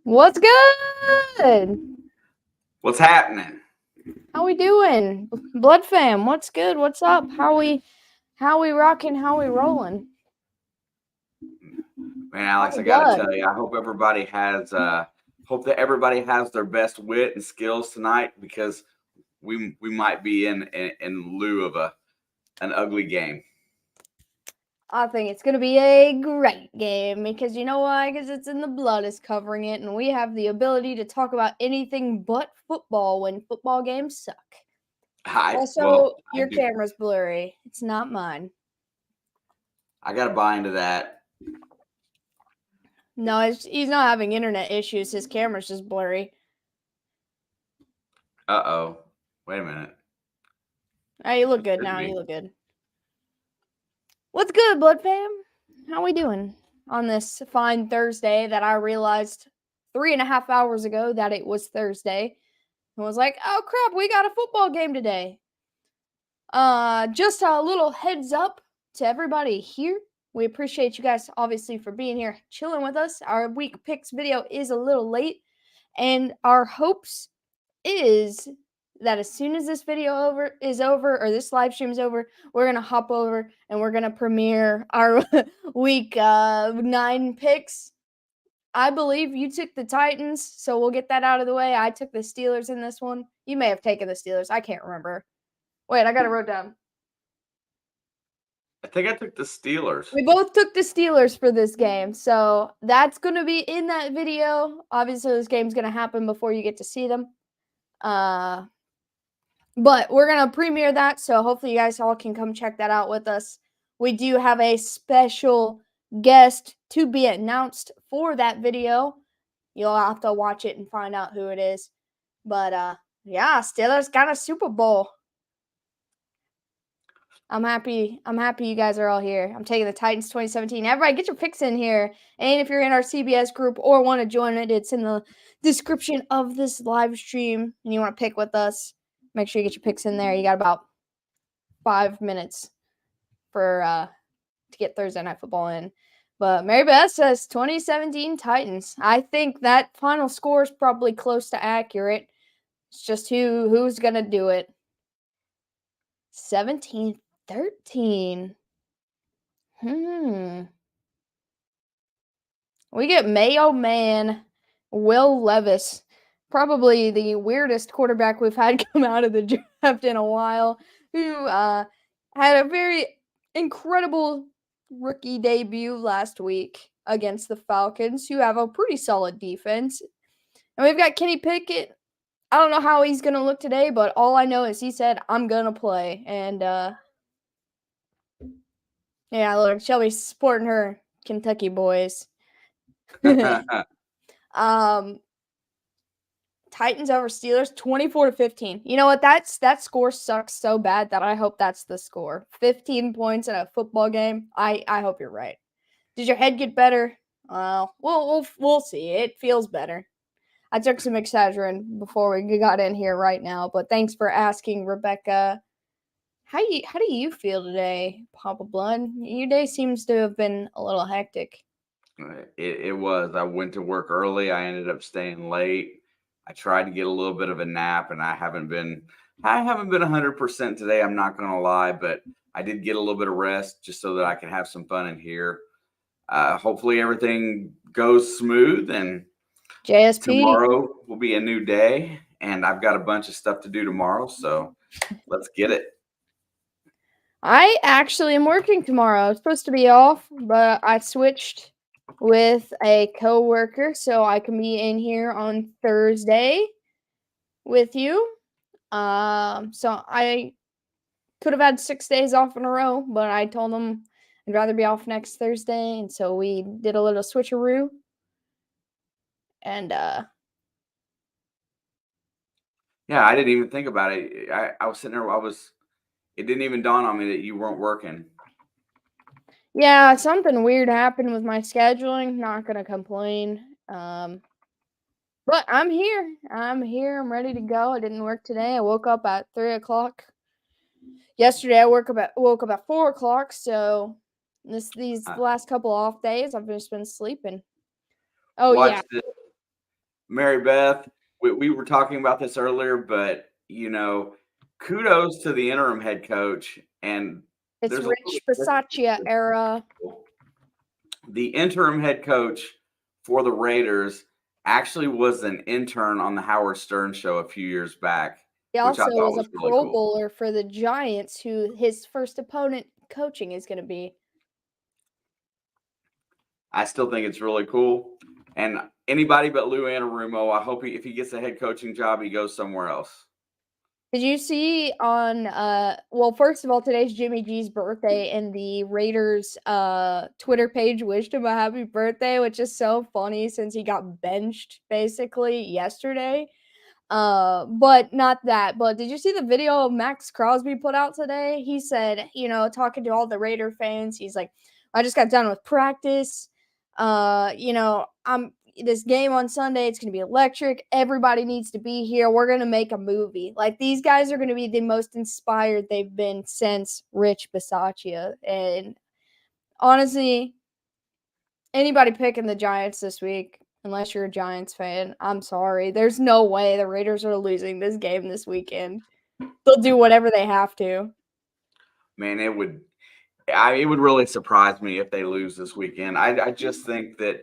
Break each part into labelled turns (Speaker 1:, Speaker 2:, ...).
Speaker 1: What's good?
Speaker 2: What's happening?
Speaker 1: How we doing? Blood fam, what's good? What's up? How we rocking? How we rolling?
Speaker 2: Man,
Speaker 1: How
Speaker 2: Alex,
Speaker 1: we
Speaker 2: I gotta
Speaker 1: blood?
Speaker 2: tell you, I hope that everybody has their best wit and skills tonight because we might be in lieu of an ugly game.
Speaker 1: I think it's gonna be a great game because you know why? Because it's in the blood is covering it, and we have the ability to talk about anything but football when football games suck. Also,
Speaker 2: I
Speaker 1: your
Speaker 2: do.
Speaker 1: camera's blurry. It's not mine.
Speaker 2: I gotta buy into that.
Speaker 1: No, he's not having internet issues. His camera's just blurry.
Speaker 2: Uh-oh. Wait a minute.
Speaker 1: Hey, you look
Speaker 2: It
Speaker 1: good
Speaker 2: could
Speaker 1: now.
Speaker 2: be.
Speaker 1: You look good. What's good, Blood Fam? How we doing on this fine Thursday that I realized 3.5 hours ago that it was Thursday and was like, oh crap, we got a football game today. Just a little heads up to everybody here. We appreciate you guys obviously for being here, chilling with us. Our week picks video is a little late, and our hopes is that as soon as this video is over or this live stream is over, we're gonna hop over and we're gonna premiere our week 9 picks. I believe you took the Titans, so we'll get that out of the way. I took the Steelers in this one. You may have taken the Steelers. I can't remember. Wait, I got it wrote down.
Speaker 2: I think I took the Steelers.
Speaker 1: We both took the Steelers for this game, so that's gonna be in that video. Obviously, this game's gonna happen before you get to see them. But we're going to premiere that, so hopefully you guys all can come check that out with us. We do have a special guest to be announced for that video. You'll have to watch it and find out who it is. But yeah, Steelers got a Super Bowl. I'm happy you guys are all here. I'm taking the Titans 2017. Everybody get your picks in here. And if you're in our CBS group or want to join it, it's in the description of this live stream and you want to pick with us. Make sure you get your picks in there. You got about 5 minutes for to get Thursday Night Football in. But Mary Beth says 2017 Titans. I think that final score is probably close to accurate. It's just who's gonna do it. 17-13. We get Mayo Man Will Levis. Probably the weirdest quarterback we've had come out of the draft in a while, who had a very incredible rookie debut last week against the Falcons, who have a pretty solid defense. And we've got Kenny Pickett. I don't know how he's going to look today, but all I know is he said, I'm going to play. And, yeah, look, Shelby's supporting her Kentucky boys. Titans over Steelers 24-15. You know what? That score sucks so bad that I hope that's the score. 15 points in a football game. I hope you're right. Did your head get better? We'll see. It feels better. I took some Excedrin before we got in here right now, but thanks for asking, Rebecca. How do you feel today, Papa Blood? Your day seems to have been a little hectic.
Speaker 2: It was. I went to work early. I ended up staying late. I tried to get a little bit of a nap, and I haven't been 100% today. I'm not going to lie, but I did get a little bit of rest just so that I can have some fun in here. Hopefully everything goes smooth, and
Speaker 1: JSP.
Speaker 2: tomorrow will be a new day, and I've got a bunch of stuff to do tomorrow, so let's get it.
Speaker 1: I actually am working tomorrow. I was supposed to be off, but I switched with a coworker so I can be in here on Thursday with you. So I could have had 6 days off in a row, but I told them I'd rather be off next Thursday, and so we did a little switcheroo. And
Speaker 2: yeah, I didn't even think about it. I was sitting there. It didn't even dawn on me that you weren't working.
Speaker 1: Yeah, something weird happened with my scheduling. Not gonna complain. But I'm here. I'm ready to go. I didn't work today. I woke up at 3 o'clock. Yesterday I woke up at 4 o'clock. So these last couple off days, I've just been sleeping. Oh
Speaker 2: Watch
Speaker 1: yeah.
Speaker 2: this. Mary Beth, we were talking about this earlier, but kudos to the interim head coach. And
Speaker 1: It's
Speaker 2: there's a little
Speaker 1: Rich Bisaccia era.
Speaker 2: the interim head coach for the Raiders actually was an intern on the Howard Stern show a few years back,
Speaker 1: He
Speaker 2: which I
Speaker 1: also
Speaker 2: thought
Speaker 1: was
Speaker 2: was
Speaker 1: a
Speaker 2: really
Speaker 1: Pro
Speaker 2: cool.
Speaker 1: Bowler for the Giants, who his first opponent coaching is going to be.
Speaker 2: I still think it's really cool. And anybody but Lou Anarumo, I hope if he gets a head coaching job, he goes somewhere else.
Speaker 1: Did you see on well, first of all, today's Jimmy G's birthday, and the Raiders Twitter page wished him a happy birthday, which is so funny since he got benched basically yesterday. But not that. But did you see the video Max Crosby put out today? He said, talking to all the Raider fans, he's like, I just got done with practice. I'm this game on Sunday, it's gonna be electric. Everybody needs to be here. We're gonna make a movie. Like, these guys are gonna be the most inspired they've been since Rich Bisaccia. And honestly, anybody picking the Giants this week, unless you're a Giants fan, I'm sorry. There's no way the Raiders are losing this game this weekend. They'll do whatever they have to.
Speaker 2: Man, it would really surprise me if they lose this weekend. I just think that,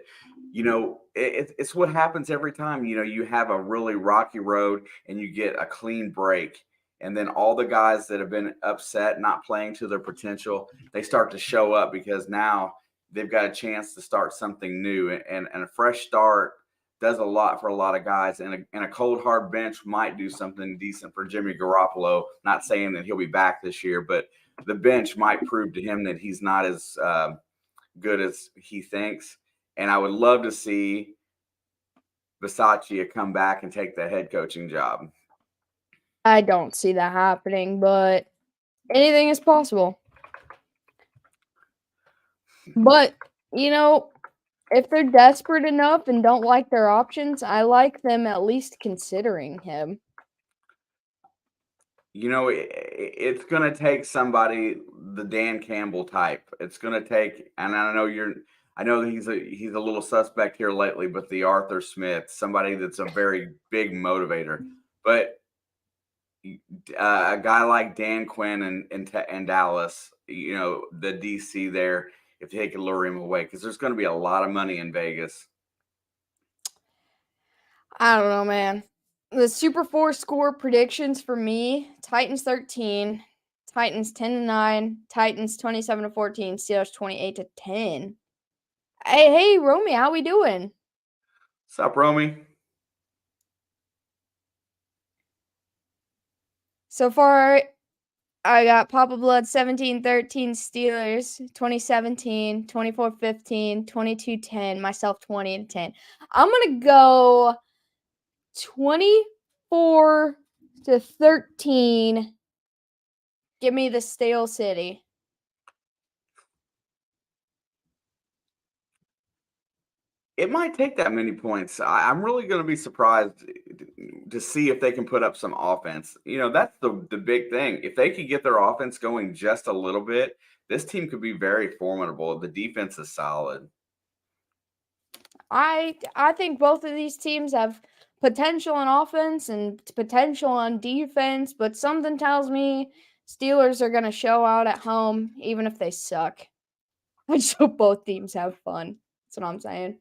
Speaker 2: it's what happens every time. You have a really rocky road and you get a clean break. And then all the guys that have been upset, not playing to their potential, they start to show up because now they've got a chance to start something new. And a fresh start does a lot for a lot of guys. And a cold, hard bench might do something decent for Jimmy Garoppolo. Not saying that he'll be back this year, but the bench might prove to him that he's not as good as he thinks. And I would love to see Bisaccia come back and take the head coaching job.
Speaker 1: I don't see that happening, but anything is possible. But, if they're desperate enough and don't like their options, I like them at least considering him.
Speaker 2: It's going to take somebody, the Dan Campbell type. It's going to take, and I know that he's a little suspect here lately, but the Arthur Smith, somebody that's a very big motivator. But a guy like Dan Quinn and Dallas, the DC there, if they could lure him away, because there's going to be a lot of money in Vegas.
Speaker 1: I don't know, man. The Super 4 score predictions for me: Titans 13, Titans 10-9, Titans 27-14, Steelers 28-10. Hey, Romy, how we doing?
Speaker 2: What's up, Romy?
Speaker 1: So far, I got Papa Blood 17-13 Steelers, 2017, 24-15, 22-10, myself 20-10. I'm going to go 24-13. Give me the Steel City.
Speaker 2: It might take that many points. I'm really going to be surprised to see if they can put up some offense. That's the big thing. If they could get their offense going just a little bit, this team could be very formidable. The defense is solid.
Speaker 1: I think both of these teams have potential on offense and potential on defense, but something tells me Steelers are going to show out at home, even if they suck. I just hope both teams have fun. That's what I'm saying.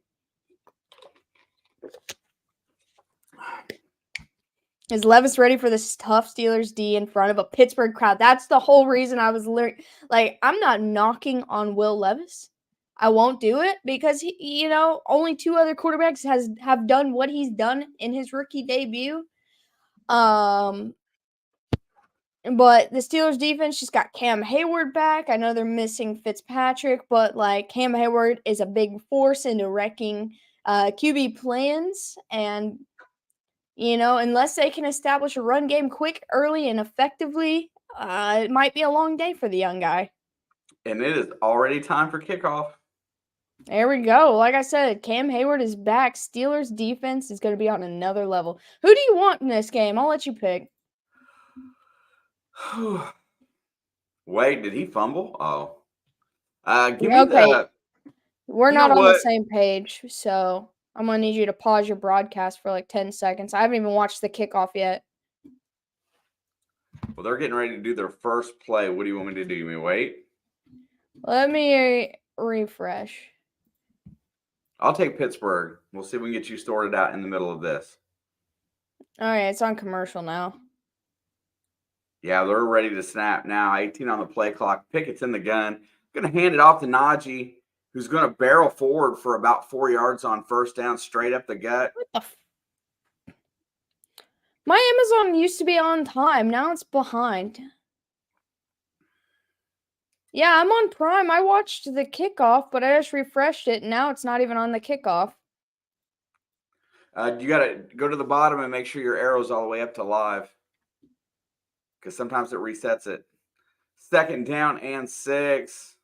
Speaker 1: Is Levis ready for this tough Steelers D in front of a Pittsburgh crowd? That's the whole reason I was I'm not knocking on Will Levis. I won't do it because only two other quarterbacks have done what he's done in his rookie debut. But the Steelers defense just got Cam Hayward back. I know they're missing Fitzpatrick, but Cam Hayward is a big force into wrecking QB plans. And unless they can establish a run game quick, early, and effectively, it might be a long day for the young guy.
Speaker 2: And it is already time for kickoff.
Speaker 1: There we go. Like I said, Cam Hayward is back. Steelers defense is going to be on another level. Who do you want in this game? I'll let you pick.
Speaker 2: Wait, did he fumble? Oh. Give
Speaker 1: Okay.
Speaker 2: me
Speaker 1: We're not on the same page, so I'm going to need you to pause your broadcast for like 10 seconds. I haven't even watched the kickoff yet.
Speaker 2: Well, they're getting ready to do their first play. What do you want me to do? You mean wait?
Speaker 1: Let me refresh.
Speaker 2: I'll take Pittsburgh. We'll see if we can get you sorted out in the middle of this.
Speaker 1: All right, it's on commercial now.
Speaker 2: Yeah, they're ready to snap now. 18 on the play clock. Pickett's in the gun. Going to hand it off to Najee, who's going to barrel forward for about 4 yards on first down, straight up the gut.
Speaker 1: What the My Amazon used to be on time. Now it's behind. Yeah, I'm on Prime. I watched the kickoff, but I just refreshed it, and now it's not even on the kickoff.
Speaker 2: You got to go to the bottom and make sure your arrow's all the way up to live, because sometimes it resets it. 2nd down and 6.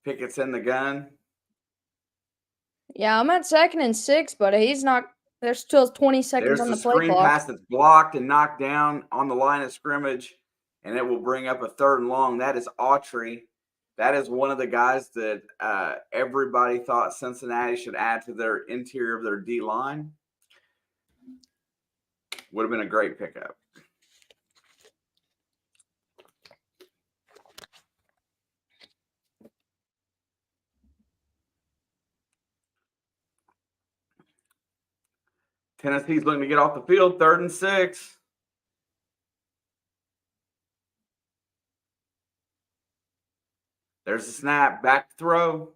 Speaker 2: Pickett's in the gun.
Speaker 1: Yeah, I'm at 2nd and 6, but he's not. There's still 20 seconds
Speaker 2: There's
Speaker 1: on
Speaker 2: the
Speaker 1: the play
Speaker 2: screen
Speaker 1: clock.
Speaker 2: pass that's blocked and knocked down on the line of scrimmage, and it will bring up a 3rd and long. That is Autry. That is one of the guys that everybody thought Cincinnati should add to their interior of their D line. Would have been a great pickup. Tennessee's looking to get off the field. 3rd and 6. There's the snap. Back to throw.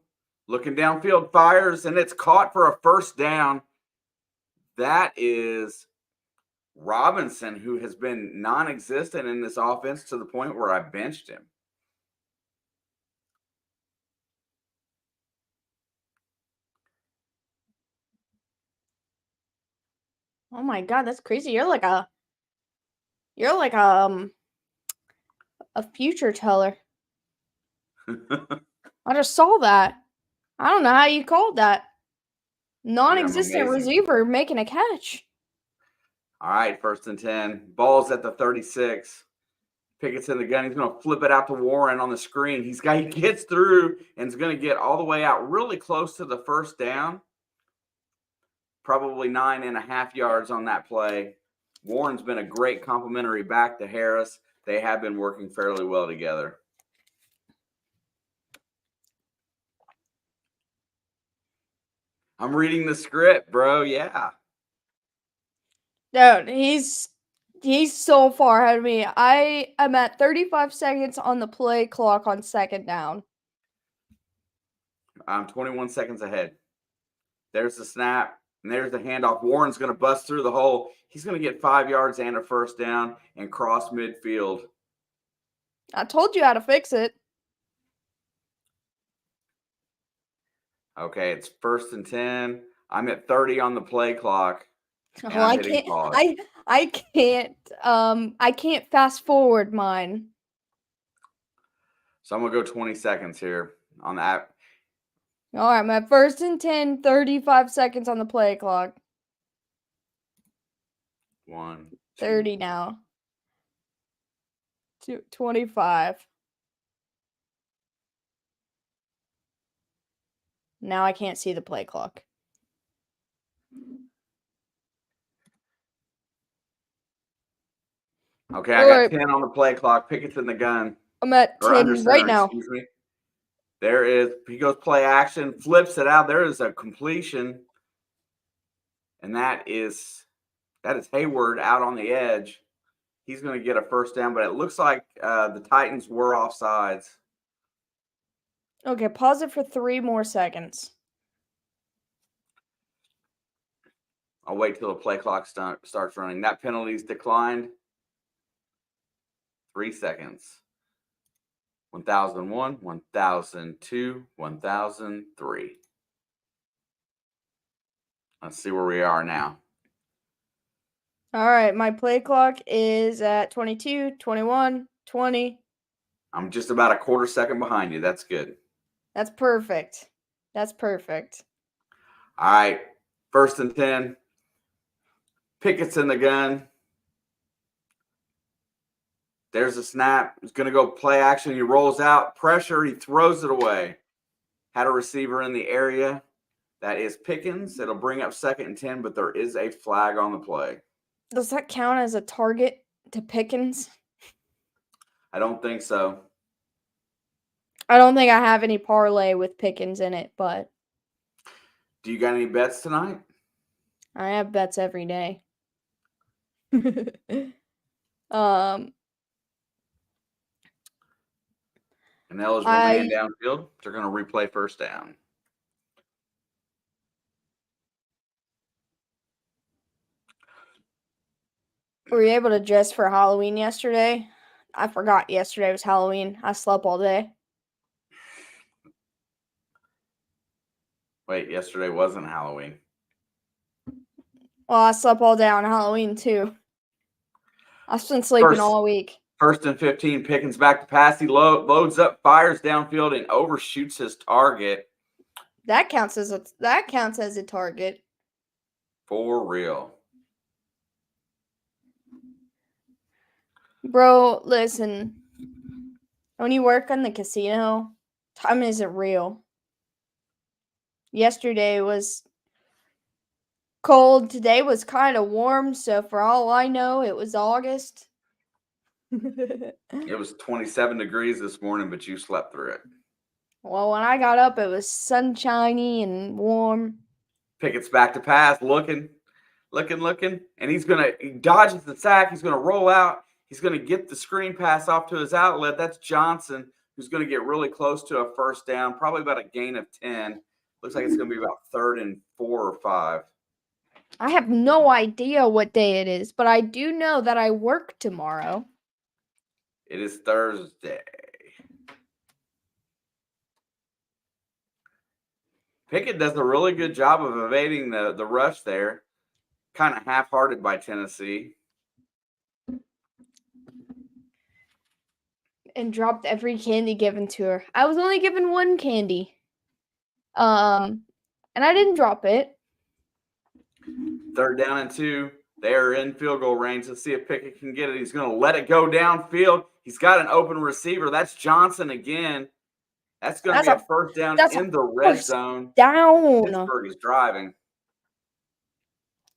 Speaker 2: Looking downfield. Fires, and it's caught for a first down. That is Robinson, who has been non-existent in this offense to the point where I benched him.
Speaker 1: Oh my god, that's crazy. You're like a future teller. I just saw that. I don't know how you called that. Non-existent receiver making a catch.
Speaker 2: All right, 1st and 10. Ball's at the 36. Pickett's in the gun. He's going to flip it out to Warren on the screen. He gets through and is going to get all the way out really close to the first down. Probably 9.5 yards on that play. Warren's been a great complimentary back to Harris. They have been working fairly well together. I'm reading the script, bro. Yeah.
Speaker 1: Dude, he's so far ahead of me. I am at 35 seconds on the play clock on 2nd down.
Speaker 2: I'm 21 seconds ahead. There's the snap, and there's the handoff. Warren's going to bust through the hole. He's going to get 5 yards and a first down and cross midfield.
Speaker 1: I told you how to fix it.
Speaker 2: Okay, it's 1st and 10. I'm at 30 on the play clock.
Speaker 1: Oh, I can't fast forward mine.
Speaker 2: So I'm going to go 20 seconds here on that.
Speaker 1: All right, I'm at 1st and 10, 35 seconds on the play clock.
Speaker 2: 1, 2,
Speaker 1: 30 now. 25. Now I can't see the play clock.
Speaker 2: Okay, I got 10 on the play clock. Pickett's in the gun.
Speaker 1: I'm at 10 right now.
Speaker 2: Excuse me. There is, he goes play action, flips it out. There is a completion. And that is Hayward out on the edge. He's going to get a first down, but it looks like the Titans were offsides.
Speaker 1: Okay, pause it for 3 more seconds.
Speaker 2: I'll wait till the play clock starts running. That penalty's declined. 3 seconds. 1001, 1002, 1003. Let's see where we are now.
Speaker 1: All right, my play clock is at 22, 21, 20.
Speaker 2: I'm just about a quarter second behind you. That's good.
Speaker 1: That's perfect. That's perfect.
Speaker 2: All right, 1st and 10. Pickett's in the gun. There's a snap. He's going to go play action. He rolls out. Pressure. He throws it away. Had a receiver in the area. That is Pickens. It'll bring up 2nd and 10, but there is a flag on the play.
Speaker 1: Does that count as a target to Pickens?
Speaker 2: I don't think so.
Speaker 1: I don't think I have any parlay with Pickens in it, but
Speaker 2: Do you got any bets tonight?
Speaker 1: I have bets every day.
Speaker 2: An eligible man downfield. They're going to replay first down.
Speaker 1: Were you able to dress for Halloween yesterday? I forgot yesterday was Halloween. I slept all day.
Speaker 2: Wait, yesterday wasn't Halloween.
Speaker 1: Well, I slept all day on Halloween, too. I've been sleeping all week.
Speaker 2: 1st and 15, Pickens back to pass. He loads up, fires downfield, and overshoots his target.
Speaker 1: That counts as a target.
Speaker 2: For real.
Speaker 1: Bro, listen. When you work in the casino, time isn't real. Yesterday was cold. Today was kind of warm, so for all I know, it was August.
Speaker 2: It was 27 degrees this morning, but you slept through it.
Speaker 1: Well, when I got up, it was sunshiny and warm.
Speaker 2: Pickett's back to pass, looking, and he dodges the sack. He's going to roll out. He's going to get the screen pass off to his outlet. That's Johnson, who's going to get really close to a first down, probably about a gain of 10. Looks like it's going to be about 3rd and 4 or 5.
Speaker 1: I have no idea what day it is, but I do know that I work tomorrow.
Speaker 2: It is Thursday. Pickett does a really good job of evading the rush there. Kind of half-hearted by Tennessee.
Speaker 1: And dropped every candy given to her. I was only given one candy. And I didn't drop it.
Speaker 2: 3rd down and 2. They are in field goal range. Let's see if Pickett can get it. He's going to let it go downfield. He's got an open receiver. That's Johnson again. That's going to be a first down in the red zone.
Speaker 1: Down.
Speaker 2: Pittsburgh is driving.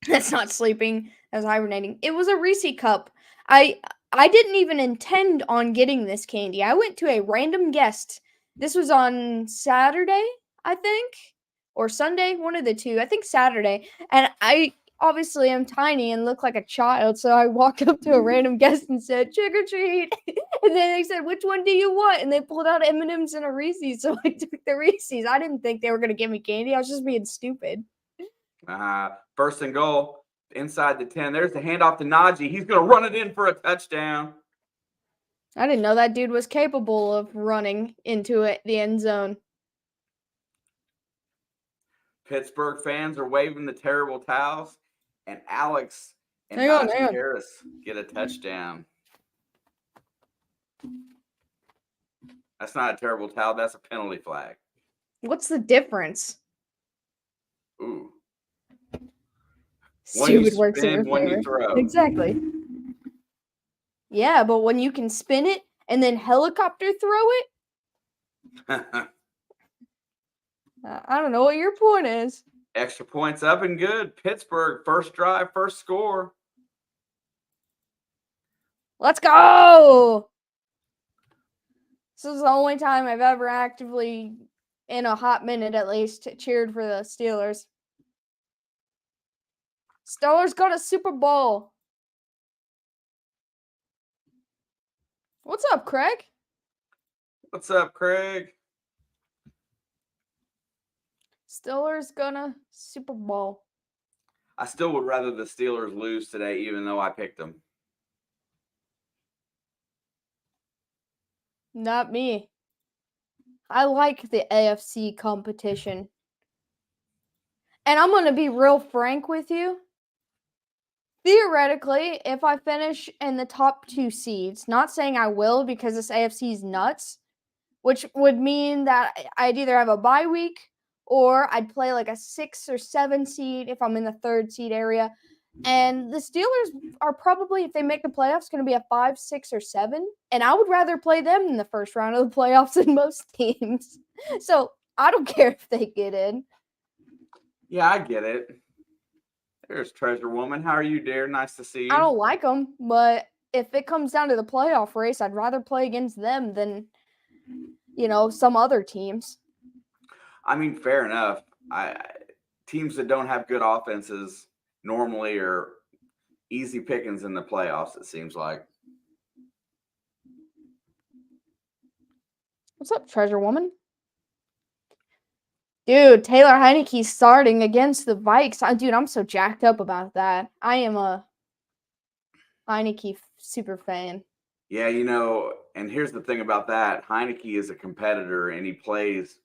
Speaker 1: That's not sleeping. That's hibernating. It was a Reese cup. I didn't even intend on getting this candy. I went to a random guest. This was on Saturday, I think, or Sunday, one of the two. I think Saturday. And I obviously am tiny and look like a child, so I walked up to a random guest and said, "Trick or treat." And then they said, "Which one do you want?" And they pulled out M&Ms and a Reese's, so I took the Reese's. I didn't think they were going to give me candy. I was just being stupid.
Speaker 2: 1st and goal. Inside the 10. There's the handoff to Najee. He's going to run it in for a touchdown.
Speaker 1: I didn't know that dude was capable of running into the end zone.
Speaker 2: Pittsburgh fans are waving the terrible towels. And Alex and Najee Harris get a touchdown. That's not a terrible towel. That's a penalty flag.
Speaker 1: What's the difference?
Speaker 2: Ooh.
Speaker 1: Stupid works in your
Speaker 2: one
Speaker 1: favor.
Speaker 2: you throw.
Speaker 1: Exactly. Yeah, but when you can spin it and then helicopter throw it, I don't know what your point is.
Speaker 2: Extra points up and good. Pittsburgh, first drive, first score.
Speaker 1: Let's go! This is the only time I've ever actively, in a hot minute at least, cheered for the Steelers. Steelers got a Super Bowl. What's up, Craig?
Speaker 2: What's up, Craig?
Speaker 1: Steelers gonna Super Bowl.
Speaker 2: I still would rather the Steelers lose today, even though I picked them.
Speaker 1: Not me. I like the AFC competition. And I'm going to be real frank with you. Theoretically, if I finish in the top 2 seeds, not saying I will because this AFC is nuts, which would mean that I'd either have a bye week or I'd play like a 6 or 7 seed if I'm in the 3rd seed area. And the Steelers are probably, if they make the playoffs, going to be a 5, 6, or 7. And I would rather play them in the first round of the playoffs than most teams. So I don't care if they get in.
Speaker 2: Yeah, I get it. There's Treasure Woman. How are you, dear? Nice to see you.
Speaker 1: I don't like them, but if it comes down to the playoff race, I'd rather play against them than, some other teams.
Speaker 2: I mean, fair enough. Teams that don't have good offenses normally are easy pickings in the playoffs, it seems like.
Speaker 1: What's up, Treasure Woman? Dude, Taylor Heineke's starting against the Vikes. Dude, I'm so jacked up about that. I am a Heineke super fan.
Speaker 2: Yeah, and here's the thing about that. Heineke is a competitor, and he plays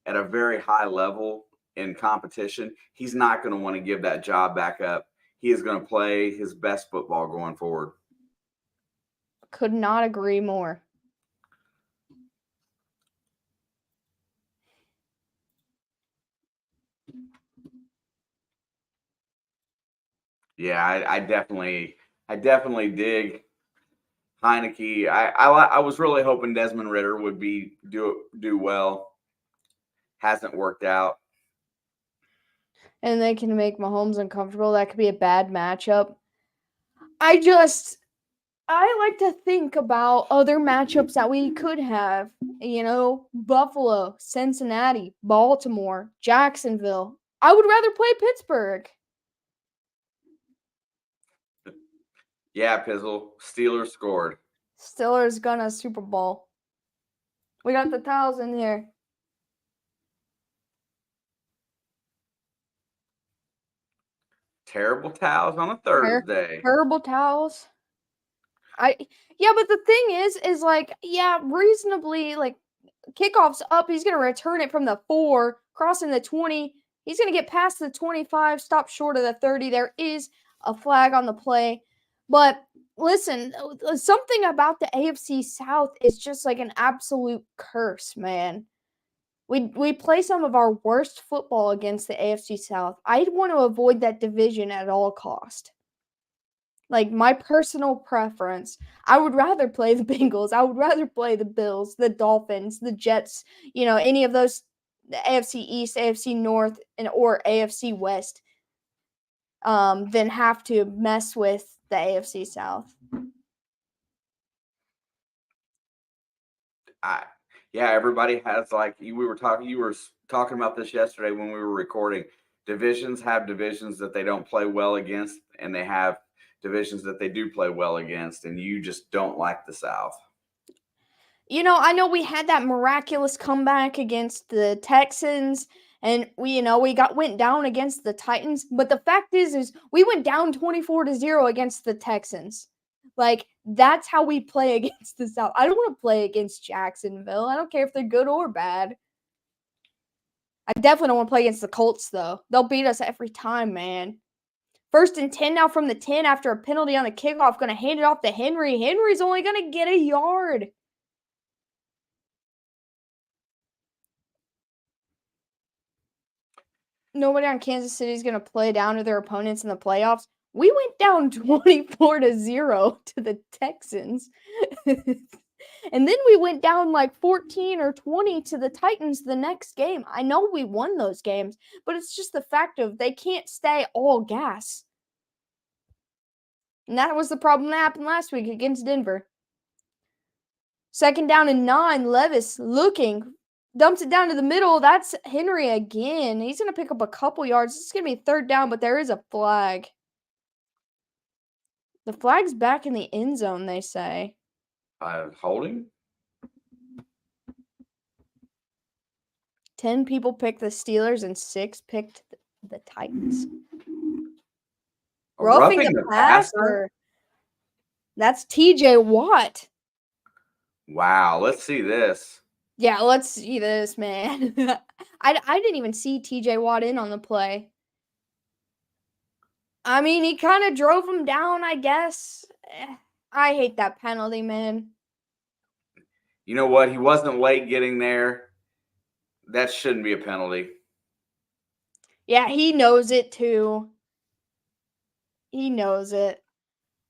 Speaker 2: at a very high level in competition. He's not going to want to give that job back up. He is going to play his best football going forward.
Speaker 1: Could not agree more.
Speaker 2: Yeah, I definitely dig Heineke. I was really hoping Desmond Ridder would do well. Hasn't worked out.
Speaker 1: And they can make Mahomes uncomfortable. That could be a bad matchup. I like to think about other matchups that we could have. Buffalo, Cincinnati, Baltimore, Jacksonville. I would rather play Pittsburgh.
Speaker 2: Yeah, Pizzle. Steelers scored.
Speaker 1: Steelers gonna Super Bowl. We got the towels in here.
Speaker 2: Terrible towels on a Thursday.
Speaker 1: Terrible towels. But the thing is like, reasonably, like, kickoff's up. He's gonna return it from the 4, crossing the 20. He's gonna get past the 25, stop short of the 30. There is a flag on the play. But listen, something about the AFC South is just like an absolute curse, man. We play some of our worst football against the AFC South. I'd want to avoid that division at all cost. Like, my personal preference, I would rather play the Bengals. I would rather play the Bills, the Dolphins, the Jets, any of those, the AFC East, AFC North, or AFC West, than have to mess with the AFC South.
Speaker 2: Everybody has, like, you were talking about this yesterday when we were recording. Divisions have divisions that they don't play well against, and they have divisions that they do play well against, and you just don't like the South.
Speaker 1: I know we had that miraculous comeback against the Texans, and we went down against the Titans, but the fact is we went down 24-0 against the Texans. Like, that's how we play against the South. I don't want to play against Jacksonville. I don't care if they're good or bad. I definitely don't want to play against the Colts, though. They'll beat us every time, man. 1st and 10 now from the 10 after a penalty on the kickoff. Going to hand it off to Henry. Henry's only going to get a yard. Nobody on Kansas City is going to play down to their opponents in the playoffs. We went down 24-0 to the Texans. And then we went down like 14 or 20 to the Titans the next game. I know we won those games, but it's just the fact of they can't stay all gas. And that was the problem that happened last week against Denver. 2nd down and 9, Levis looking, dumps it down to the middle. That's Henry again. He's going to pick up a couple yards. It's going to be 3rd down, but there is a flag. The flag's back in the end zone, they say.
Speaker 2: Holding?
Speaker 1: 10 people picked the Steelers and 6 picked the Titans. Roughing the passer. That's TJ Watt.
Speaker 2: Wow, let's see this.
Speaker 1: Yeah, let's see this, man. I didn't even see TJ Watt in on the play. I mean, he kind of drove him down, I guess. I hate that penalty, man.
Speaker 2: You know what? He wasn't late getting there. That shouldn't be a penalty.
Speaker 1: Yeah, he knows it too. He knows it.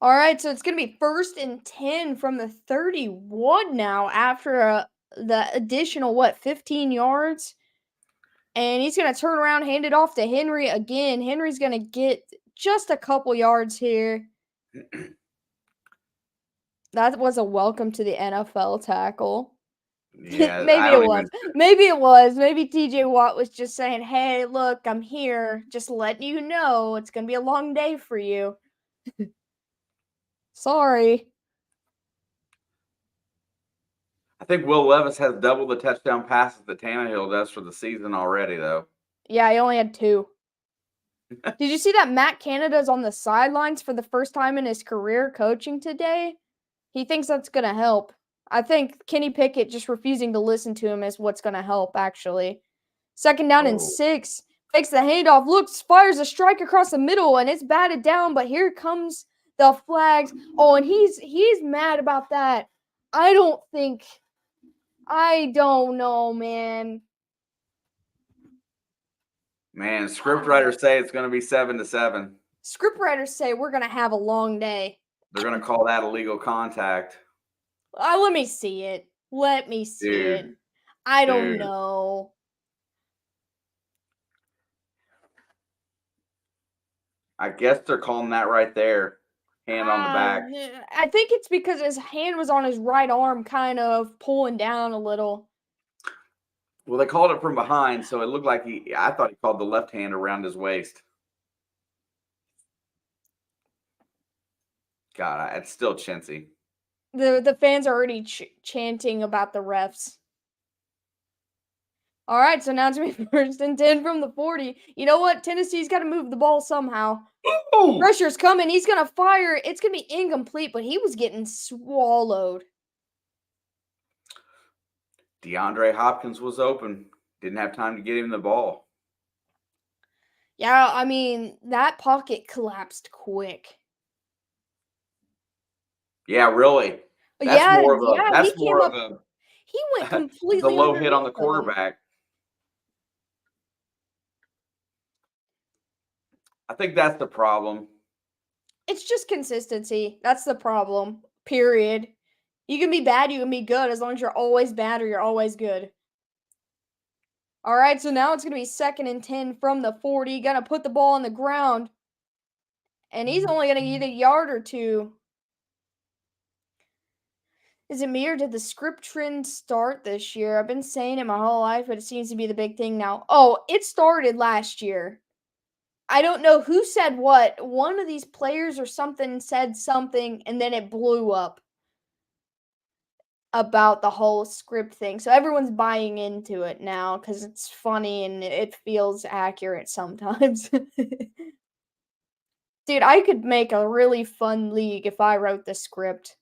Speaker 1: All right, so it's going to be 1st and 10 from the 31 now after the additional, 15 yards? And he's going to turn around, hand it off to Henry again. Henry's going to get just a couple yards here. That was a welcome to the NFL tackle.
Speaker 2: Yeah,
Speaker 1: Maybe
Speaker 2: I
Speaker 1: it
Speaker 2: don't
Speaker 1: was.
Speaker 2: even.
Speaker 1: Maybe it was. Maybe TJ Watt was just saying, hey, look, I'm here. Just letting you know it's going to be a long day for you. Sorry.
Speaker 2: I think Will Levis has double the touchdown passes that Tannehill does for the season already, though.
Speaker 1: Yeah, he only had 2. Did you see that Matt Canada's on the sidelines for the first time in his career coaching today? He thinks that's going to help. I think Kenny Pickett just refusing to listen to him is what's going to help, actually. 2nd down and 6. Fakes the handoff. Looks, fires a strike across the middle, and it's batted down. But here comes the flags. Oh, and he's mad about that. I don't know, man.
Speaker 2: Man, scriptwriters say it's going to be 7-7.
Speaker 1: Scriptwriters say we're going to have a long day.
Speaker 2: They're going to call that illegal contact.
Speaker 1: Let me see it. Let me see it. I don't know.
Speaker 2: I guess they're calling that right there. Hand on the back.
Speaker 1: I think it's because his hand was on his right arm, kind of pulling down a little.
Speaker 2: Well, they called it from behind, so it looked like I thought he called the left hand around his waist. God, it's still chintzy.
Speaker 1: The fans are already chanting about the refs. All right, so now it's going to be 1st and 10 from the 40. You know what? Tennessee's got to move the ball somehow.
Speaker 2: Ooh.
Speaker 1: Pressure's coming. He's going to fire. It's going to be incomplete, but he was getting swallowed.
Speaker 2: DeAndre Hopkins was open. Didn't have time to get him the ball.
Speaker 1: Yeah, I mean, that pocket collapsed quick.
Speaker 2: Yeah, really. That's more of a
Speaker 1: he went completely
Speaker 2: the low hit on the quarterback. I think that's the problem.
Speaker 1: It's just consistency. That's the problem. Period. You can be bad, you can be good, as long as you're always bad or you're always good. All right, so now it's going to be 2nd and 10 from the 40. Going to put the ball on the ground. And he's only going to get a yard or 2. Is it me or did the script trend start this year? I've been saying it my whole life, but it seems to be the big thing now. Oh, it started last year. I don't know who said what. One of these players or something said something, and then it blew up about the whole script thing. So everyone's buying into it now because it's funny and it feels accurate sometimes. Dude, I could make a really fun league if I wrote the script.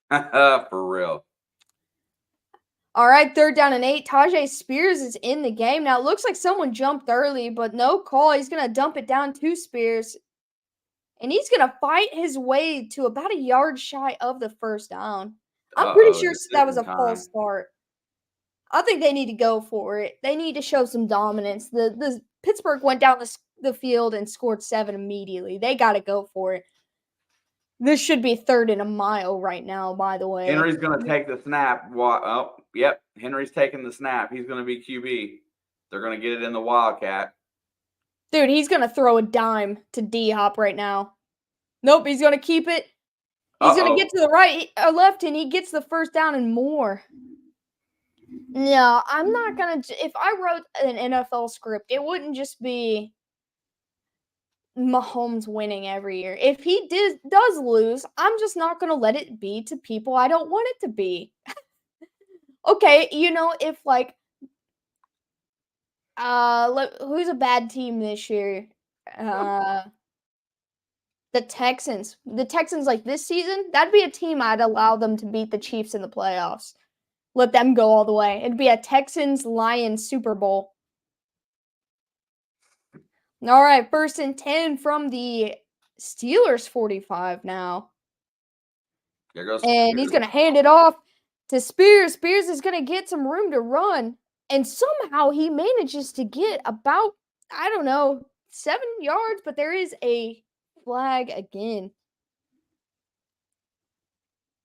Speaker 2: For real.
Speaker 1: All right, 3rd down and 8. Tajay Spears is in the game. Now, it looks like someone jumped early, but no call. He's going to dump it down to Spears. And he's going to fight his way to about a yard shy of the 1st down. I'm pretty sure that was a false start. I think they need to go for it. They need to show some dominance. The Pittsburgh went down the field and scored 7 immediately. They got to go for it. This should be 3rd and a mile right now, by the way.
Speaker 2: Henry's going to take the snap. Oh, yep. Henry's taking the snap. He's going to be QB. They're going to get it in the Wildcat.
Speaker 1: Dude, he's going to throw a dime to D-Hop right now. Nope, he's going to keep it. He's going to get to the right or left, and he gets the 1st down and more. No, I'm not going to. If I wrote an NFL script, it wouldn't just be Mahomes winning every year. If he does lose, I'm just not going to let it be to people I don't want it to be. Okay, if like who's a bad team this year? The Texans. The Texans like this season, that'd be a team I'd allow them to beat the Chiefs in the playoffs. Let them go all the way. It'd be a Texans-Lions Super Bowl. All right, 1st and 10 from the Steelers 45 now.
Speaker 2: There goes
Speaker 1: and he's going to hand it off to Spears. Spears is going to get some room to run. And somehow he manages to get about, 7 yards. But there is a flag again.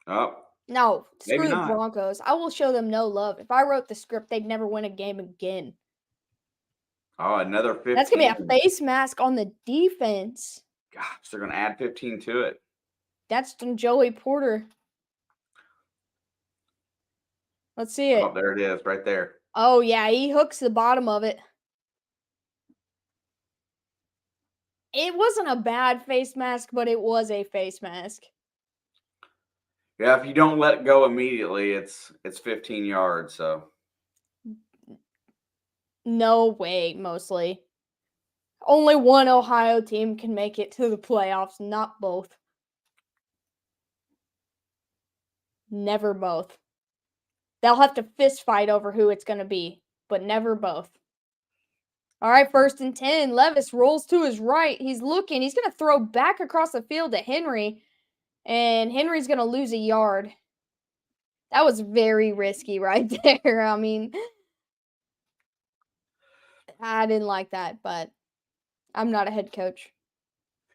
Speaker 2: Oh,
Speaker 1: No,
Speaker 2: maybe
Speaker 1: screw the
Speaker 2: not.
Speaker 1: Broncos. I will show them no love. If I wrote the script, they'd never win a game again.
Speaker 2: Oh, another 15.
Speaker 1: That's going to be a face mask on the defense.
Speaker 2: Gosh, they're going to add 15 to it.
Speaker 1: That's from Joey Porter. Let's see it.
Speaker 2: Oh, there it is, right there.
Speaker 1: Oh, yeah, he hooks the bottom of it. It wasn't a bad face mask, but it was a face mask.
Speaker 2: Yeah, if you don't let go immediately, it's 15 yards, so.
Speaker 1: No way, mostly. Only one Ohio team can make it to the playoffs, not both. Never both. They'll have to fist fight over who it's going to be, but never both. All right, 1st and 10. Levis rolls to his right. He's looking. He's going to throw back across the field to Henry, and Henry's going to lose a yard. That was very risky right there. I mean, I didn't like that, but I'm not a head coach.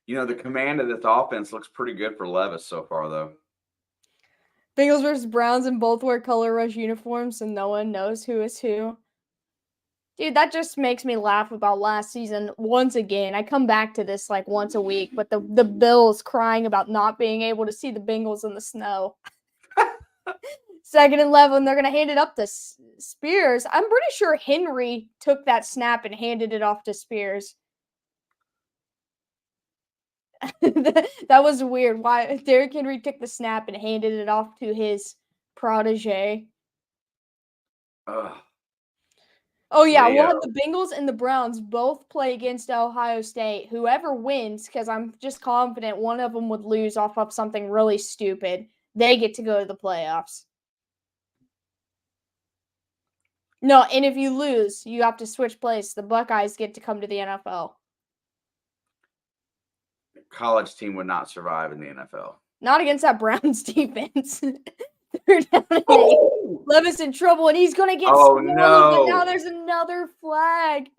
Speaker 2: You know, the command of this offense looks pretty good for Levis so far, though.
Speaker 1: Bengals versus Browns, and both wear color rush uniforms, and no one knows who is who. Dude, that just makes me laugh about last season once again. I come back to this like once a week, but the Bills crying about not being able to see the Bengals in the snow. 2nd and 11, they're going to hand it up to Spears. I'm pretty sure Henry took that snap and handed it off to Spears. That was weird. Why Derrick Henry took the snap and handed it off to his protege.
Speaker 2: Ugh.
Speaker 1: Oh, yeah, we'll have the Bengals and the Browns both play against Ohio State. Whoever wins, because I'm just confident one of them would lose off of something really stupid, they get to go to the playoffs. No, and if you lose, you have to switch place. The Buckeyes get to come to the NFL.
Speaker 2: College team would not survive in the NFL.
Speaker 1: Not against that Browns defense. They're down and 8. Levis in trouble, and he's going to get
Speaker 2: Oh,
Speaker 1: swallowed,
Speaker 2: no.
Speaker 1: but now there's another flag.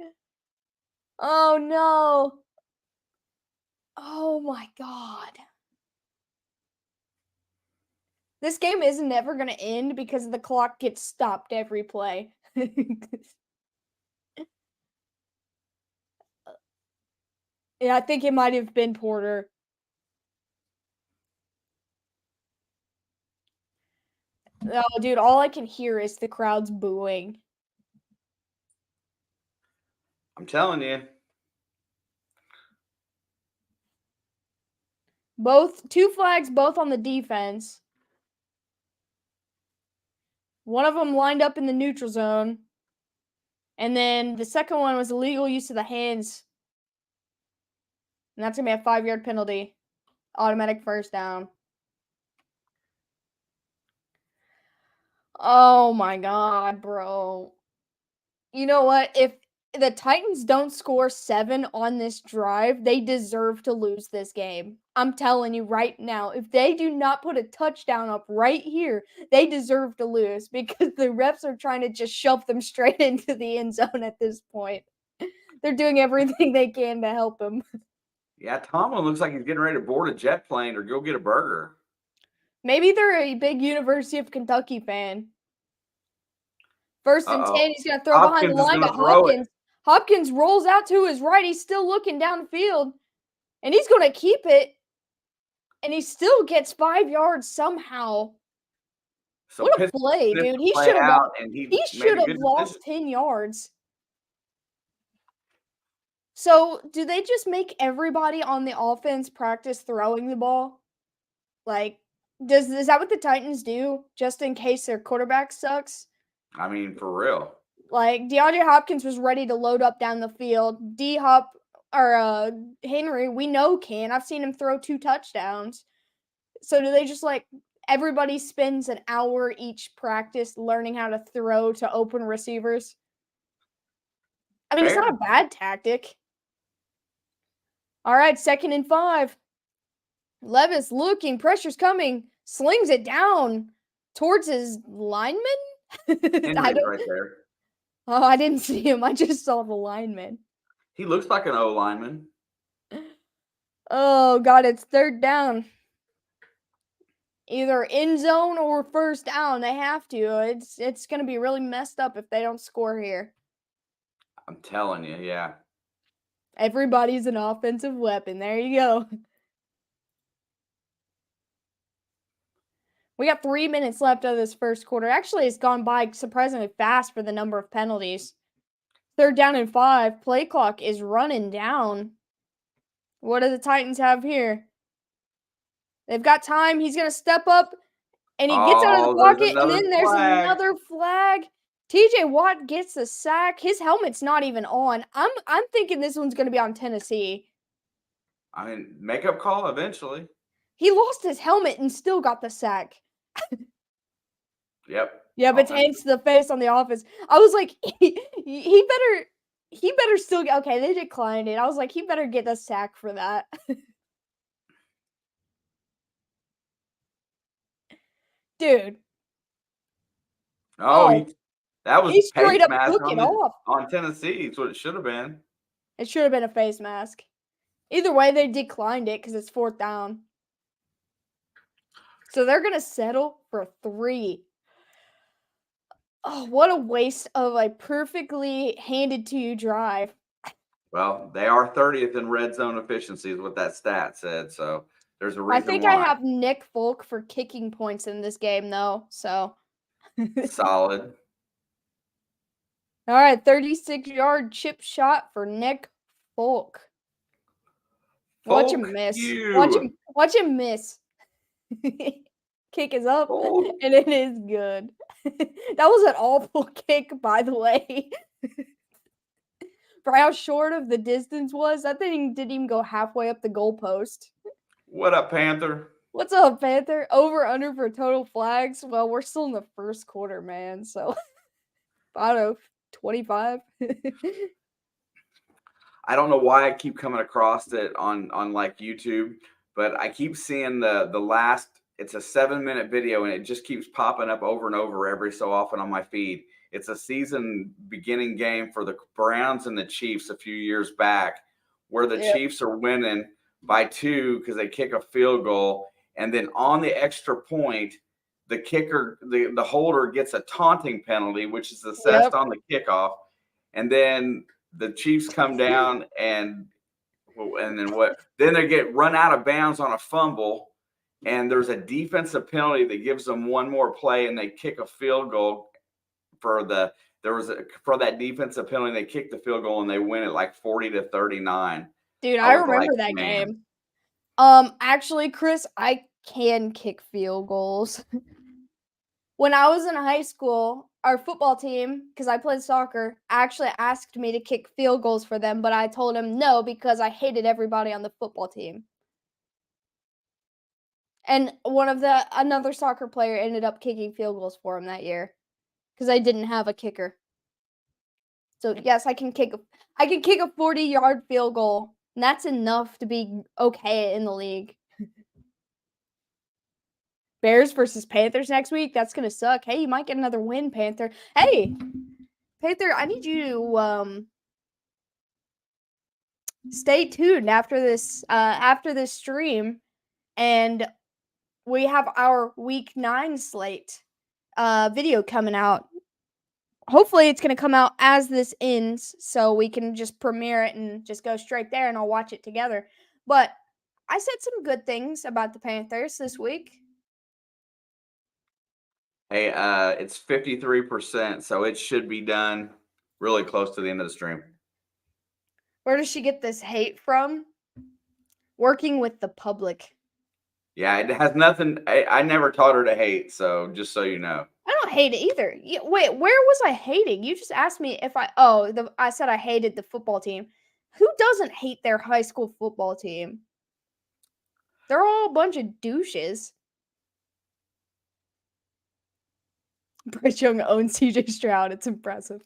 Speaker 1: Oh, no. Oh, my God. This game is never going to end because the clock gets stopped every play. Yeah, I think it might have been Porter. Oh, dude, all I can hear is the crowds booing.
Speaker 2: I'm telling you.
Speaker 1: Two flags, both on the defense. One of them lined up in the neutral zone. And then the second one was illegal use of the hands. And that's going to be a 5-yard penalty. Automatic first down. Oh my God, bro. You know what? If the Titans don't score 7 on this drive, they deserve to lose this game. I'm telling you right now, if they do not put a touchdown up right here, they deserve to lose because the refs are trying to just shove them straight into the end zone at this point. They're doing everything they can to help them.
Speaker 2: Yeah, Tomlin looks like he's getting ready to board a jet plane or go get a burger.
Speaker 1: Maybe they're a big University of Kentucky fan. 1st and 10, he's going to throw behind the line to Hopkins. Hopkins rolls out to his right. He's still looking downfield, and he's going to keep it, and he still gets 5 yards somehow. So what a play, dude. He should have lost 10 yards. So do they just make everybody on the offense practice throwing the ball? Like, is that what the Titans do just in case their quarterback sucks?
Speaker 2: I mean, for real.
Speaker 1: Like, DeAndre Hopkins was ready to load up down the field. D-Hop or Henry, we know can. I've seen him throw 2 touchdowns. So do they just, like, everybody spends an hour each practice learning how to throw to open receivers? I mean, It's not a bad tactic. All right, 2nd and 5. Levis looking, pressure's coming, slings it down towards his lineman.
Speaker 2: Henry's right there.
Speaker 1: Oh, I didn't see him. I just saw the lineman.
Speaker 2: He looks like an O lineman.
Speaker 1: Oh, God, it's third down. Either end zone or first down. They have to. It's going to be really messed up if they don't score here.
Speaker 2: I'm telling you, yeah.
Speaker 1: Everybody's an offensive weapon. There you go. We got 3 minutes left of this first quarter. Actually, it's gone by surprisingly fast for the number of penalties. Third down and 5. Play clock is running down. What do the Titans have here? They've got time. He's going to step up, and he gets out of the
Speaker 2: There's
Speaker 1: pocket, and
Speaker 2: another
Speaker 1: then there's
Speaker 2: flag.
Speaker 1: another flag. TJ Watt gets the sack. His helmet's not even on. I'm thinking this one's going to be on Tennessee.
Speaker 2: I mean, makeup call eventually.
Speaker 1: He lost his helmet and still got the sack.
Speaker 2: Yep.
Speaker 1: Yeah, but hands to the face on the offense. I was like, he better still get. Okay, they declined it. I was like, he better get the sack for that. Dude.
Speaker 2: Oh, that was
Speaker 1: he straight
Speaker 2: face
Speaker 1: up
Speaker 2: mask
Speaker 1: took it off.
Speaker 2: on Tennessee. It's what it should have been.
Speaker 1: It should have been a face mask. Either way, they declined it because it's fourth down. So they're going to settle for 3. Oh, what a waste of a perfectly handed to you drive.
Speaker 2: Well, they are 30th in red zone efficiency is what that stat said. So there's a reason
Speaker 1: I think
Speaker 2: why.
Speaker 1: I have Nick Folk for kicking points in this game, though. So
Speaker 2: solid.
Speaker 1: All right, 36-yard chip shot for Nick Folk. Watch him miss. Watch him miss. Kick is up, and it is good. That was an awful kick, by the way. For how short of the distance was, that thing didn't even go halfway up the goalpost.
Speaker 2: What up, Panther?
Speaker 1: What's up, Panther? Over, under for total flags? Well, we're still in the first quarter, man, so I don't know, 25?
Speaker 2: I don't know why I keep coming across it on like YouTube, but I keep seeing the last, it's a 7-minute video and it just keeps popping up over and over every so often on my feed. It's a season beginning game for the Browns and the Chiefs a few years back where the Chiefs are winning by 2 because they kick a field goal. And then on the extra point, the kicker, the holder gets a taunting penalty, which is assessed on the kickoff. And then the Chiefs come down and then what? Then they get run out of bounds on a fumble, and there's a defensive penalty that gives them one more play, and they kick a field goal for that defensive penalty. They kick the field goal and they win it like 40-39.
Speaker 1: Dude, I remember that game. Actually, Chris, I can kick field goals. When I was in high school, our football team, because I played soccer, actually asked me to kick field goals for them, but I told them no because I hated everybody on the football team. And another soccer player ended up kicking field goals for him that year because I didn't have a kicker. So yes, I can kick a 40-yard field goal, and that's enough to be okay in the league. Bears versus Panthers next week. That's going to suck. Hey, you might get another win, Panther. Hey, Panther, I need you to stay tuned after this stream, and we have our week 9 slate video coming out. Hopefully it's going to come out as this ends so we can just premiere it and just go straight there and I'll watch it together. But I said some good things about the Panthers this week.
Speaker 2: Hey, it's 53%, so it should be done really close to the end of the stream.
Speaker 1: Where does she get this hate from? Working with the public.
Speaker 2: Yeah, it has nothing. I never taught her to hate, so just so you know.
Speaker 1: I don't hate it either. Wait, where was I hating? You just asked me if I said I hated the football team. Who doesn't hate their high school football team? They're all a bunch of douches. Bryce Young owns CJ Stroud. It's impressive.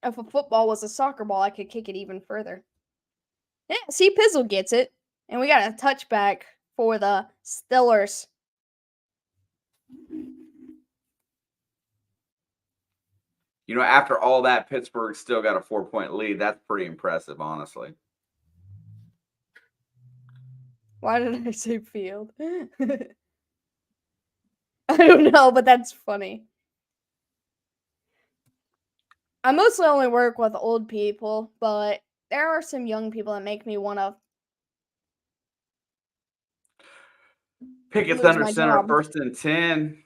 Speaker 1: If a football was a soccer ball, I could kick it even further. Yeah, see, Pizzle gets it. And we got a touchback for the Steelers.
Speaker 2: After all that, Pittsburgh still got a 4-point lead. That's pretty impressive, honestly.
Speaker 1: Why did I say field? I don't know, but that's funny. I mostly only work with old people, but there are some young people that make me want to
Speaker 2: Pickett's
Speaker 1: lose
Speaker 2: under
Speaker 1: my
Speaker 2: center,
Speaker 1: job.
Speaker 2: 1st and 10.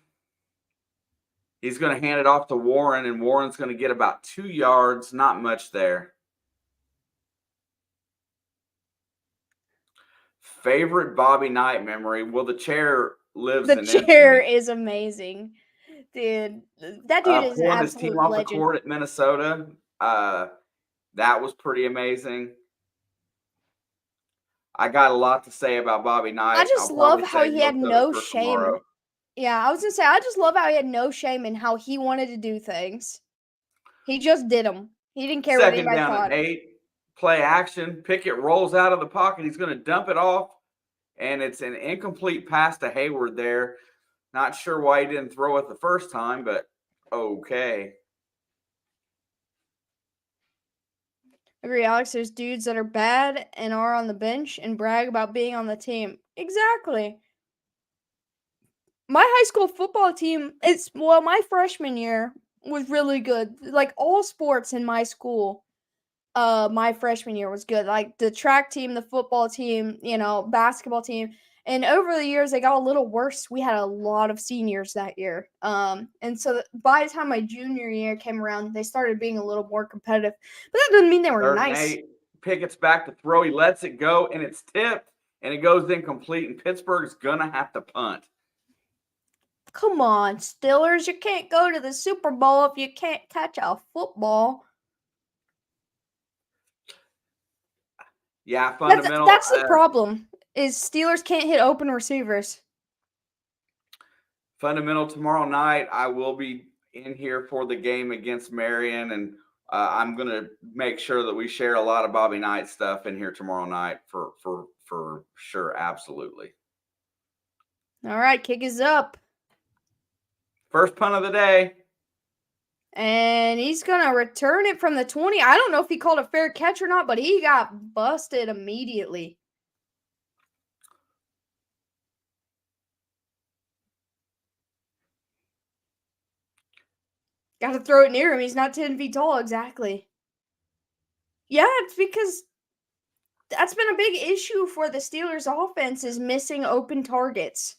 Speaker 2: He's going to hand it off to Warren, and Warren's going to get about 2 yards. Not much there. Favorite Bobby Knight memory? Well, the chair lives in
Speaker 1: The chair
Speaker 2: infamy.
Speaker 1: is amazing. Dude, that dude is an
Speaker 2: Pulling his team
Speaker 1: absolute
Speaker 2: off the
Speaker 1: legend.
Speaker 2: court at Minnesota. That was pretty amazing. I got a lot to say about Bobby Knight.
Speaker 1: I just love how he had no shame.
Speaker 2: Tomorrow.
Speaker 1: Yeah, I was gonna say, I just love how he had no shame in how he wanted to do things. He just did them. He didn't care what
Speaker 2: Second
Speaker 1: anybody
Speaker 2: down
Speaker 1: thought.
Speaker 2: and 8. Play action. Pickett rolls out of the pocket. He's going to dump it off, and it's an incomplete pass to Hayward there. Not sure why he didn't throw it the first time, but okay.
Speaker 1: Agree, Alex. There's dudes that are bad and are on the bench and brag about being on the team. Exactly. My high school football team, my freshman year was really good. Like all sports in my school, my freshman year was good. Like the track team, the football team, basketball team. And over the years, they got a little worse. We had a lot of seniors that year. And so by the time my junior year came around, they started being a little more competitive. But that doesn't mean they were
Speaker 2: 3rd
Speaker 1: nice.
Speaker 2: and 8. Pickett's back to throw. He lets it go, and it's tipped, and it goes incomplete, and Pittsburgh's going to have to punt.
Speaker 1: Come on, Steelers. You can't go to the Super Bowl if you can't catch a football.
Speaker 2: Yeah, fundamental.
Speaker 1: That's the problem, is Steelers can't hit open receivers.
Speaker 2: Fundamental tomorrow night. I will be in here for the game against Marion, and I'm going to make sure that we share a lot of Bobby Knight stuff in here tomorrow night for sure. Absolutely.
Speaker 1: All right, kick is up.
Speaker 2: First punt of the day.
Speaker 1: And he's going to return it from the 20. I don't know if he called a fair catch or not, but he got busted immediately. Got to throw it near him. He's not 10 feet tall, exactly. Yeah, it's because that's been a big issue for the Steelers' offense, is missing open targets.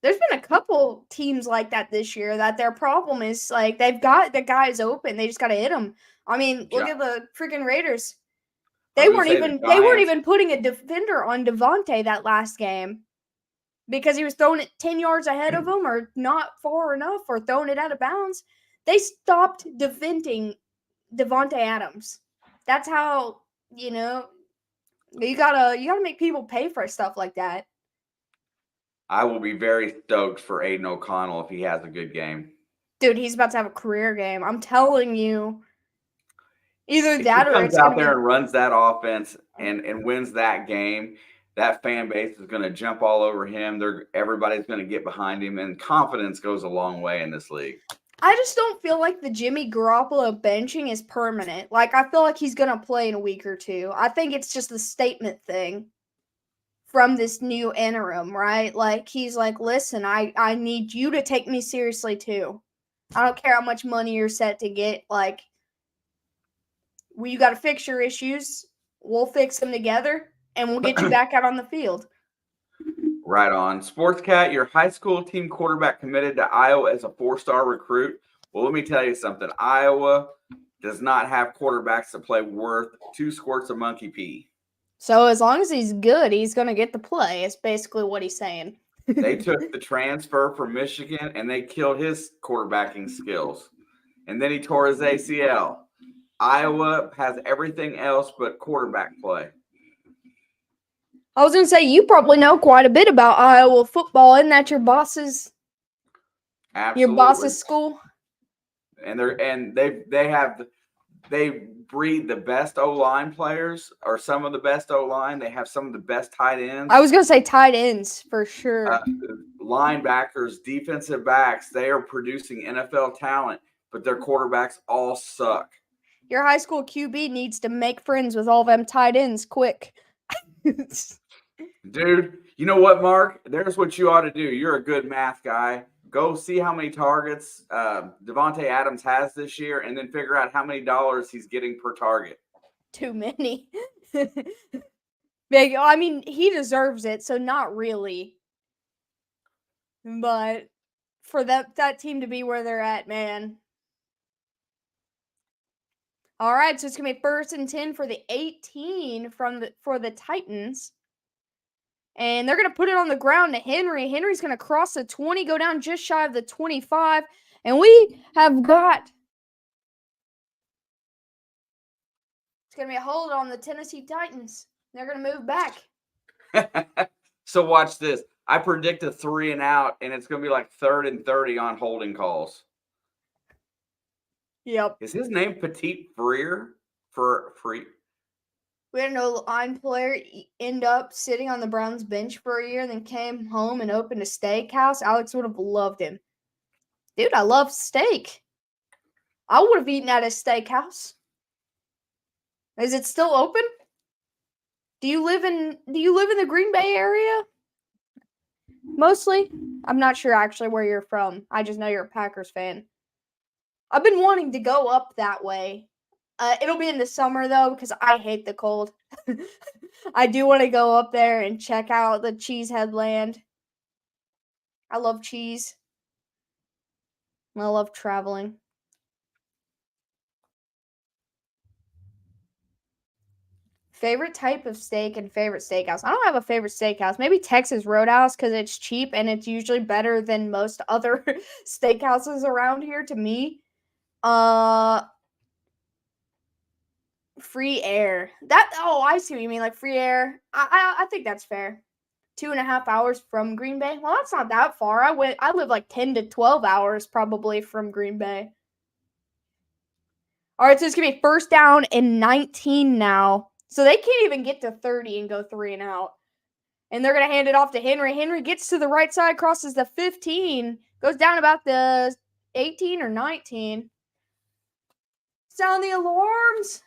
Speaker 1: There's been a couple teams like that this year that their problem is, like, they've got the guys open. They just got to hit them. I mean, look at the freaking Raiders. They weren't even putting a defender on Devontae that last game because he was throwing it 10 yards ahead of them or not far enough or throwing it out of bounds. They stopped defending Devontae Adams. That's how, you gotta make people pay for stuff like that.
Speaker 2: I will be very stoked for Aiden O'Connell if he has a good game.
Speaker 1: Dude, he's about to have a career game. I'm telling you. Either
Speaker 2: if
Speaker 1: that
Speaker 2: he
Speaker 1: or
Speaker 2: comes
Speaker 1: it's
Speaker 2: out
Speaker 1: going
Speaker 2: there
Speaker 1: to be...
Speaker 2: and runs that offense and wins that game, that fan base is going to jump all over him. Everybody's going to get behind him, and confidence goes a long way in this league.
Speaker 1: I just don't feel like the Jimmy Garoppolo benching is permanent. Like, I feel like he's going to play in a week or two. I think it's just a statement thing from this new interim, right? Like, he's like, listen, I need you to take me seriously, too. I don't care how much money you're set to get. Like, you got to fix your issues. We'll fix them together, and we'll get you back out on the field.
Speaker 2: Right on. Sportscat, your high school team quarterback committed to Iowa as a 4-star recruit. Well, let me tell you something. Iowa does not have quarterbacks that play worth 2 squirts of monkey pee.
Speaker 1: So as long as he's good, he's going to get the play. It's basically what he's saying.
Speaker 2: They took the transfer from Michigan, and they killed his quarterbacking skills. And then he tore his ACL. Iowa has everything else but quarterback play.
Speaker 1: I was going to say, you probably know quite a bit about Iowa football. Isn't that your boss's
Speaker 2: Absolutely.
Speaker 1: Your boss's school?
Speaker 2: And they have They breed the best O-line players, or some of the best O-line. They have some of the best tight ends.
Speaker 1: I was going to say tight ends for sure.
Speaker 2: Linebackers, defensive backs, they are producing NFL talent, but their quarterbacks all suck.
Speaker 1: Your high school QB needs to make friends with all them tight ends quick.
Speaker 2: Dude, you know what, Mark? There's what you ought to do. You're a good math guy. Go see how many targets Devontae Adams has this year, and then figure out how many dollars he's getting per target.
Speaker 1: Too many. I mean, he deserves it, so not really. But for that team to be where they're at, man. All right, so it's going to be 1st and 10 for the 18 for the Titans. And they're going to put it on the ground to Henry. Henry's going to cross the 20, go down just shy of the 25. And we have got... It's going to be a hold on the Tennessee Titans. They're going to move back.
Speaker 2: So watch this. I predict a 3 and out, and it's going to be like 3rd and 30 on holding calls.
Speaker 1: Yep.
Speaker 2: Is his name Petit Freer?
Speaker 1: We had an O-line player end up sitting on the Browns bench for a year and then came home and opened a steakhouse. Alex would have loved him. Dude, I love steak. I would have eaten at a steakhouse. Is it still open? Do you live in the Green Bay area? Mostly? I'm not sure actually where you're from. I just know you're a Packers fan. I've been wanting to go up that way. It'll be in the summer, though, because I hate the cold. I do want to go up there and check out the Cheesehead Land. I love cheese. I love traveling. Favorite type of steak and favorite steakhouse. I don't have a favorite steakhouse. Maybe Texas Roadhouse because it's cheap and it's usually better than most other steakhouses around here to me. Free air. I see what you mean, like free air. I think that's fair. 2.5 hours from Green Bay. Well, that's not that far. I live like 10 to 12 hours probably from Green Bay. All right, so it's gonna be 1st down and 19 now. So they can't even get to 30 and go 3 and out. And they're gonna hand it off to Henry. Henry gets to the right side, crosses the 15, goes down about the 18 or 19. Sound the alarms.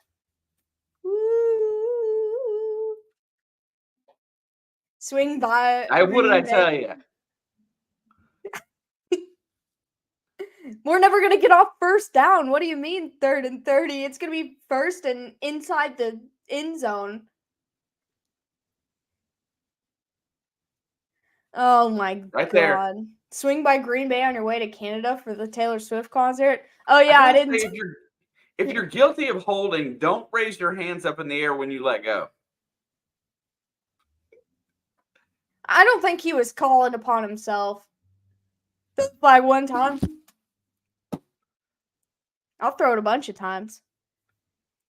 Speaker 1: Woo. Swing by.
Speaker 2: What did I tell you?
Speaker 1: We're never going to get off 1st down. What do you mean 3rd and 30? It's going to be 1st and inside the end zone. Oh, my
Speaker 2: right
Speaker 1: God.
Speaker 2: There.
Speaker 1: Swing by Green Bay on your way to Canada for the Taylor Swift concert. Oh, yeah, I didn't.
Speaker 2: If you're guilty of holding, don't raise your hands up in the air when you let go.
Speaker 1: I don't think he was calling upon himself. Just by one time. I'll throw it a bunch of times.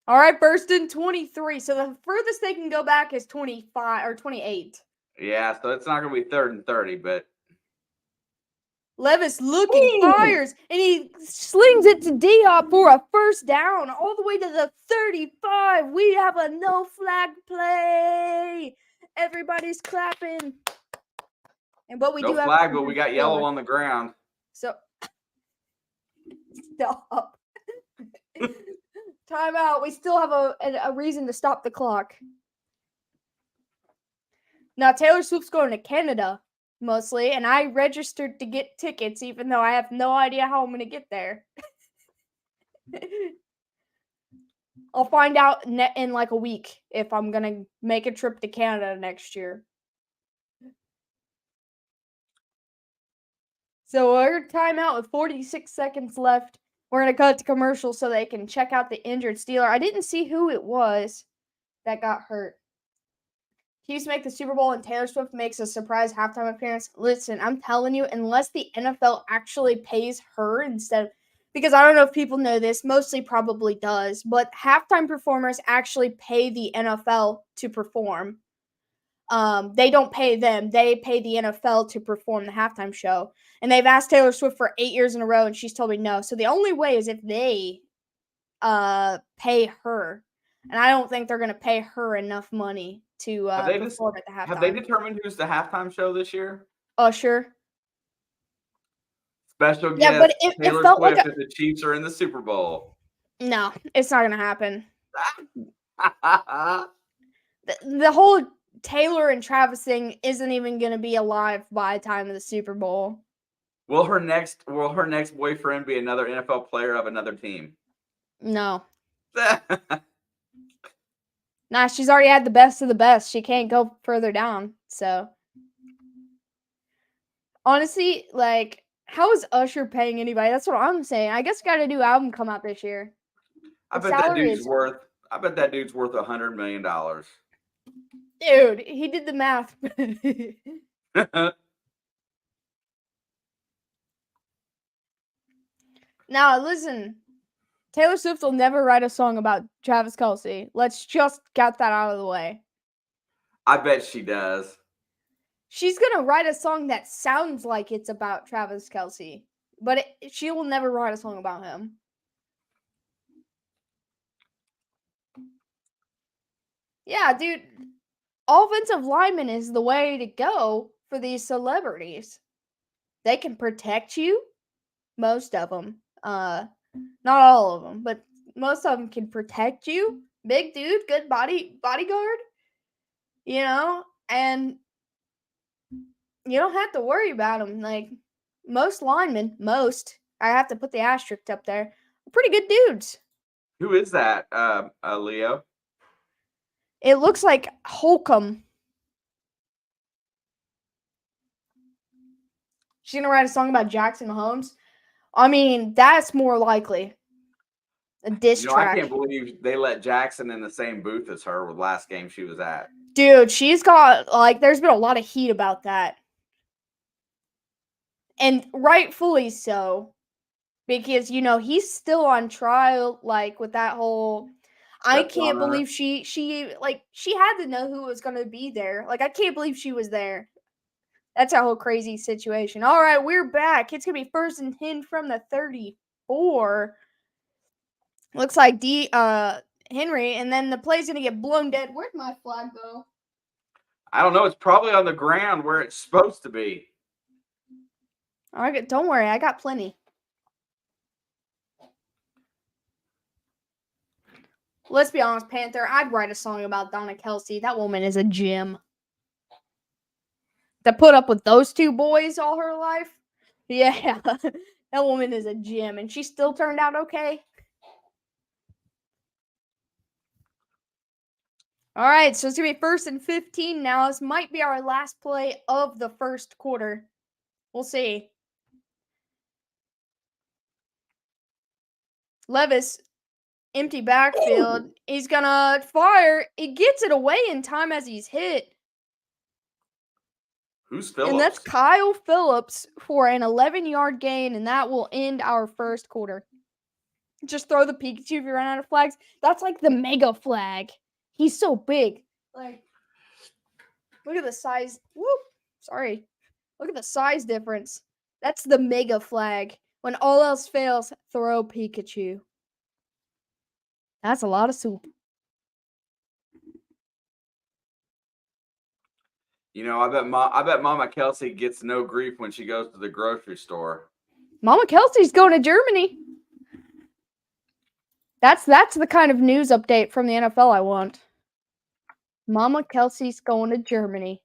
Speaker 1: All right, 1st and 23. So the furthest they can go back is 25 or 28.
Speaker 2: Yeah, so it's not going to be 3rd and 30, but.
Speaker 1: Levis looking, fires, and he slings it to Diop for a 1st down all the way to the 35. We have a no flag play. Everybody's clapping. But we
Speaker 2: no
Speaker 1: do have
Speaker 2: flag, but we got yellow on the ground.
Speaker 1: So stop. Timeout. We still have a reason to stop the clock. Now Taylor Swift's going to Canada. Mostly, and I registered to get tickets, even though I have no idea how I'm going to get there. I'll find out in like a week if I'm going to make a trip to Canada next year. So we're timeout with 46 seconds left. We're going to cut to commercial so they can check out the injured Steeler. I didn't see who it was that got hurt. Chiefs make the Super Bowl and Taylor Swift makes a surprise halftime appearance. Listen, I'm telling you, unless the NFL actually pays her instead, because I don't know if people know this, mostly probably does, but halftime performers actually pay the NFL to perform. They don't pay them. They pay the NFL to perform the halftime show. And they've asked Taylor Swift for 8 years in a row, and she's told me no. So the only way is if they pay her. And I don't think they're going to pay her enough money to perform at the halftime.
Speaker 2: Have they determined who's the halftime show this year?
Speaker 1: Usher.
Speaker 2: Special guest
Speaker 1: Yeah, but
Speaker 2: Taylor
Speaker 1: felt
Speaker 2: Swift
Speaker 1: like
Speaker 2: if the Chiefs are in the Super Bowl.
Speaker 1: No, it's not going to happen. The whole Taylor and Travis thing isn't even going to be alive by the time of the Super Bowl.
Speaker 2: Will her next boyfriend be another NFL player of another team?
Speaker 1: No. Nah, she's already had the best of the best. She can't go further down. So, honestly, like, how is Usher paying anybody? That's what I'm saying. I guess got a new album come out this year.
Speaker 2: I bet that dude's worth $100 million.
Speaker 1: Dude, he did the math. Now, listen. Taylor Swift will never write a song about Travis Kelce. Let's just get that out of the way.
Speaker 2: I bet she does.
Speaker 1: She's going to write a song that sounds like it's about Travis Kelce, but she will never write a song about him. Yeah, dude. Offensive lineman is the way to go for these celebrities. They can protect you. Most of them. Not all of them, but most of them can protect you. Big dude, good bodyguard. You know, and you don't have to worry about them. Like, most linemen, I have to put the asterisk up there, are pretty good dudes.
Speaker 2: Who is that, Leo?
Speaker 1: It looks like Holcomb. She's going to write a song about Jackson Mahomes. I mean, that's more likely. A diss track.
Speaker 2: I can't believe they let Jackson in the same booth as her with last game she was at.
Speaker 1: Dude, she's got, like, there's been a lot of heat about that. And rightfully so. Because, you know, he's still on trial, like, with that whole... I can't believe she had to know who was going to be there. Like, I can't believe she was there. That's a whole crazy situation. All right, we're back. It's going to be 1st and 10 from the 34. Looks like Henry, and then the play's going to get blown dead. Where'd my flag go?
Speaker 2: I don't know. It's probably on the ground where it's supposed to be.
Speaker 1: All right, don't worry. I got plenty. Let's be honest, Panther. I'd write a song about Donna Kelce. That woman is a gem. To put up with those two boys all her life? Yeah. That woman is a gem. And she still turned out okay. All right, so it's going to be 1st and 15 now. This might be our last play of the first quarter. We'll see. Levis, empty backfield. He's going to fire. He gets it away in time as he's hit.
Speaker 2: Who's Phillips?
Speaker 1: And that's Kyle Phillips for an 11-yard gain, and that will end our first quarter. Just throw the Pikachu if you run out of flags. That's like the mega flag. He's so big. Like, look at the size. Whoop. Sorry. Look at the size difference. That's the mega flag. When all else fails, throw Pikachu. That's a lot of soup.
Speaker 2: You know, I bet Mama Kelce gets no grief when she goes to the grocery store.
Speaker 1: Mama Kelsey's going to Germany. That's the kind of news update from the NFL I want. Mama Kelsey's going to Germany.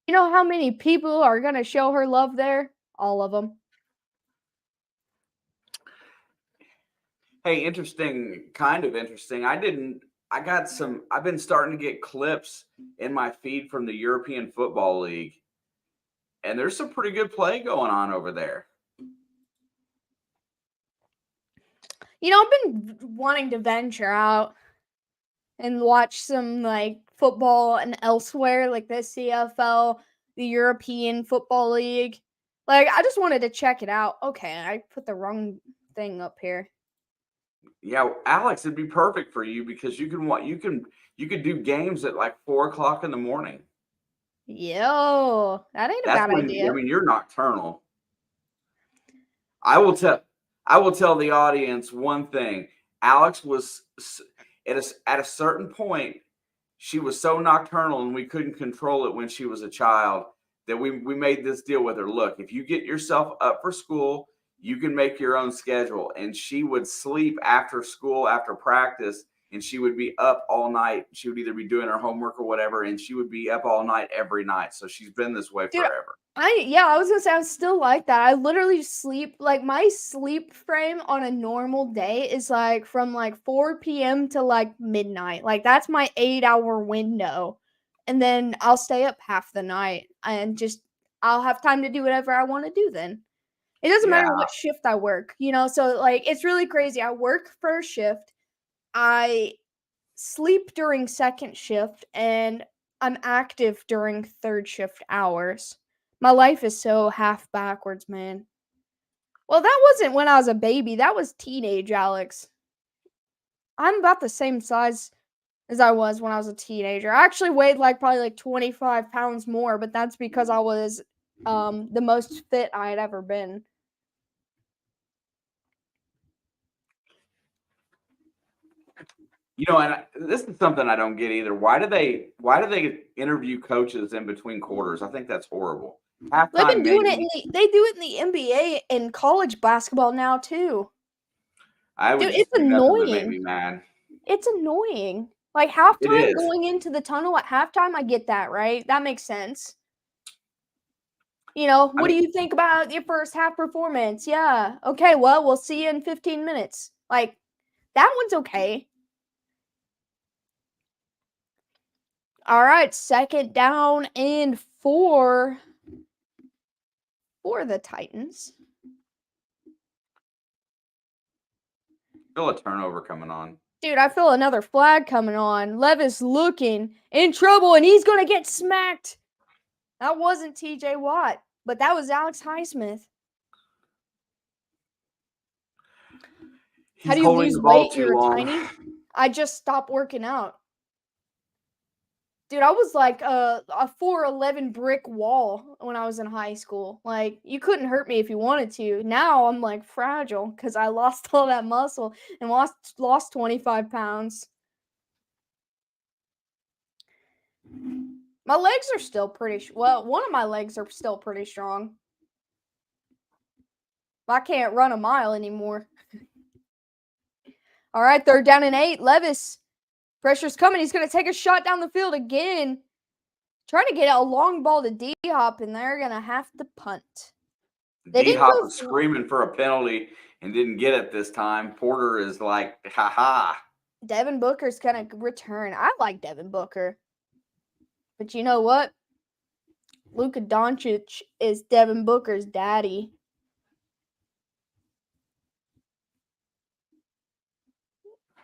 Speaker 1: You know how many people are going to show her love there? All of them.
Speaker 2: Hey, kind of interesting. I've been starting to get clips in my feed from the European Football League. And there's some pretty good play going on over there.
Speaker 1: You know, I've been wanting to venture out and watch some, like, football and elsewhere, like the CFL, the European Football League. Like, I just wanted to check it out. Okay, I put the wrong thing up here.
Speaker 2: Yeah, Alex, it'd be perfect for you because you could do games at like 4:00 in the morning.
Speaker 1: Yo, that ain't a bad idea.
Speaker 2: I mean, you're nocturnal. I will tell the audience one thing. Alex was at a certain point, she was so nocturnal and we couldn't control it when she was a child that we made this deal with her. Look, if you get yourself up for school, you can make your own schedule. And she would sleep after school, after practice, and she would be up all night. She would either be doing her homework or whatever, and she would be up all night every night. So she's been this way forever.
Speaker 1: I was gonna say I'm still like that. I literally sleep, like, my sleep frame on a normal day is like from like 4 p.m. to like midnight. Like that's my 8-hour window. And then I'll stay up half the night and just I'll have time to do whatever I want to do then. It doesn't
Speaker 2: Yeah.
Speaker 1: matter what shift I work, so like it's really crazy. I work first shift, I sleep during second shift, and I'm active during third shift hours. My life is so half backwards, man. Well, that wasn't when I was a baby. That was teenage Alex. I'm about the same size as I was when I was a teenager. I actually weighed probably 25 pounds more, but that's because I was the most fit I had ever been.
Speaker 2: And this is something I don't get either. Why do they interview coaches in between quarters? I think that's horrible.
Speaker 1: They've been doing
Speaker 2: maybe.
Speaker 1: they do it in the NBA and college basketball now too.
Speaker 2: Dude,
Speaker 1: it's annoying.
Speaker 2: Make me mad.
Speaker 1: It's annoying. Like halftime, going into the tunnel at halftime, I get that, right? That makes sense. What do you think about your first half performance? Yeah. Okay, well, we'll see you in 15 minutes. Like, that one's okay. All right, second down and 4 for the Titans.
Speaker 2: Feel a turnover coming on.
Speaker 1: Dude, I feel another flag coming on. Levis looking in trouble, and he's going to get smacked. That wasn't TJ Watt, but that was Alex Highsmith. How do you lose weight? You're tiny? I just stopped working out. Dude, I was like a 4'11" brick wall when I was in high school. Like, you couldn't hurt me if you wanted to. Now I'm like fragile because I lost all that muscle and lost 25 pounds. My legs are still pretty well, one of my legs are still pretty strong. I can't run a mile anymore. All right, 3rd down and 8. Levis. Pressure's coming. He's going to take a shot down the field again. Trying to get a long ball to D-Hop, and they're going to have to punt.
Speaker 2: D-Hop was screaming for a penalty and didn't get it this time. Porter is like, ha-ha.
Speaker 1: Devin Booker's going to return. I like Devin Booker. But you know what? Luka Doncic is Devin Booker's daddy.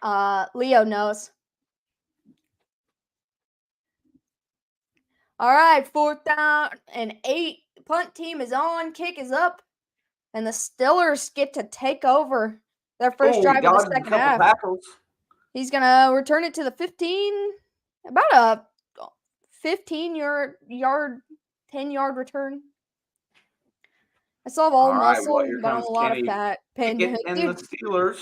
Speaker 1: Leo knows. All right, 4th down and 8. Punt team is on. Kick is up. And the Steelers get to take over their first drive of the second half.
Speaker 2: Tackles.
Speaker 1: He's going to return it to the 15. About a 15-yard, 10-yard return. I still have all muscle, but I'm a lot of fat.
Speaker 2: Pandemic. And the Steelers.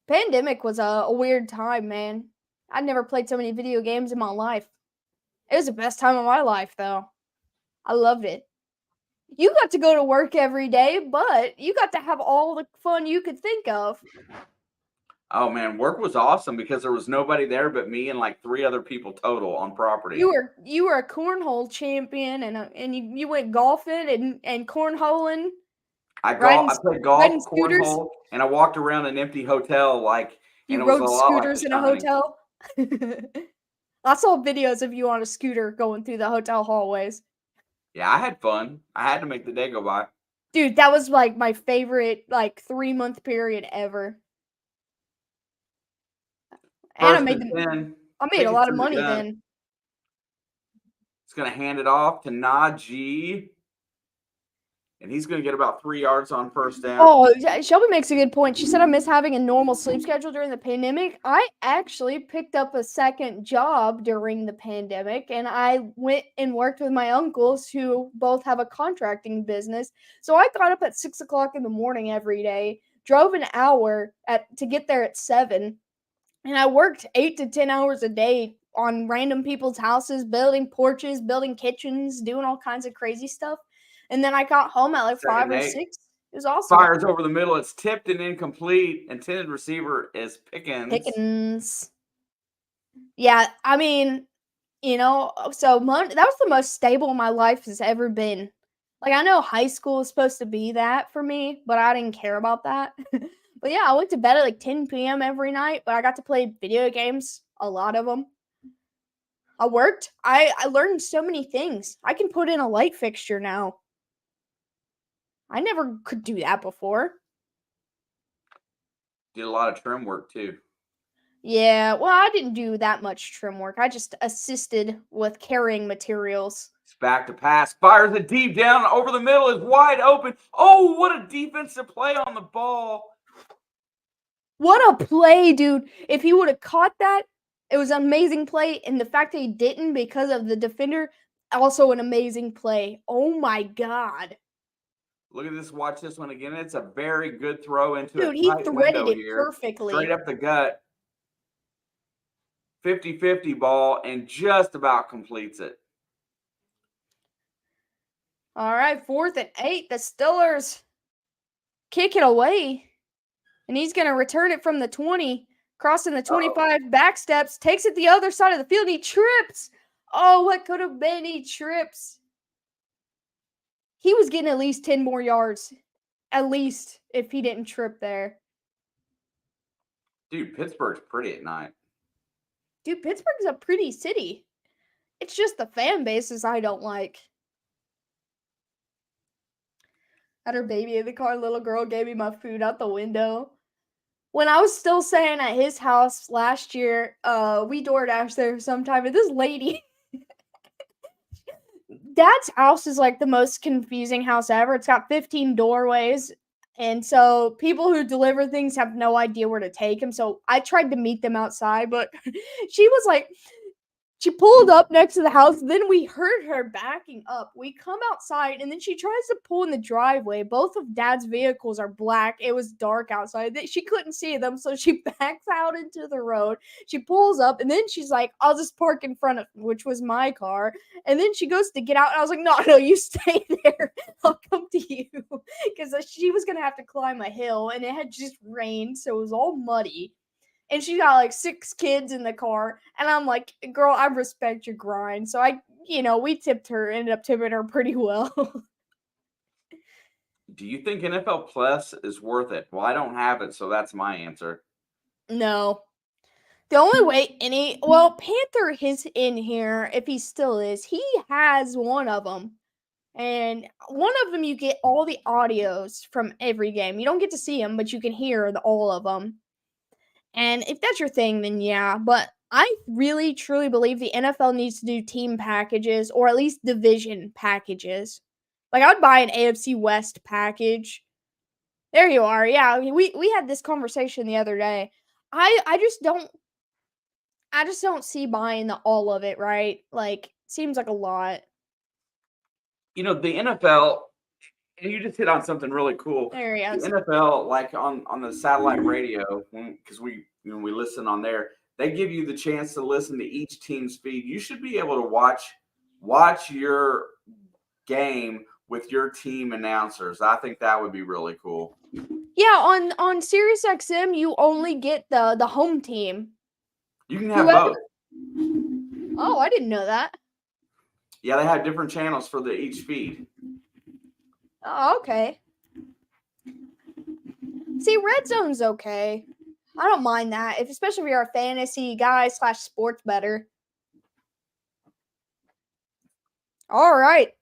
Speaker 1: Pandemic was a weird time, man. I'd never played so many video games in my life. It was the best time of my life, though. I loved it. You got to go to work every day, but you got to have all the fun you could think of.
Speaker 2: Oh, man, work was awesome because there was nobody there but me and 3 other people total on property.
Speaker 1: You were a cornhole champion, and you went golfing and cornholing.
Speaker 2: I played golf, cornhole, and I walked around an empty hotel
Speaker 1: you rode scooters in a hotel. I saw videos of you on a scooter going through the hotel hallways.
Speaker 2: Yeah, I had fun. I had to make the day go by.
Speaker 1: Dude, that was my favorite 3-month period ever. And I made a lot of money then.
Speaker 2: It's going to hand it off to Najee. And he's going to get about 3 yards on first down.
Speaker 1: Oh, Shelby makes a good point. She said I miss having a normal sleep schedule during the pandemic. I actually picked up a second job during the pandemic, and I went and worked with my uncles who both have a contracting business. So I got up at 6 o'clock in the morning every day, drove an hour to get there at 7. And I worked 8 to 10 hours a day on random people's houses, building porches, building kitchens, doing all kinds of crazy stuff. And then I got home at like 5
Speaker 2: Second
Speaker 1: or
Speaker 2: Nate
Speaker 1: 6. It was awesome.
Speaker 2: fires over the middle. It's tipped and incomplete. Intended receiver is
Speaker 1: Pickens. Yeah, I mean, so that was the most stable my life has ever been. Like, I know high school is supposed to be that for me, but I didn't care about that. But yeah, I went to bed at like 10 p.m. every night, but I got to play video games, a lot of them. I worked. I learned so many things. I can put in a light fixture now. I never could do that before.
Speaker 2: Did a lot of trim work too.
Speaker 1: Yeah, well, I didn't do that much trim work. I just assisted with carrying materials.
Speaker 2: It's back to pass. Fires it deep down over the middle. Is wide open. Oh, what a defensive play on the ball.
Speaker 1: What a play, dude. If he would have caught that, it was an amazing play. And the fact that he didn't because of the defender, also an amazing play. Oh my God.
Speaker 2: Look at this. Watch this one again. It's a very good throw into
Speaker 1: Dude,
Speaker 2: a
Speaker 1: he
Speaker 2: tight
Speaker 1: threaded
Speaker 2: window
Speaker 1: it
Speaker 2: here.
Speaker 1: perfectly.
Speaker 2: Straight up the gut. 50-50 ball and just about completes it.
Speaker 1: All right, 4th and 8. The Steelers kick it away. And he's going to return it from the 20, crossing the 25, back steps, takes it the other side of the field. He trips. Oh, what could have been? He trips. He was getting at least 10 more yards, at least, if he didn't trip there.
Speaker 2: Dude, Pittsburgh's pretty at night.
Speaker 1: Dude, Pittsburgh's a pretty city. It's just the fan bases I don't like. Had her baby in the car, little girl gave me my food out the window. When I was still staying at his house last year, we DoorDash there sometime, and this lady, Dad's house is like the most confusing house ever. It's got 15 doorways, and so people who deliver things have no idea where to take them. So I tried to meet them outside, but she was like, she pulled up next to the house. Then we heard her backing up. We come outside, and then she tries to pull in the driveway. Both of Dad's vehicles are black. It was dark outside. She couldn't see them, so she backs out into the road. She pulls up, and then she's like, I'll just park in front of, which was my car. And then she goes to get out, and I was like, no, you stay there. I'll come to you. Because she was going to have to climb a hill, and it had just rained, so it was all muddy. And she got like 6 kids in the car. And I'm like, girl, I respect your grind. So we ended up tipping her pretty well.
Speaker 2: Do you think NFL Plus is worth it? Well, I don't have it, so that's my answer.
Speaker 1: No. The only way Panther is in here, if he still is. He has one of them. And one of them, you get all the audios from every game. You don't get to see them, but you can hear all of them. And if that's your thing, then yeah. But I really, truly believe the NFL needs to do team packages or at least division packages. Like, I would buy an AFC West package. There you are. Yeah, we had this conversation the other day. I just don't see buying all of it, right? Like, seems like a lot.
Speaker 2: The NFL, and you just hit on something really cool.
Speaker 1: There he is.
Speaker 2: The NFL, like on the satellite radio, because we listen on there, they give you the chance to listen to each team's feed. You should be able to watch your game with your team announcers. I think that would be really cool.
Speaker 1: Yeah, on SiriusXM, you only get the home team.
Speaker 2: You can have both.
Speaker 1: Oh, I didn't know that.
Speaker 2: Yeah, they have different channels for each feed.
Speaker 1: Oh, okay. See, Red Zone's okay. I don't mind that, especially if you're a fantasy guy / sports bettor. All right.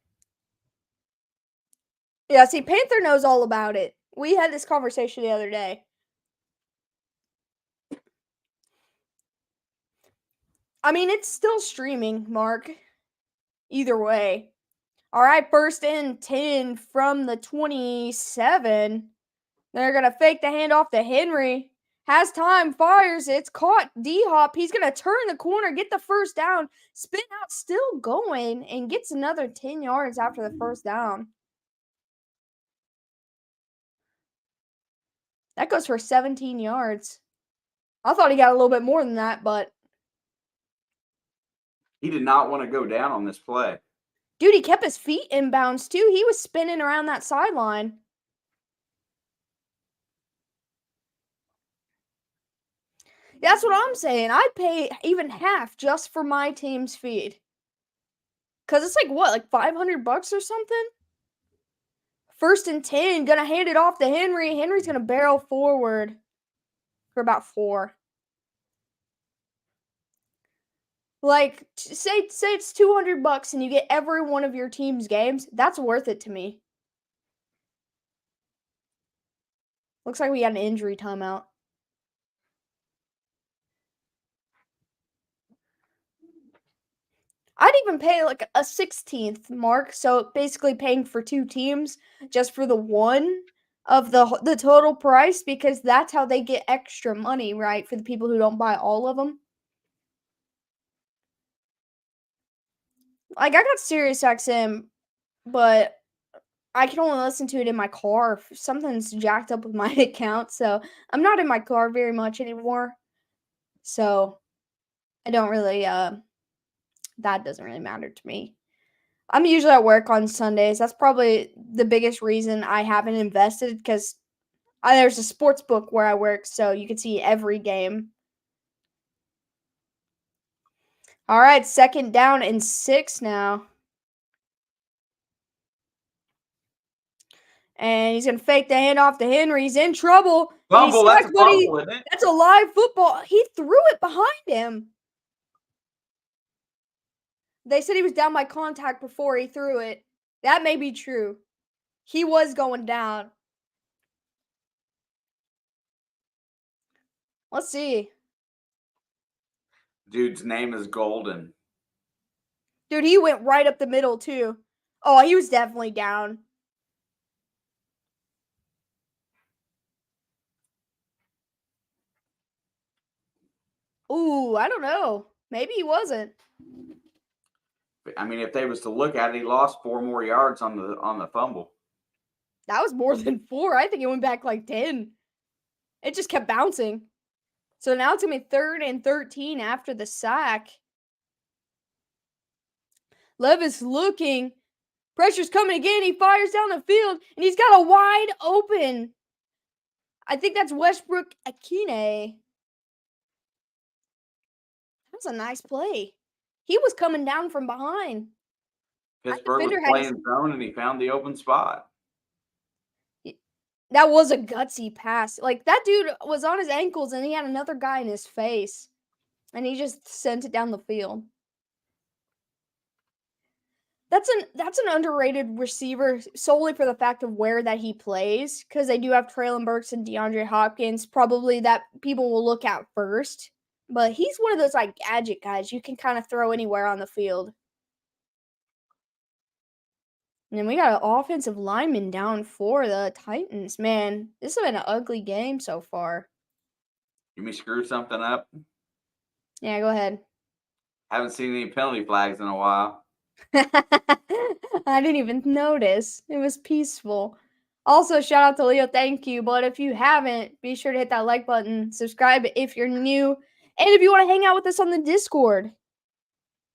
Speaker 1: Yeah, see, Panther knows all about it. We had this conversation the other day. I mean, it's still streaming, Mark. Either way. All right, 1st and 10 from the 27. They're going to fake the handoff to Henry. Has time, fires. It's caught. D-Hop. He's going to turn the corner, get the first down, spin out, still going, and gets another 10 yards after the first down. That goes for 17 yards. I thought he got a little bit more than that, but
Speaker 2: he did not want to go down on this play.
Speaker 1: dude, he kept his feet in bounds too. He was spinning around that sideline. That's what I'm saying. I'd pay even half just for my team's feed. Cause it's like what, like $500 or something? 1st and 10, gonna hand it off to Henry. Henry's gonna barrel forward for about 4. Like, say it's $200 and you get every one of your team's games. That's worth it to me. Looks like we got an injury timeout. I'd even pay like a 16th mark, so basically paying for 2 teams just for the one of the total price, because that's how they get extra money, right? For the people who don't buy all of them. Like, I got SiriusXM, but I can only listen to it in my car. Something's jacked up with my account, so I'm not in my car very much anymore. So I don't really that doesn't really matter to me. I'm usually at work on Sundays. That's probably the biggest reason I haven't invested, because there's a sports book where I work, so you can see every game. All right, 2nd down and 6 now. And he's going to fake the handoff to Henry. He's in trouble.
Speaker 2: Fumble, that's a fumble, isn't it?
Speaker 1: That's a live football. He threw it behind him. They said he was down by contact before he threw it. That may be true. He was going down. Let's see.
Speaker 2: Dude's name is Golden.
Speaker 1: Dude, he went right up the middle, too. Oh, he was definitely down. Ooh, I don't know. Maybe he wasn't.
Speaker 2: I mean, if they was to look at it, he lost 4 more yards on the fumble.
Speaker 1: That was more than 4. I think it went back like 10. It just kept bouncing. So now it's going to be 3rd and 13 after the sack. Levis looking. Pressure's coming again. He fires down the field, and he's got a wide open. I think that's Westbrook Akine. That was a nice play. He was coming down from behind.
Speaker 2: Pittsburgh was playing zone, and he found the open spot.
Speaker 1: That was a gutsy pass. Like, that dude was on his ankles, and he had another guy in his face. And he just sent it down the field. That's an underrated receiver solely for the fact of where that he plays, because they do have Traylon Burks and DeAndre Hopkins, probably that people will look at first. But he's one of those, like, gadget guys you can kind of throw anywhere on the field. And then we got an offensive lineman down for the Titans. Man, this has been an ugly game so far.
Speaker 2: You may screw something up?
Speaker 1: Yeah, go ahead.
Speaker 2: Haven't seen any penalty flags in a while.
Speaker 1: I didn't even notice. It was peaceful. Also, shout out to Leo. Thank you. But if you haven't, be sure to hit that like button. Subscribe if you're new. And if you want to hang out with us on the Discord.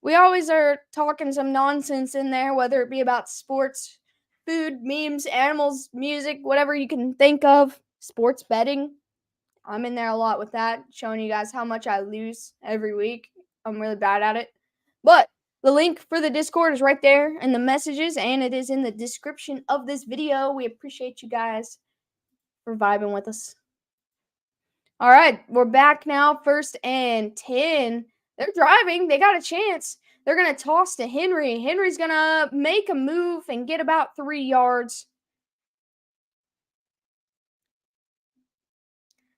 Speaker 1: We always are talking some nonsense in there, whether it be about sports, food, memes, animals, music, whatever you can think of. Sports betting. I'm in there a lot with that, showing you guys how much I lose every week. I'm really bad at it. But the link for the Discord is right there in the messages, and it is in the description of this video. We appreciate you guys for vibing with us. All right, we're back now. 1st and 10. They're driving. They got a chance. They're going to toss to Henry. Henry's going to make a move and get about 3 yards.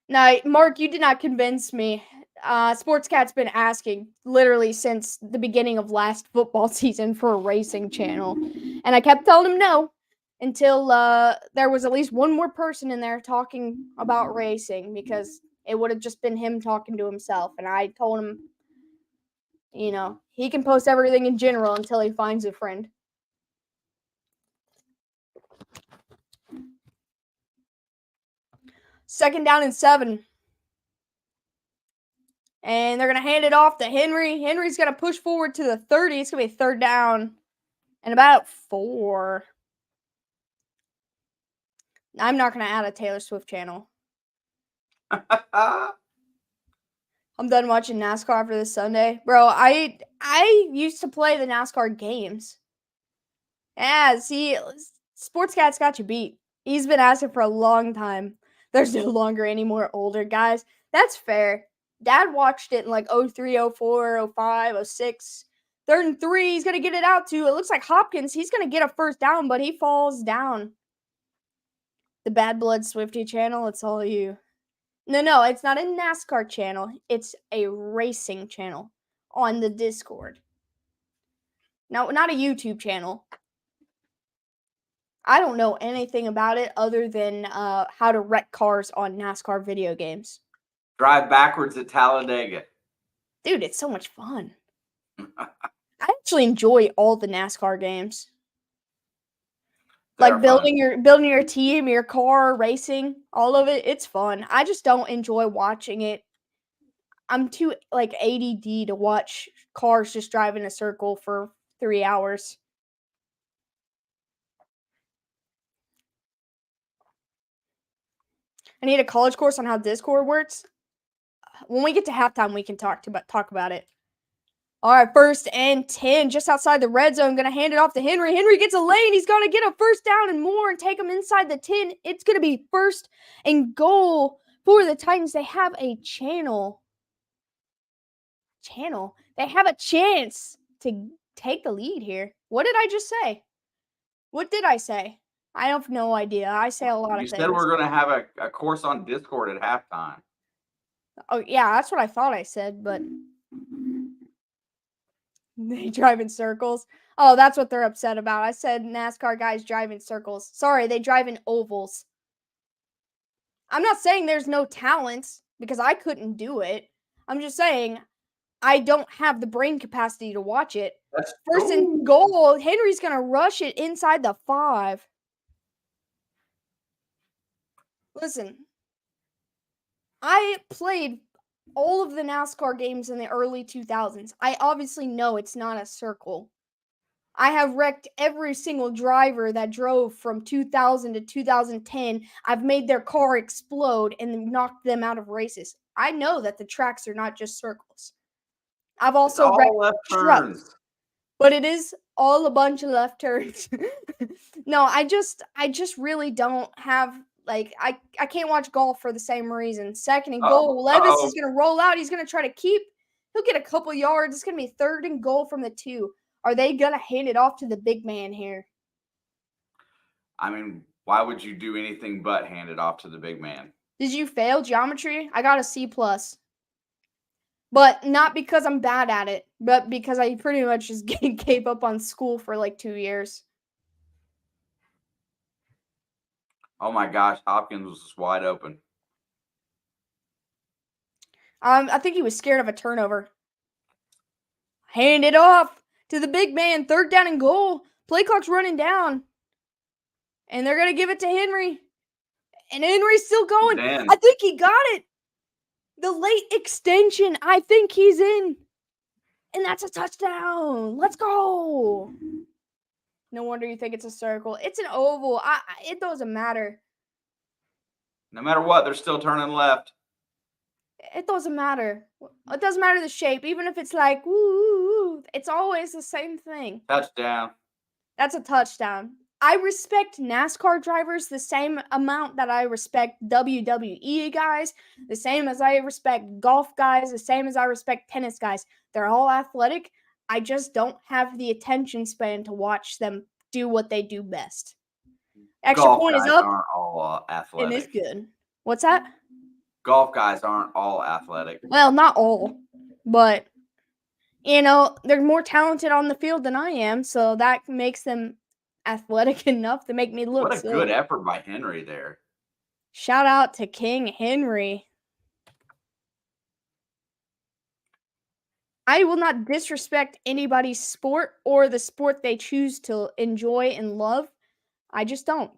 Speaker 1: Now, Mark, you did not convince me. Sportscat's been asking literally since the beginning of last football season for a racing channel. And I kept telling him no until there was at least one more person in there talking about racing, because it would have just been him talking to himself. And I told him, you know, he can post everything in general until he finds a friend. 2nd down and 7. And they're going to hand it off to Henry. Henry's going to push forward to the 30. It's going to be 3rd down and about 4. I'm not going to add a Taylor Swift channel. I'm done watching NASCAR for this Sunday. Bro, I used to play the NASCAR games. Yeah, see, Sportscat's got you beat. He's been asking for a long time. There's no longer any more older guys. That's fair. Dad watched it in like 03, 04, 05, 06. 3rd and 3, he's going to get it out to, it looks like Hopkins. He's going to get a 1st down, but he falls down. The Bad Blood Swifty channel, it's all you. No, it's not a NASCAR channel. It's a racing channel on the Discord. No, not a YouTube channel. I don't know anything about it other than how to wreck cars on NASCAR video games.
Speaker 2: Drive backwards at Talladega.
Speaker 1: Dude, it's so much fun. I actually enjoy all the NASCAR games. Like building your team, your car, racing, all of it. It's fun. I just don't enjoy watching it. I'm too like ADD to watch cars just drive in a circle for 3 hours. I need a college course on how Discord works. When we get to halftime, we can talk about it. All right, 1st and 10, just outside the red zone. Going to hand it off to Henry. Henry gets a lane. He's going to get a 1st down and more and take him inside the 10. It's going to be 1st and goal for the Titans. They have a channel. They have a chance to take the lead here. What did I just say? What did I say? I have no idea. I say a lot of things.
Speaker 2: You said we're going to have a course on Discord at halftime.
Speaker 1: Oh, yeah, that's what I thought I said, but they drive in circles. Oh, that's what they're upset about. I said NASCAR guys drive in circles. Sorry, they drive in ovals. I'm not saying there's no talent because I couldn't do it. I'm just saying I don't have the brain capacity to watch it.
Speaker 2: That's
Speaker 1: 1st and goal. Henry's going to rush it inside the 5. Listen, I played all of the NASCAR games in the early 2000s. I obviously know it's not a circle. I have wrecked every single driver that drove from 2000 to 2010. I've made their car explode and knocked them out of races. I know that the tracks are not just circles. I've also wrecked
Speaker 2: left
Speaker 1: trucks,
Speaker 2: turns.
Speaker 1: but it is all a bunch of left turns. No, I just really don't have, like, I can't watch golf for the same reason. 2nd and goal. Levis is going to roll out. He's going to try to keep. He'll get a couple yards. It's going to be 3rd and goal from the 2. Are they going to hand it off to the big man here?
Speaker 2: I mean, why would you do anything but hand it off to the big man?
Speaker 1: Did you fail geometry? I got a C+. But not because I'm bad at it, but because I pretty much just gave up on school for like 2 years.
Speaker 2: Oh my gosh, Hopkins was wide open.
Speaker 1: I think he was scared of a turnover. Hand it off to the big man. 3rd down and goal. Play clock's running down. And they're going to give it to Henry. And Henry's still going. I think he got it. The late extension. I think he's in. And that's a touchdown. Let's go. No wonder you think it's a circle. It's an oval. It doesn't matter.
Speaker 2: No matter what, they're still turning left.
Speaker 1: It doesn't matter. It doesn't matter the shape. Even if it's like, woo, it's always the same thing.
Speaker 2: Touchdown.
Speaker 1: That's a touchdown. I respect NASCAR drivers the same amount that I respect WWE guys, the same as I respect golf guys, the same as I respect tennis guys. They're all athletic. I just don't have the attention span to watch them do what they do best. Extra
Speaker 2: Golf
Speaker 1: point
Speaker 2: guys
Speaker 1: is up.
Speaker 2: Aren't all athletic.
Speaker 1: And it's good. What's that?
Speaker 2: Golf guys aren't all athletic.
Speaker 1: Well, not all, but they're more talented on the field than I am, so that makes them athletic enough to make me look
Speaker 2: What a good effort by Henry there.
Speaker 1: Shout out to King Henry. I will not disrespect anybody's sport or the sport they choose to enjoy and love. I just don't.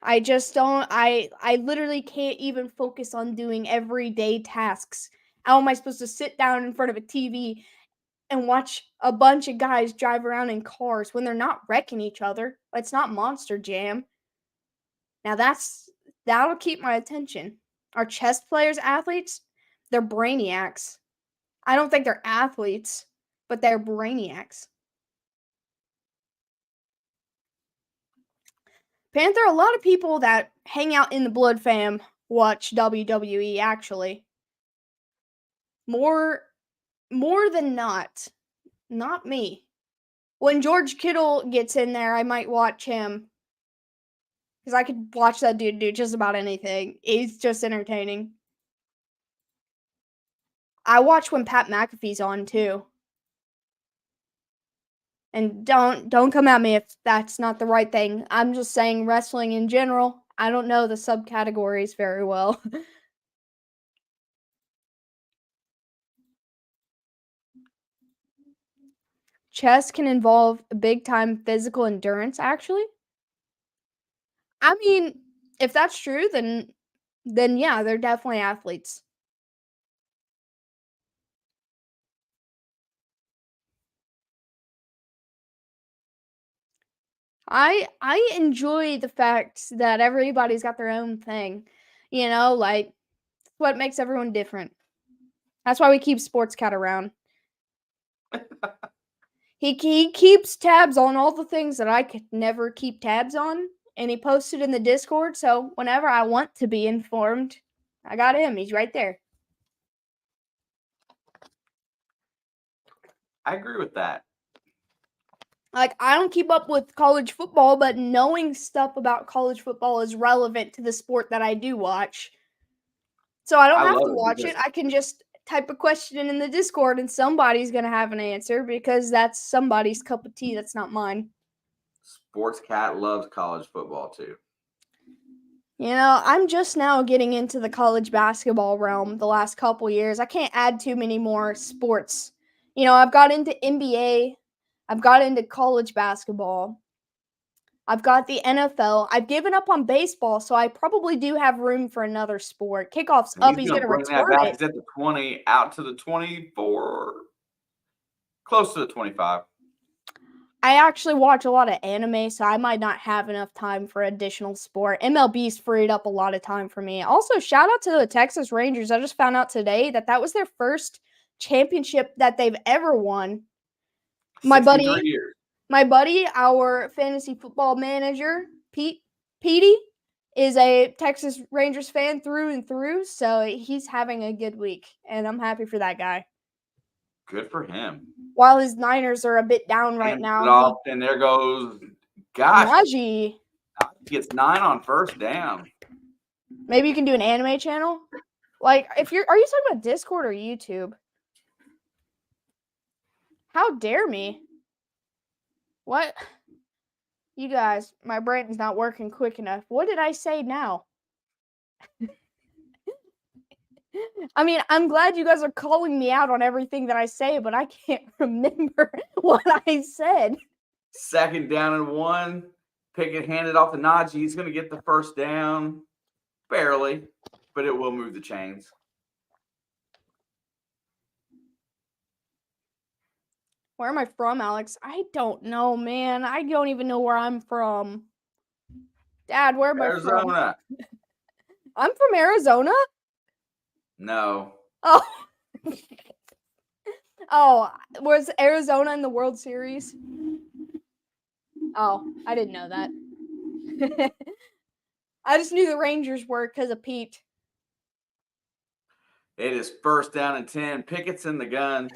Speaker 1: I just don't. I literally can't even focus on doing everyday tasks. How am I supposed to sit down in front of a TV and watch a bunch of guys drive around in cars when they're not wrecking each other? It's not Monster Jam. Now that'll keep my attention. Our chess players, athletes, they're brainiacs. I don't think they're athletes, but they're brainiacs. Panther, a lot of people that hang out in the Blood Fam watch WWE actually. More than not. Not me. When George Kittle gets in there, I might watch him. Because I could watch that dude do just about anything. He's just entertaining. I watch when Pat McAfee's on too. And don't come at me if that's not the right thing. I'm just saying wrestling in general. I don't know the subcategories very well. Chess can involve big time physical endurance, actually. I mean, if that's true, then yeah, they're definitely athletes. I enjoy the fact that everybody's got their own thing. You know, like what makes everyone different. That's why we keep Sports Cat around. He keeps tabs on all the things that I could never keep tabs on, and he posted in the Discord, so whenever I want to be informed, I got him. He's right there.
Speaker 2: I agree with that.
Speaker 1: Like, I don't keep up with college football, but knowing stuff about college football is relevant to the sport that I do watch. So I don't have to watch it. I can just type a question in the Discord and somebody's going to have an answer because that's somebody's cup of tea. That's not mine.
Speaker 2: Sports Cat loves college football too.
Speaker 1: You know, I'm just now getting into the college basketball realm the last couple years. I can't add too many more sports. You know, I've got into NBA. I've got into college basketball. I've got the NFL. I've given up on baseball, so I probably do have room for another sport. Kickoff's up. He's going to return it.
Speaker 2: He's at the 20, out to the 24, close to the 25.
Speaker 1: I actually watch a lot of anime, so I might not have enough time for additional sport. MLB's freed up a lot of time for me. Also, shout out to the Texas Rangers. I just found out today that was their first championship that they've ever won. My buddy, our fantasy football manager, Petey, is a Texas Rangers fan through and through, so he's having a good week, and I'm happy for that guy.
Speaker 2: Good for him.
Speaker 1: While his Niners are a bit down right now.
Speaker 2: And there goes, gosh.
Speaker 1: Najee
Speaker 2: gets 9 on first down.
Speaker 1: Maybe you can do an anime channel? Like, are you talking about Discord or YouTube? How dare me? What? You guys, my brain's not working quick enough. What did I say now? I mean, I'm glad you guys are calling me out on everything that I say, but I can't remember what I said.
Speaker 2: 2nd down and 1. Pickett handed off to Najee. He's going to get the first down. Barely, but it will move the chains.
Speaker 1: Where am I from, Alex? I don't know, man. I don't even know where I'm from. Dad, where am I from?
Speaker 2: Arizona.
Speaker 1: I'm from Arizona?
Speaker 2: No.
Speaker 1: Oh. Oh, was Arizona in the World Series? Oh, I didn't know that. I just knew the Rangers were because of Pete.
Speaker 2: It is 1st down and 10. Pickett's in the gun.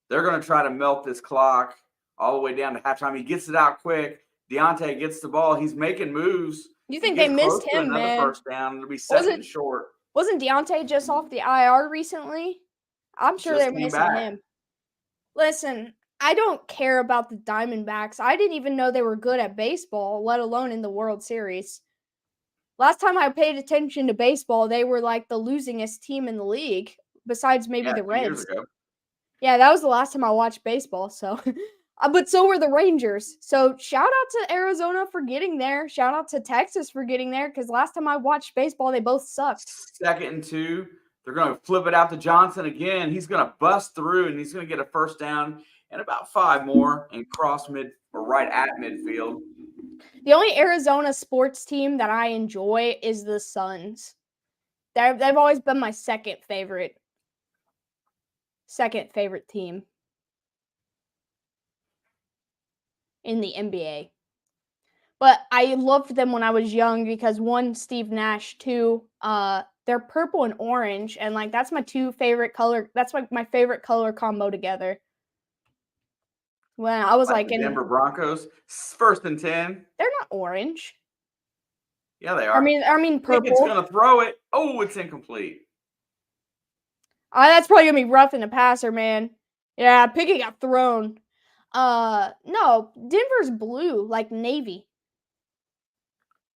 Speaker 2: They're going to try to melt this clock all the way down to halftime. He gets it out quick. Deontay gets the ball. He's making moves.
Speaker 1: You think they missed him, man?
Speaker 2: First down. It'll be 2nd short.
Speaker 1: Wasn't Deontay just off the IR recently? I'm sure they're missing him. Listen, I don't care about the Diamondbacks. I didn't even know they were good at baseball, let alone in the World Series. Last time I paid attention to baseball, they were like the losingest team in the league, besides maybe the Reds.
Speaker 2: Years ago.
Speaker 1: Yeah, that was the last time I watched baseball, so But so were the Rangers. So shout out to Arizona for getting there. Shout out to Texas for getting there, because last time I watched baseball, they both sucked.
Speaker 2: 2nd and 2. They're going to flip it out to Johnson again. He's going to bust through, and he's going to get a first down and about 5 more and cross mid or right at midfield.
Speaker 1: The only Arizona sports team that I enjoy is the Suns. They've always been my second favorite team in the NBA. But I loved them when I was young because, one, Steve Nash, two, they're purple and orange, and like that's my two favorite color. That's like my favorite color combo together. When I was like
Speaker 2: the
Speaker 1: in
Speaker 2: Denver Broncos, 1st and 10.
Speaker 1: They're not orange.
Speaker 2: Yeah, they are.
Speaker 1: I mean purple.
Speaker 2: Pickett's gonna throw it. Oh, it's incomplete.
Speaker 1: That's probably gonna be rough in the passer, man. Yeah, Pickett got thrown. No, Denver's blue, like navy.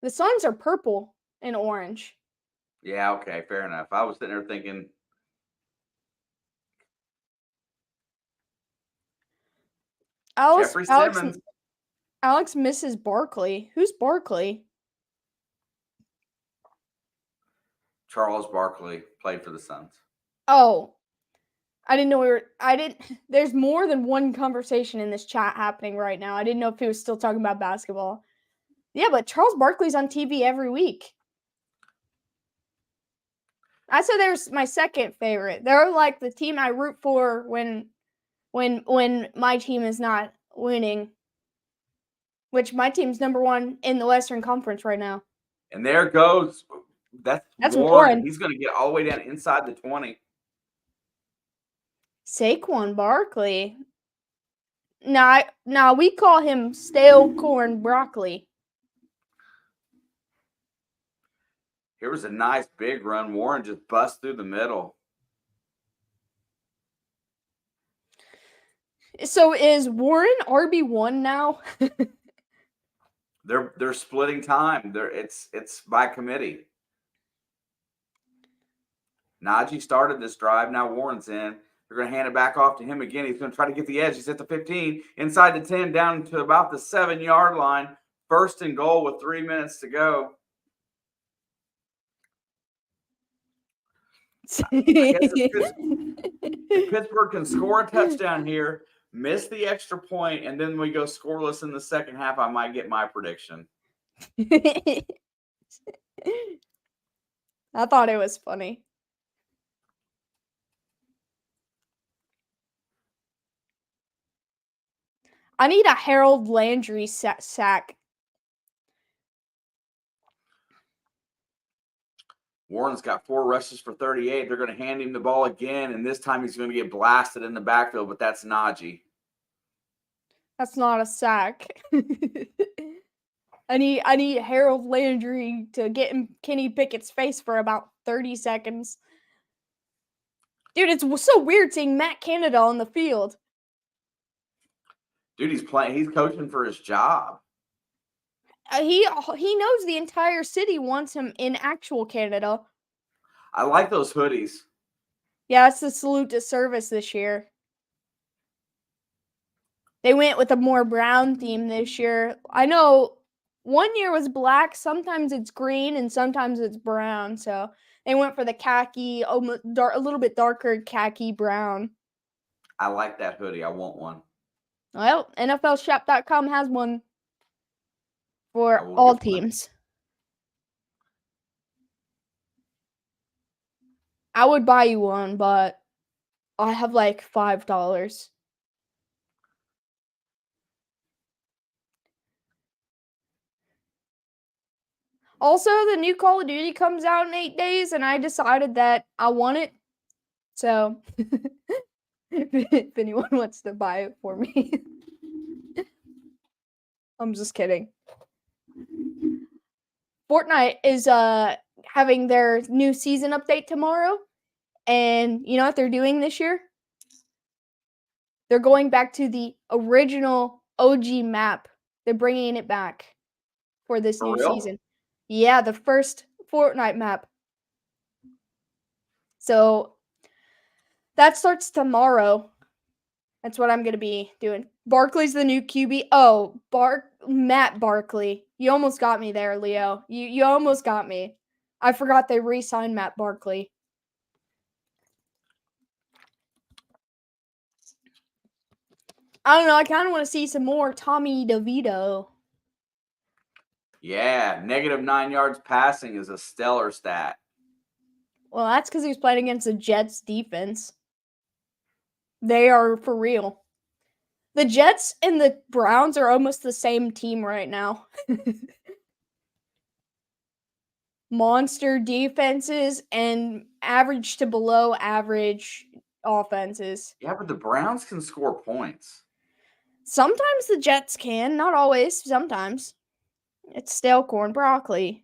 Speaker 1: The Suns are purple and orange.
Speaker 2: Yeah, okay, fair enough. I was sitting there thinking, Jeffrey Simmons.
Speaker 1: Alex misses Barkley. Who's Barkley?
Speaker 2: Charles Barkley played for the Suns.
Speaker 1: Oh, I didn't know there's more than one conversation in this chat happening right now. I didn't know if he was still talking about basketball. Yeah, but Charles Barkley's on TV every week. I said they're my second favorite. They're like the team I root for when my team is not winning. Which my team's number 1 in the Western Conference right now.
Speaker 2: And there goes. That's Warren. He's going to get all the way down inside the 20.
Speaker 1: Saquon Barkley. Now we call him stale corn broccoli.
Speaker 2: Here was a nice big run. Warren just bust through the middle.
Speaker 1: So is Warren RB1 now?
Speaker 2: They're splitting time. It's by committee. Najee started this drive. Now Warren's in. They're going to hand it back off to him again. He's going to try to get the edge. He's at the 15, inside the 10, down to about the 7-yard line. 1st and goal with 3 minutes to go. I guess if Pittsburgh can score a touchdown here, miss the extra point, and then we go scoreless in the second half, I might get my prediction.
Speaker 1: I thought it was funny. I need a Harold Landry sack.
Speaker 2: Warren's got 4 rushes for 38. They're going to hand him the ball again, and this time he's going to get blasted in the backfield, but that's Najee.
Speaker 1: That's not a sack. I need Harold Landry to get in Kenny Pickett's face for about 30 seconds. Dude, it's so weird seeing Matt Canada on the field.
Speaker 2: Dude, he's coaching for his job.
Speaker 1: He knows the entire city wants him in actual Canada.
Speaker 2: I like those hoodies.
Speaker 1: Yeah, it's the salute to service this year. They went with a more brown theme this year. I know one year was black, sometimes it's green, and sometimes it's brown. So they went for the khaki, a little bit darker khaki brown.
Speaker 2: I like that hoodie. I want one.
Speaker 1: Well, NFLshop.com has one for all teams. I would buy you one, but I have like $5. Also, the new Call of Duty comes out in 8 days, and I decided that I want it. So, if anyone wants to buy it for me. I'm just kidding. Fortnite is having their new season update tomorrow. And you know what they're doing this year? They're going back to the original OG map. They're bringing it back for this new season. Yeah, the first Fortnite map. So that starts tomorrow. That's what I'm going to be doing. Barkley's the new QB. Oh, Matt Barkley. You almost got me there, Leo. You almost got me. I forgot they re-signed Matt Barkley. I don't know. I kind of want to see some more Tommy DeVito.
Speaker 2: Yeah, -9 yards passing is a stellar stat.
Speaker 1: Well, that's because he was playing against the Jets defense. They are for real. The Jets and the Browns are almost the same team right now. Monster defenses and average to below average offenses.
Speaker 2: Yeah, but the Browns can score points.
Speaker 1: Sometimes the Jets can, not always, sometimes. It's stale corn broccoli.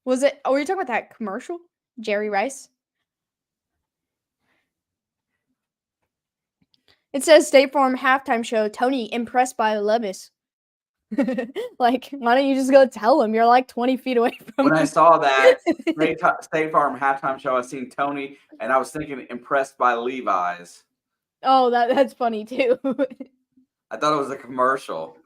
Speaker 1: Was it? Oh, were you talking about that commercial? Jerry Rice? It says State Farm halftime show, Tony impressed by Levis. Like, why don't you just go tell him? You're like 20 feet away from
Speaker 2: When
Speaker 1: him.
Speaker 2: I saw that State Farm halftime show, I seen Tony, and I was thinking impressed by Levi's.
Speaker 1: Oh, that's funny too.
Speaker 2: I thought it was a commercial.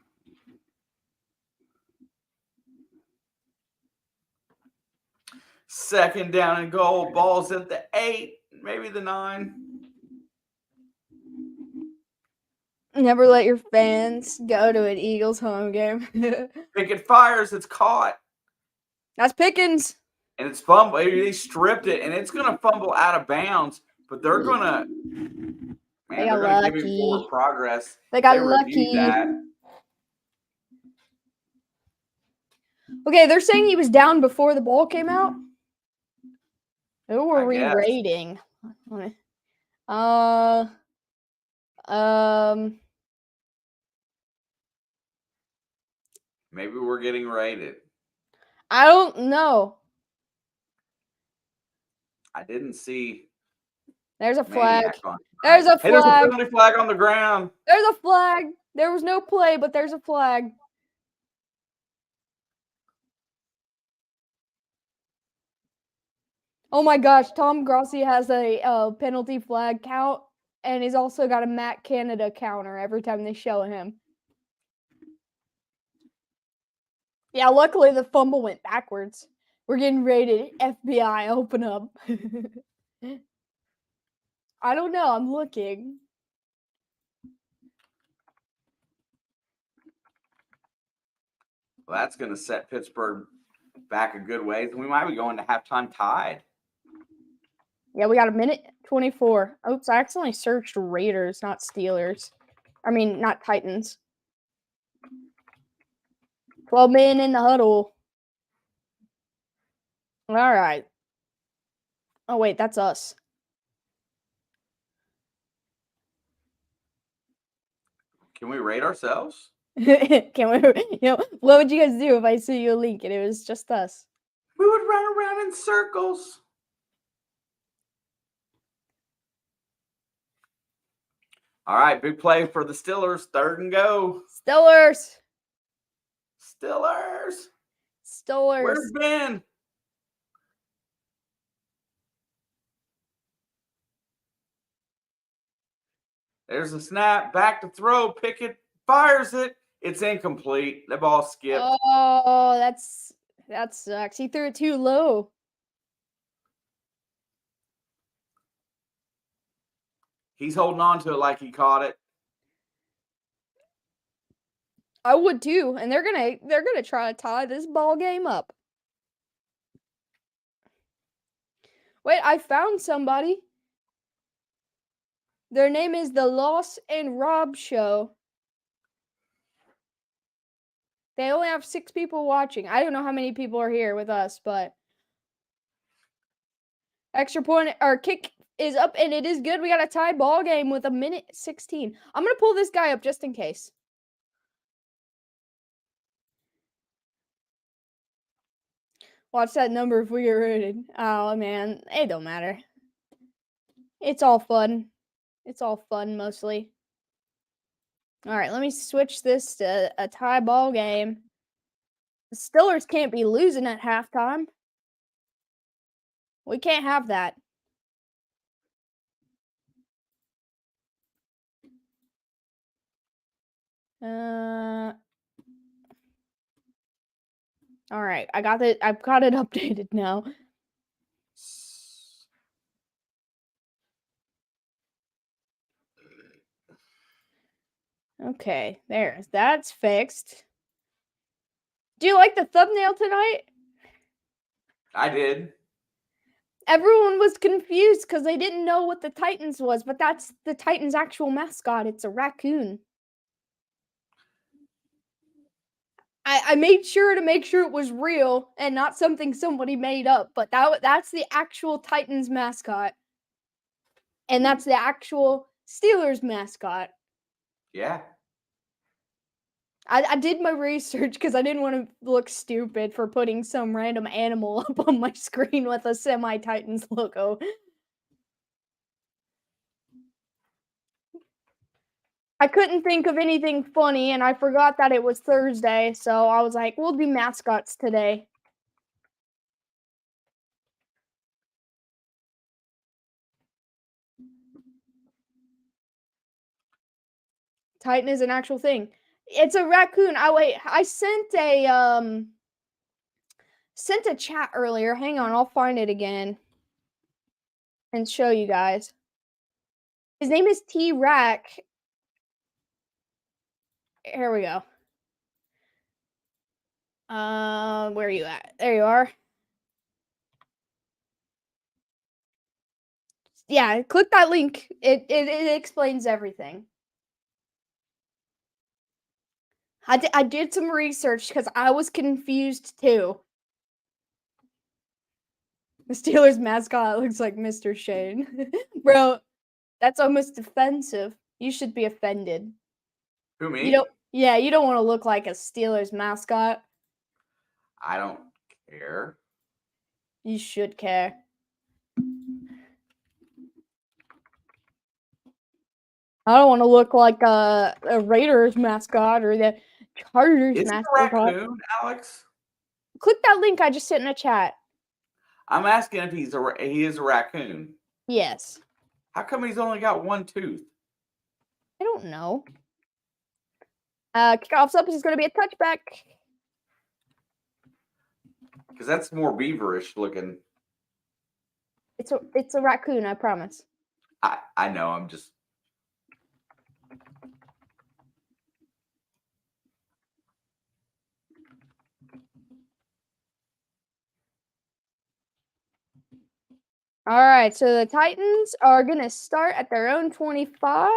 Speaker 2: Second down and goal. Ball's at the 8, maybe the 9.
Speaker 1: Never let your fans go to an Eagles home game.
Speaker 2: Pickett fires. It's caught.
Speaker 1: That's Pickens.
Speaker 2: And it's fumble. They stripped it, and it's going to fumble out of bounds. But they're going to, man, they're going to give him forward progress.
Speaker 1: They got lucky.
Speaker 2: That.
Speaker 1: Okay, they're saying he was down before the ball came out. Who were we rating?
Speaker 2: Maybe we're getting rated.
Speaker 1: I don't know.
Speaker 2: I didn't see.
Speaker 1: There's a flag. There's a flag.
Speaker 2: Hey, there's a penalty flag on the ground.
Speaker 1: There's a flag. There was no play, but there's a flag. Oh my gosh, Tom Grossi has a penalty flag count, and he's also got a Matt Canada counter every time they show him. Yeah, luckily the fumble went backwards. We're getting rated. FBI, open up. I don't know. I'm looking.
Speaker 2: Well, that's going to set Pittsburgh back a good ways. We might be going to halftime tied.
Speaker 1: Yeah, we got a minute 24. Oops, I accidentally searched Raiders, not Steelers. I mean, not Titans. 12 men in the huddle. All right. Oh, wait, that's us.
Speaker 2: Can we rate ourselves?
Speaker 1: Can we? What would you guys do if I sent you a link and it was just us?
Speaker 2: We would run around in circles. All right, big play for the Steelers. 3rd and go.
Speaker 1: Steelers.
Speaker 2: Where's Ben? There's a snap. Back to throw. Pickett fires it. It's incomplete. The ball skipped.
Speaker 1: Oh, that sucks. He threw it too low.
Speaker 2: He's holding on to it like he caught it.
Speaker 1: I would too, and they're gonna try to tie this ball game up. Wait, I found somebody. Their name is the Loss and Rob Show. They only have 6 people watching. I don't know how many people are here with us, but extra point or kick is up, and it is good. We got a tie ball game with a minute 16. I'm gonna pull this guy up just in case. Watch that number if we get rated. Oh man, it don't matter. It's all fun. It's all fun mostly. All right, let me switch this to a tie ball game. The Steelers can't be losing at halftime. We can't have that. All right, I got it. I've got it updated now. Okay, that's fixed. Do you like the thumbnail tonight?
Speaker 2: I did.
Speaker 1: Everyone was confused because they didn't know what the Titans was, but that's the Titans' actual mascot. It's a raccoon. I made sure to make sure it was real and not something somebody made up, but that's the actual Titans mascot. And that's the actual Steelers mascot.
Speaker 2: Yeah.
Speaker 1: I did my research because I didn't want to look stupid for putting some random animal up on my screen with a semi-Titans logo. I couldn't think of anything funny, and I forgot that it was Thursday, so I was like, we'll do mascots today. Titan is an actual thing. It's a raccoon. I sent a chat earlier. Hang on, I'll find it again and show you guys. His name is T-Rack. Here we go. Where are you at? There you are. Yeah, click that link. It explains everything. I did some research because I was confused too. The Steelers mascot looks like Mr. Shane. Bro, that's almost offensive. You should be offended.
Speaker 2: Who, me?
Speaker 1: You don't want to look like a Steelers mascot.
Speaker 2: I don't care.
Speaker 1: You should care. I don't want to look like a Raiders mascot or the Chargers
Speaker 2: Is
Speaker 1: mascot.
Speaker 2: it a raccoon, Alex?
Speaker 1: Click that link I just sent in a chat.
Speaker 2: I'm asking if he is a raccoon.
Speaker 1: Yes.
Speaker 2: How come he's only got one tooth?
Speaker 1: I don't know. Kickoff's up. This is going to be a touchback.
Speaker 2: Because that's more beaverish looking.
Speaker 1: It's a raccoon, I promise.
Speaker 2: I know. I'm just.
Speaker 1: All right, so the Titans are going to start at their own 25.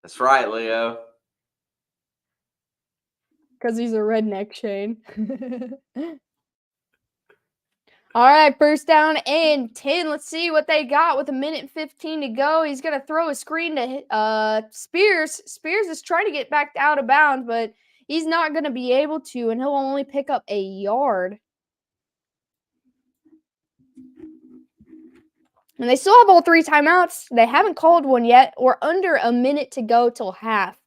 Speaker 2: That's right, Leo.
Speaker 1: Because he's a redneck, Shane. All right, first down and 10. Let's see what they got with 1:15 to go. He's going to throw a screen to Spears. Spears is trying to get back out of bounds, but he's not going to be able to, and he'll only pick up a yard. And they still have all 3 timeouts. They haven't called one yet. We're under a minute to go till half.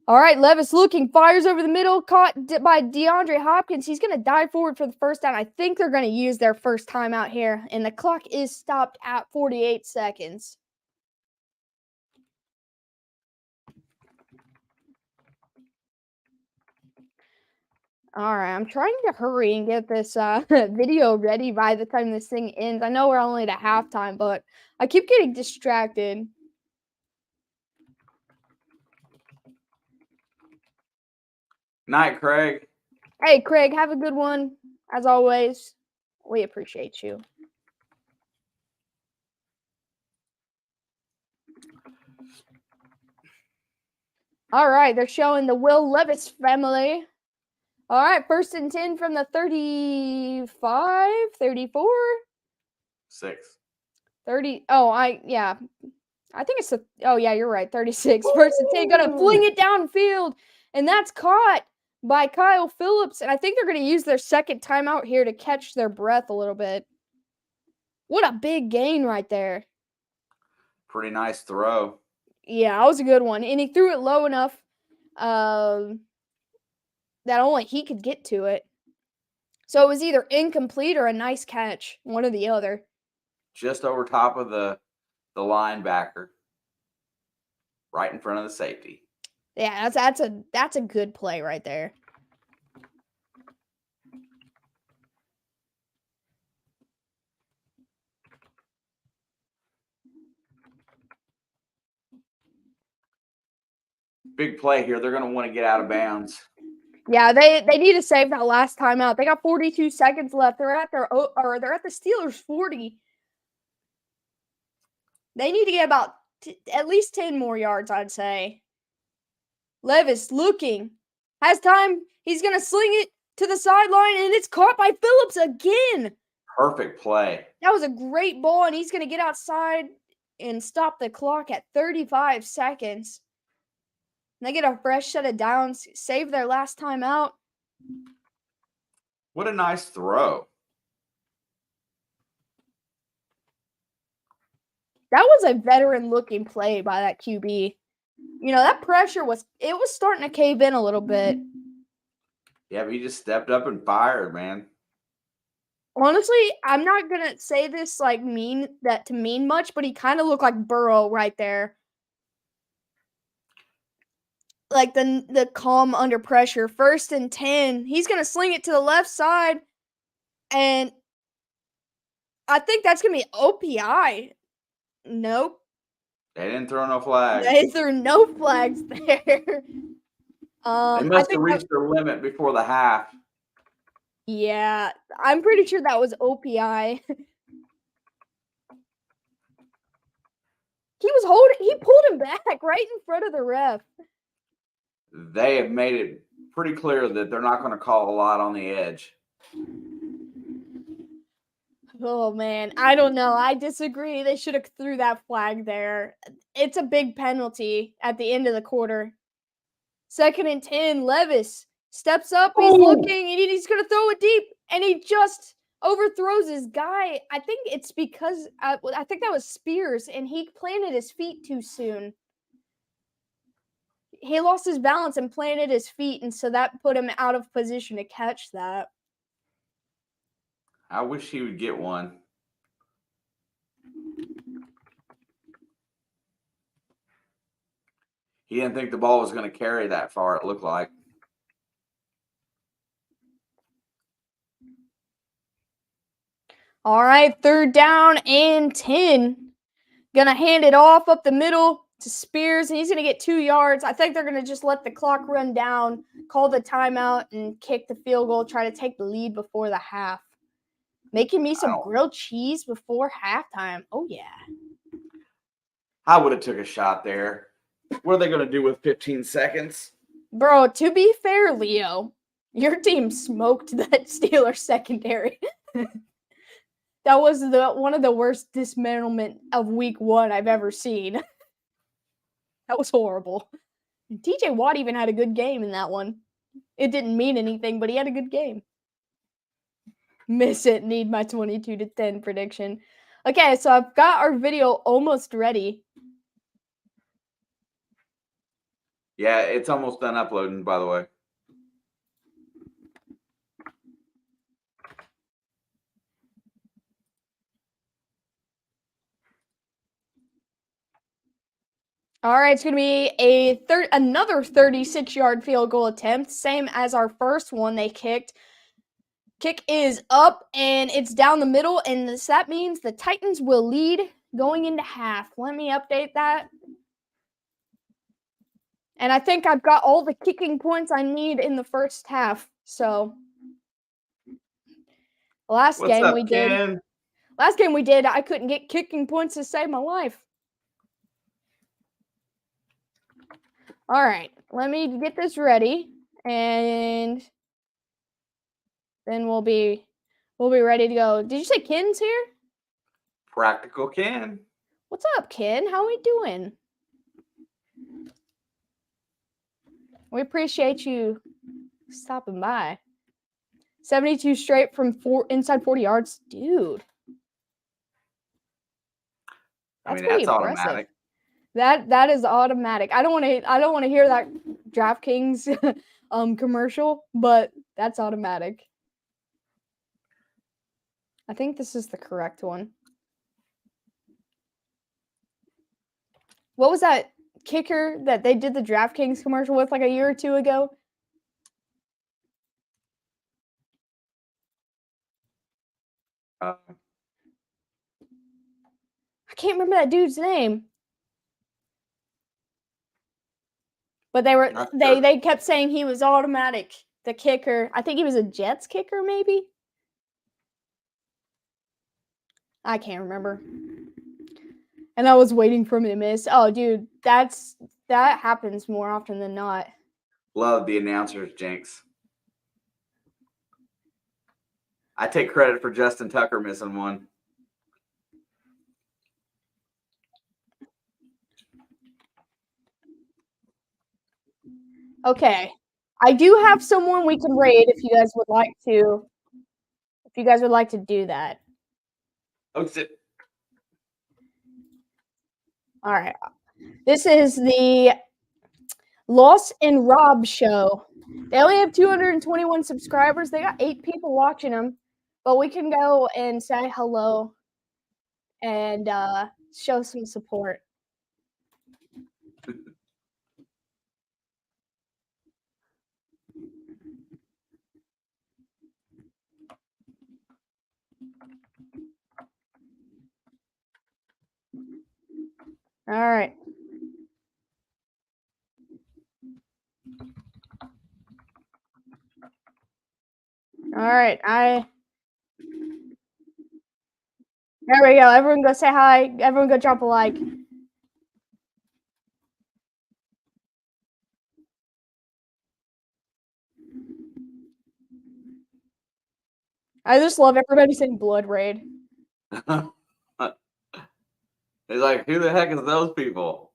Speaker 1: All right, Levis looking, fires over the middle, caught by DeAndre Hopkins. He's going to dive forward for the first down. I think they're going to use their first timeout here, and the clock is stopped at 48 seconds. All right, I'm trying to hurry and get this video ready by the time this thing ends. I know we're only at halftime, but I keep getting distracted.
Speaker 2: Night, Craig.
Speaker 1: Hey, Craig, have a good one. As always, we appreciate you. All right, they're showing the Will Levis family. All right, 1st and 10 from the 35, 34?
Speaker 2: 6.
Speaker 1: 30. Yeah. I think it's yeah, you're right. 36. 1st and 10, gonna fling it downfield, and that's caught by Kyle Phillips. And I think they're gonna use their second timeout here to catch their breath a little bit. What a big gain right there.
Speaker 2: Pretty nice throw.
Speaker 1: Yeah, that was a good one. And he threw it low enough that only he could get to it. So it was either incomplete or a nice catch, one or the other.
Speaker 2: just over top of the linebacker, right in front of the safety.
Speaker 1: Yeah, that's a good play right there.
Speaker 2: Big play here. They're going to want to get out of bounds.
Speaker 1: Yeah, they need to save that last timeout. They got 42 seconds left. They're at the Steelers 40. They need to get about at least 10 more yards, I'd say. Levis looking. Has time. He's going to sling it to the sideline, and it's caught by Phillips again.
Speaker 2: Perfect play.
Speaker 1: That was a great ball, and he's going to get outside and stop the clock at 35 seconds. And they get a fresh set of downs, save their last time out.
Speaker 2: What a nice throw.
Speaker 1: That was a veteran-looking play by that QB. You know, that pressure was starting to cave in a little bit.
Speaker 2: Yeah, but he just stepped up and fired, man.
Speaker 1: Honestly, I'm not going to say this mean much, but he kind of looked like Burrow right there. Like the calm under pressure. 1st and 10. He's going to sling it to the left side. And I think that's going to be OPI. Nope.
Speaker 2: They didn't throw no flags.
Speaker 1: They threw no flags there.
Speaker 2: They must have reached their limit before the half.
Speaker 1: Yeah, I'm pretty sure that was OPI. He pulled him back right in front of the ref.
Speaker 2: They have made it pretty clear that they're not going to call a lot on the edge.
Speaker 1: Oh, man. I don't know. I disagree. They should have threw that flag there. It's a big penalty at the end of the quarter. 2nd and 10. Levis steps up. He's looking, and he's going to throw it deep, and he just overthrows his guy. I think it's because I think that was Spears, and he planted his feet too soon. He lost his balance and planted his feet, and so that put him out of position to catch that.
Speaker 2: I wish he would get one. He didn't think the ball was going to carry that far, it looked like.
Speaker 1: All right, 3rd down and 10. Gonna hand it off up the middle to Spears, and he's gonna get 2 yards. I think they're gonna just let the clock run down, call the timeout, and kick the field goal, try to take the lead before the half. Making me some grilled cheese before halftime. Oh, yeah.
Speaker 2: I would have took a shot there. What are they going to do with 15 seconds?
Speaker 1: Bro, to be fair, Leo, your team smoked that Steelers secondary. That was one of the worst dismantlement of week 1 I've ever seen. That was horrible. TJ Watt even had a good game in that one. It didn't mean anything, but he had a good game. Miss it. Need my 22-10 prediction. Okay, so I've got our video almost ready.
Speaker 2: Yeah, it's almost done uploading, by the way.
Speaker 1: All right, it's going to be another 36-yard field goal attempt, same as our first one they kicked. Kick is up, and it's down the middle, and that means the Titans will lead going into half. Let me update that. And I think I've got all the kicking points I need in the first half. So, last game we did, I couldn't get kicking points to save my life. All right, let me get this ready, and then we'll be ready to go. Did you say Ken's here?
Speaker 2: Practical Ken.
Speaker 1: What's up, Ken? How are we doing? We appreciate you stopping by. 72 straight from inside 40 yards, dude. That's pretty impressive.
Speaker 2: Automatic.
Speaker 1: That is automatic. I don't want to hear that DraftKings commercial, but that's automatic. I think this is the correct one. What was that kicker that they did the DraftKings commercial with like a year or two ago?
Speaker 2: Uh,
Speaker 1: I can't remember that dude's name. But they kept saying he was automatic, the kicker. I think he was a Jets kicker, maybe. I can't remember. And I was waiting for him to miss. Oh, dude, that happens more often than not.
Speaker 2: Love the announcers, Jinx. I take credit for Justin Tucker missing one.
Speaker 1: Okay. I do have someone we can raid if you guys would like to. If you guys would like to do that.
Speaker 2: Oh, shit.
Speaker 1: All right. This is the Loss and Rob show. They only have 221 subscribers. They got 8 people watching them. But we can go and say hello and show some support. All right. All right. There we go. Everyone go say hi. Everyone go drop a like. I just love everybody saying blood raid.
Speaker 2: It's like, who the heck is those people?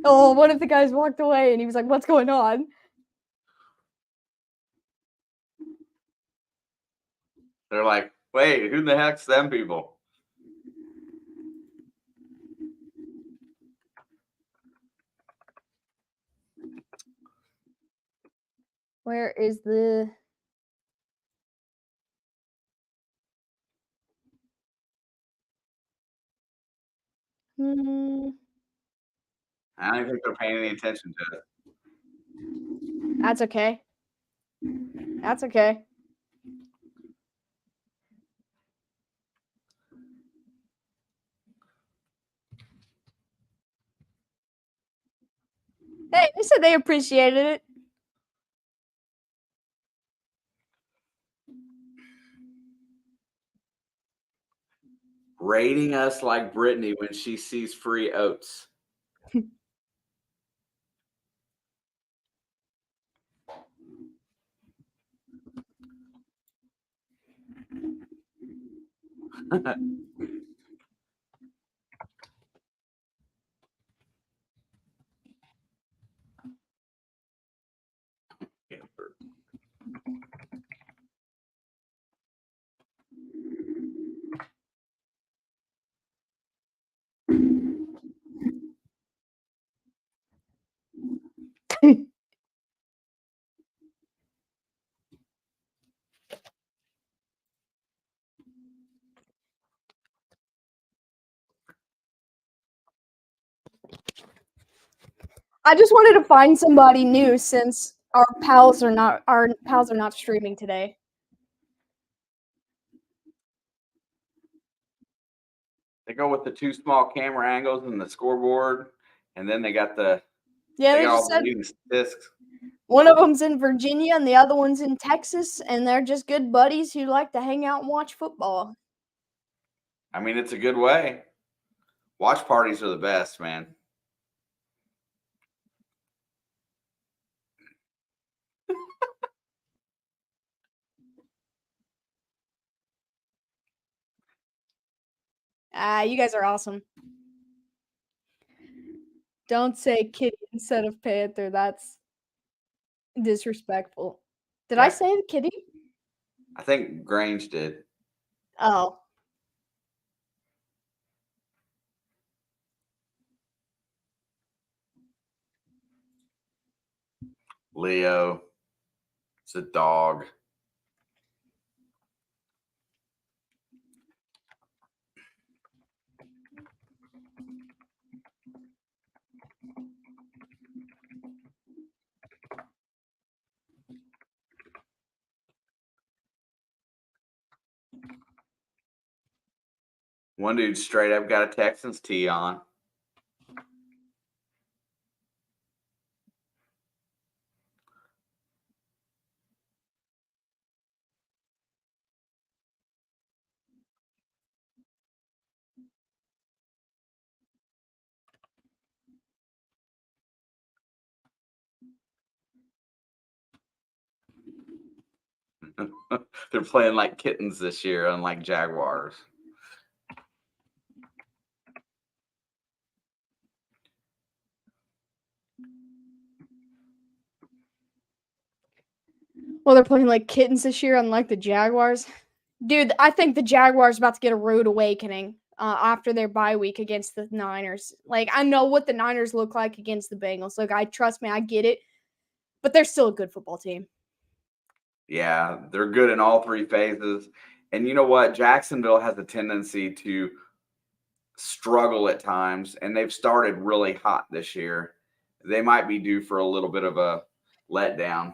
Speaker 1: Oh, one of the guys walked away and he was like, "What's going on?"
Speaker 2: They're like, wait, who the heck's them people?
Speaker 1: Where is the
Speaker 2: I don't even think they're paying any attention to it.
Speaker 1: That's okay. That's okay. Hey, they said they appreciated it.
Speaker 2: Rating us like Brittany when she sees free oats.
Speaker 1: I just wanted to find somebody new since our pals are not streaming today.
Speaker 2: They go with the 2 small camera angles and the scoreboard, and then they got the
Speaker 1: Yeah,
Speaker 2: they
Speaker 1: they
Speaker 2: got
Speaker 1: just
Speaker 2: all
Speaker 1: said
Speaker 2: the leading discs.
Speaker 1: one of them's in Virginia and the other one's in Texas, and they're just good buddies who like to hang out and watch football.
Speaker 2: I mean, it's a good way. Watch parties are the best, man.
Speaker 1: You guys are awesome. Don't say kitty instead of panther. That's disrespectful. Did I
Speaker 2: Yeah.
Speaker 1: say the kitty?
Speaker 2: I think Grange did.
Speaker 1: Oh.
Speaker 2: Leo. It's a dog. One dude straight up got a Texans tee on. They're playing like kittens this year, unlike Jaguars.
Speaker 1: Well, they're playing like kittens this year, unlike the Jaguars. Dude, I think the Jaguars about to get a rude awakening after their bye week against the Niners. Like, I know what the Niners look like against the Bengals. Like, trust me, I get it. But they're still a good football team.
Speaker 2: Yeah, they're good in all three phases. And you know what? Jacksonville has a tendency to struggle at times, and they've started really hot this year. They might be due for a little bit of a letdown.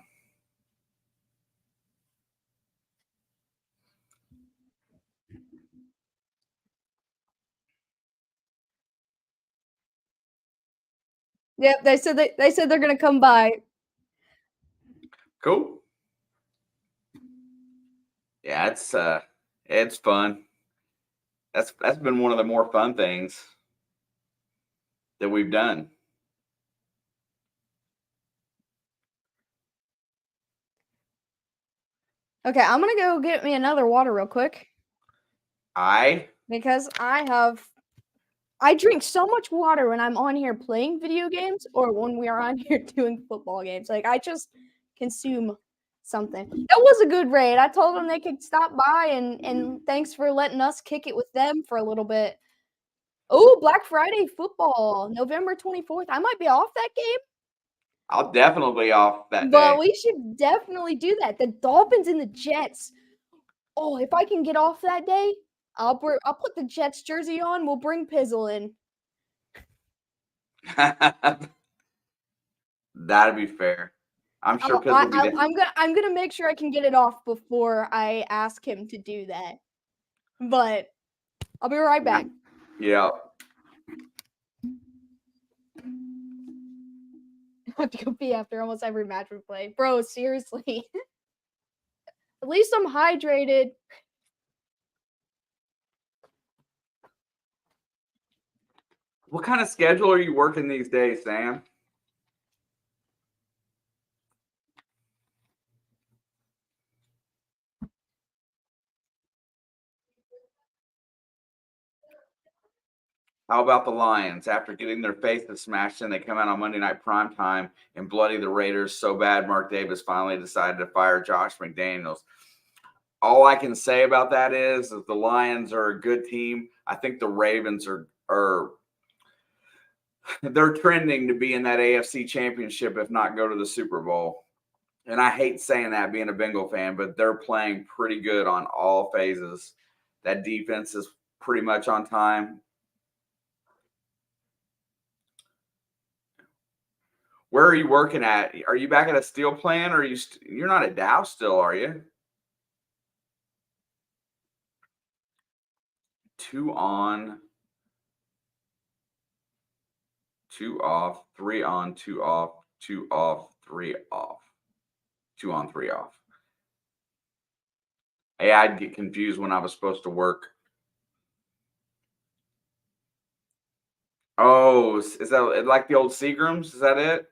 Speaker 1: Yep, they said they're gonna come by.
Speaker 2: Cool. Yeah, it's fun. That's been one of the more fun things that we've done.
Speaker 1: Okay, I'm gonna go get me another water real quick because I drink so much water when I'm on here playing video games or when we are on here doing football games. Like, I just consume something. That was a good raid. I told them they could stop by and thanks for letting us kick it with them for a little bit. Oh, Black Friday football, November 24th. I might be off that game,
Speaker 2: I'll definitely be off that
Speaker 1: but
Speaker 2: day.
Speaker 1: we should definitely do that. The Dolphins and the Jets. Oh, if I can get off that day, I'll put the Jets jersey on. We'll bring Pizzle in.
Speaker 2: That'd be fair. I'm sure Pitt will be there.
Speaker 1: I'm gonna make sure I can get it off before I ask him to do that. But I'll be right back.
Speaker 2: Yeah.
Speaker 1: I have to go pee after almost every match we play. Bro, seriously. At least I'm hydrated.
Speaker 2: What kind of schedule are you working these days, Sam? How about the Lions? After getting their faces smashed in, they come out on Monday Night Primetime and bloody the Raiders so bad Mark Davis finally decided to fire Josh McDaniels. All I can say about that is that the Lions are a good team. I think the Ravens are they're trending to be in that AFC Championship, if not go to the Super Bowl. And I hate saying that being a Bengal fan, but they're playing pretty good on all phases. That defense is pretty much on time. Where are you working at? Are you back at a steel plant, or you're not at Dow still, are you? 2 on, 2 off, 3 on, 2 off, 2 off, 3 off, 2 on, 3 off. Hey, I'd get confused when I was supposed to work. Oh, is that like the old Seagrams? Is that it?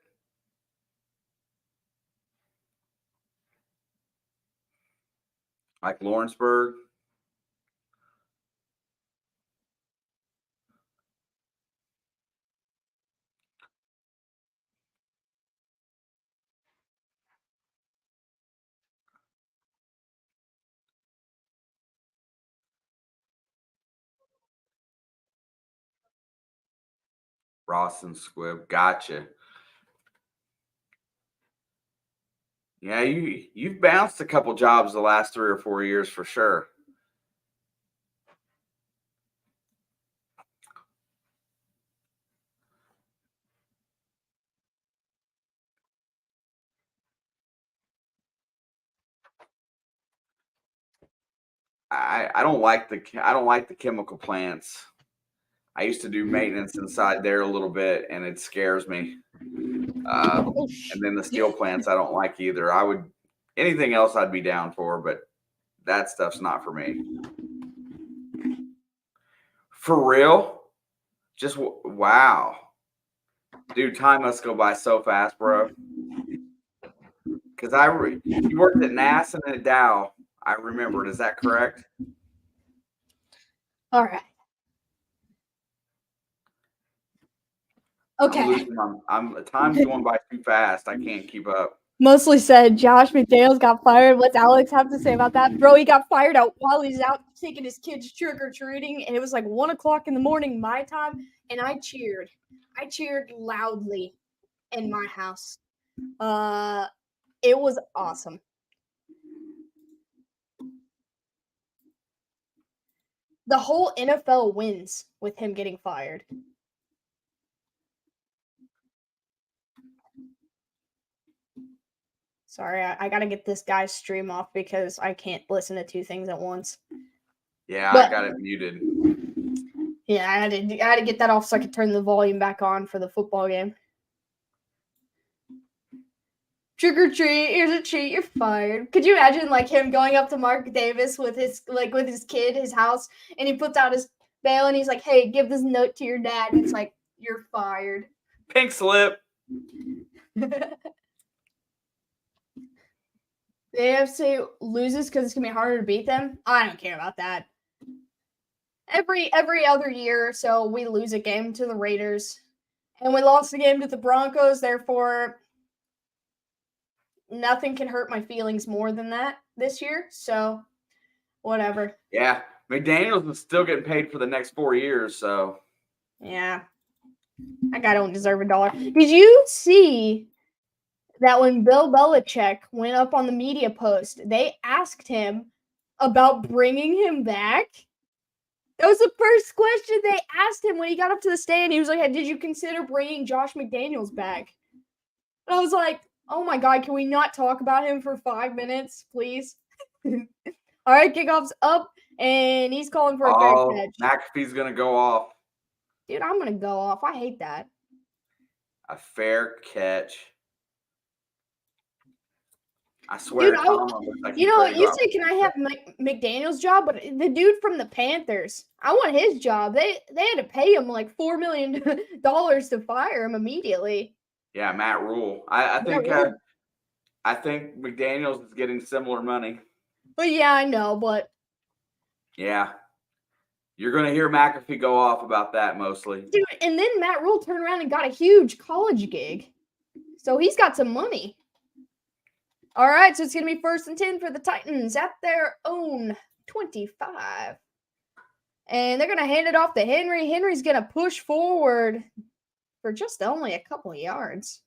Speaker 2: Like Lawrenceburg? Ross and Squibb. Gotcha. Yeah, you've bounced a couple jobs the last 3 or 4 years for sure. I don't like the chemical plants. I used to do maintenance inside there a little bit, and it scares me. And then the steel plants I don't like either. Anything else I'd be down for, but that stuff's not for me. For real? Just wow. Dude, time must go by so fast, bro. Because you worked at NASA and at Dow. I remembered. Is that correct?
Speaker 1: All right. Okay.
Speaker 2: Time's going by too fast. I can't keep up.
Speaker 1: Mostly said Josh McDaniels got fired. What's Alex have to say about that? Bro, he got fired out while he's out taking his kids trick-or-treating, and it was like 1 o'clock in the morning my time, and I cheered. I cheered loudly in my house. It was awesome. The whole NFL wins with him getting fired. Sorry, I got to get this guy's stream off because I can't listen to two things at once.
Speaker 2: Yeah, I got it muted.
Speaker 1: Yeah, I had to get that off so I could turn the volume back on for the football game. Trick or treat, here's a treat, you're fired. Could you imagine like him going up to Mark Davis with his kid, his house, and he puts out his bail and he's like, "Hey, give this note to your dad." And it's like, "You're fired."
Speaker 2: Pink slip.
Speaker 1: The AFC loses because it's gonna be harder to beat them. I don't care about that. Every other year or so, we lose a game to the Raiders, and we lost the game to the Broncos. Therefore, nothing can hurt my feelings more than that this year. So, whatever.
Speaker 2: Yeah, McDaniels was still getting paid for the next 4 years. So,
Speaker 1: yeah, that guy don't deserve $1. Did you see that when Bill Belichick went up on the media post, they asked him about bringing him back? That was the first question they asked him when he got up to the stand. He was like, "Hey, did you consider bringing Josh McDaniels back?" And I was like, "Oh my God, can we not talk about him for 5 minutes, please?" All right, kickoff's up, and he's calling for a fair catch.
Speaker 2: McAfee's going to go off.
Speaker 1: Dude, I'm going to go off. I hate that.
Speaker 2: A fair catch. I swear,
Speaker 1: dude,
Speaker 2: Tom,
Speaker 1: you said, "Can I have McDaniel's job?" But the dude from the Panthers, I want his job. They had to pay him like $4 million to fire him immediately.
Speaker 2: Yeah, Matt Rule. I think McDaniel's is getting similar money.
Speaker 1: Well, yeah, I know, but
Speaker 2: yeah, you're going to hear McAfee go off about that mostly.
Speaker 1: Dude, and then Matt Rule turned around and got a huge college gig, so he's got some money. All right, so it's going to be 1st and 10 for the Titans at their own 25. And they're going to hand it off to Henry. Henry's going to push forward for just only a couple of yards.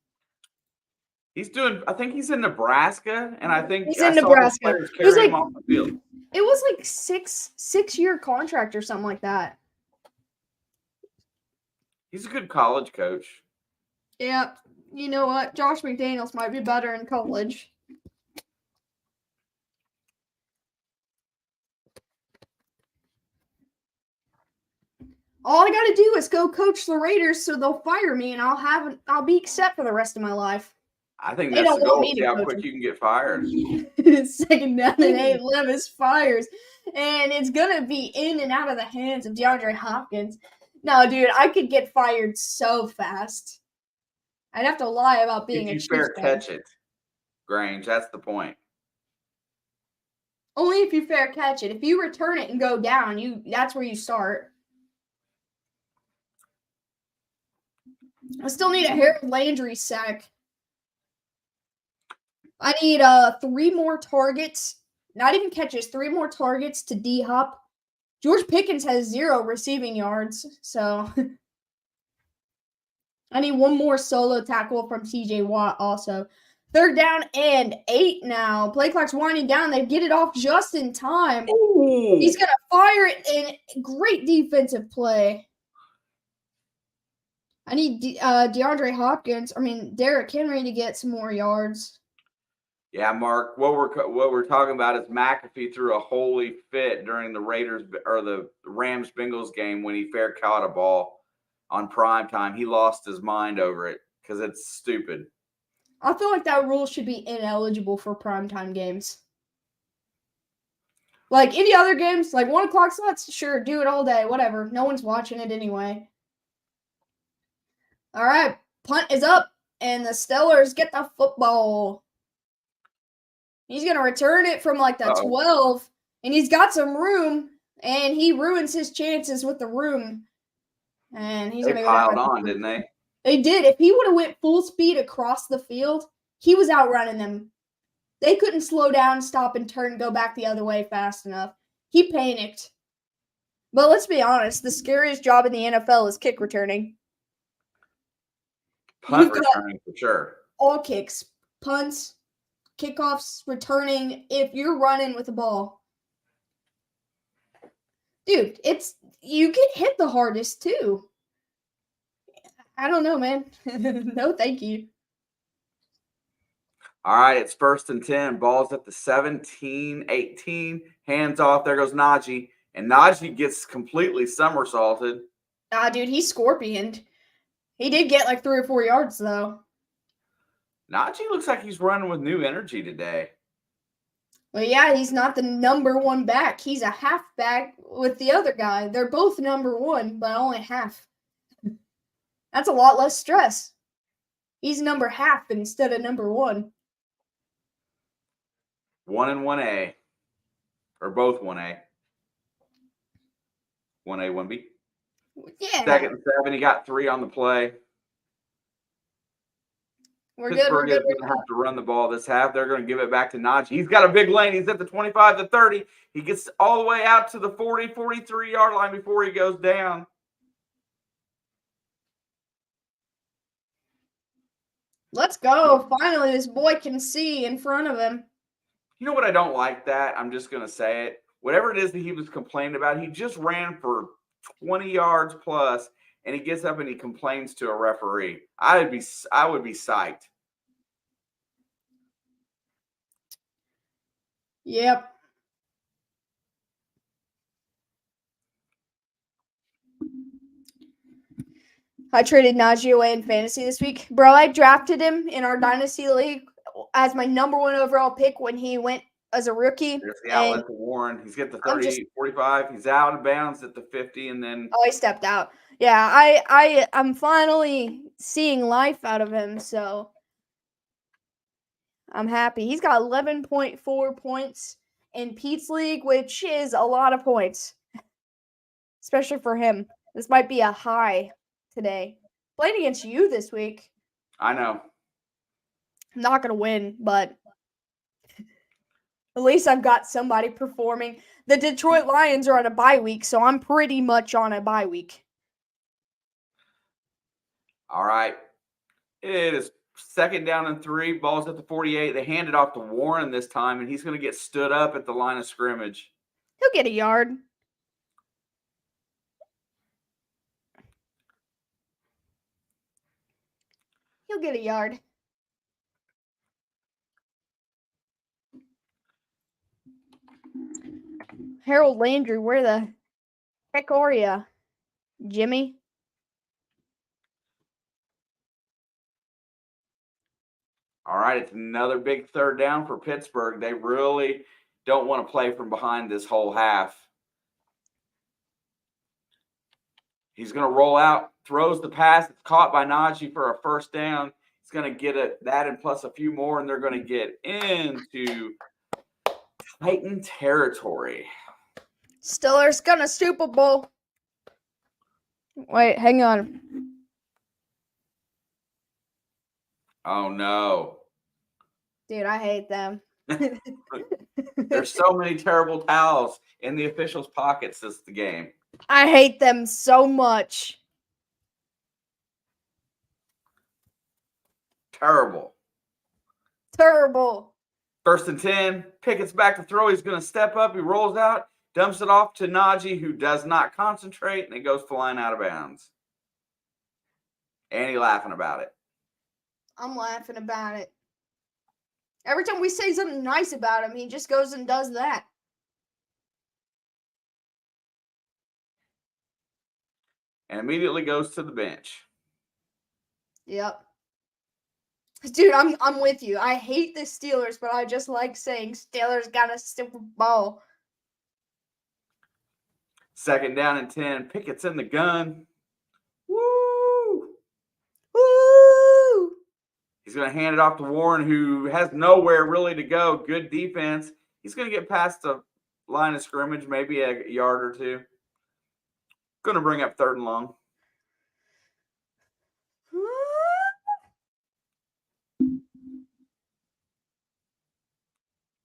Speaker 2: I think he's in Nebraska, and I think
Speaker 1: he's in Nebraska.
Speaker 2: It was like, off the field.
Speaker 1: It was like six-year contract or something like that.
Speaker 2: He's a good college coach.
Speaker 1: Yeah, you know what? Josh McDaniels might be better in college. All I gotta do is go coach the Raiders, so they'll fire me, and I'll be set for the rest of my life.
Speaker 2: I think that's the goal. See how quick you can get fired.
Speaker 1: 2nd down and 8, Levis fires, and it's gonna be in and out of the hands of DeAndre Hopkins. No, dude, I could get fired so fast. I'd have to lie about being
Speaker 2: if you fair catch it, Grange. That's the point.
Speaker 1: Only if you fair catch it. If you return it and go down, that's where you start. I still need a Harold Landry sack. I need 3 more targets. Not even catches, 3 more targets to D-Hop. George Pickens has 0 receiving yards, so I need 1 more solo tackle from TJ Watt also. 3rd down and 8 now. Play clock's winding down. They get it off just in time.
Speaker 2: Ooh.
Speaker 1: He's going to fire it in great defensive play. I need Derrick Henry to get some more yards.
Speaker 2: Yeah, Mark. What we're talking about is McAfee threw a holy fit during the Raiders or the Rams Bengals game when he fair caught a ball on prime time. He lost his mind over it because it's stupid.
Speaker 1: I feel like that rule should be ineligible for primetime games. Like any other games, like 1 o'clock slots, sure, do it all day, whatever. No one's watching it anyway. All right, punt is up, and the Steelers get the football. He's going to return it from like the 12, and he's got some room, and he ruins his chances with the room. And he's going to go
Speaker 2: piled on, didn't they?
Speaker 1: They did. If he would have went full speed across the field, he was outrunning them. They couldn't slow down, stop, and turn, go back the other way fast enough. He panicked. But let's be honest, the scariest job in the NFL is kick returning.
Speaker 2: Punt returning for sure.
Speaker 1: All kicks, punts, kickoffs, returning, if you're running with the ball. Dude, you get hit the hardest too. I don't know, man. No, thank you.
Speaker 2: All right, it's 1st and 10. Ball's at the 17, 18. Hands off. There goes Najee. And Najee gets completely somersaulted.
Speaker 1: Dude, he's scorpioned. He did get like 3 or 4 yards, though.
Speaker 2: Najee looks like he's running with new energy today.
Speaker 1: Well, yeah, he's not the number one back. He's a halfback with the other guy. They're both number one, but only half. That's a lot less stress. He's number half instead of number one.
Speaker 2: 1 and 1A. Or both 1A. 1A, 1B.
Speaker 1: Yeah.
Speaker 2: 2nd and 7. He got 3 on the play. Pittsburgh is going to have to run the ball this half. They're going to give it back to Najee. He's got a big lane. He's at the 25 to 30. He gets all the way out to the 40, 43-yard line before he goes down.
Speaker 1: Let's go. Finally, this boy can see in front of him.
Speaker 2: You know what I don't like that? I'm just going to say it. Whatever it is that he was complaining about, he just ran for 20 yards plus, and he gets up and he complains to a referee. I would be psyched.
Speaker 1: Yep. I traded Najee away in fantasy this week. Bro, I drafted him in our Dynasty League as my number 1 overall pick when he went as a rookie.
Speaker 2: There's the outlet to Warren. He's got the 38, 45. He's out of bounds at the 50, and then...
Speaker 1: Oh, he stepped out. Yeah, I'm finally seeing life out of him, so I'm happy. He's got 11.4 points in Pete's league, which is a lot of points, especially for him. This might be a high today. Playing against you this week.
Speaker 2: I know.
Speaker 1: I'm not going to win, but at least I've got somebody performing. The Detroit Lions are on a bye week, so I'm pretty much on a bye week.
Speaker 2: All right. It is 2nd down and 3. Ball's at the 48. They hand it off to Warren this time, and he's going to get stood up at the line of scrimmage.
Speaker 1: He'll get a yard. He'll get a yard. Harold Landry, where the heck are ya, Jimmy?
Speaker 2: All right, it's another big 3rd down for Pittsburgh. They really don't want to play from behind this whole half. He's going to roll out, throws the pass. It's caught by Najee for a 1st down. He's going to get that and plus a few more, and they're going to get into Titan territory.
Speaker 1: Steelers gonna Super Bowl. Wait, hang on.
Speaker 2: Oh, no.
Speaker 1: Dude, I hate them.
Speaker 2: There's so many terrible towels in the officials' pockets this the game.
Speaker 1: I hate them so much.
Speaker 2: Terrible.
Speaker 1: Terrible.
Speaker 2: 1st and 10. Pickett's back to throw. He's going to step up. He rolls out, dumps it off to Najee, who does not concentrate, and it goes flying out of bounds. And he's laughing about it.
Speaker 1: I'm laughing about it. Every time we say something nice about him, he just goes and does that.
Speaker 2: And immediately goes to the bench.
Speaker 1: Yep. Dude, I'm with you. I hate the Steelers, but I just like saying Steelers got a Super Bowl.
Speaker 2: 2nd down and 10. Pickett's in the gun. Woo!
Speaker 1: Woo!
Speaker 2: He's going to hand it off to Warren, who has nowhere really to go. Good defense. He's going to get past the line of scrimmage, maybe a yard or two. Going to bring up 3rd and long.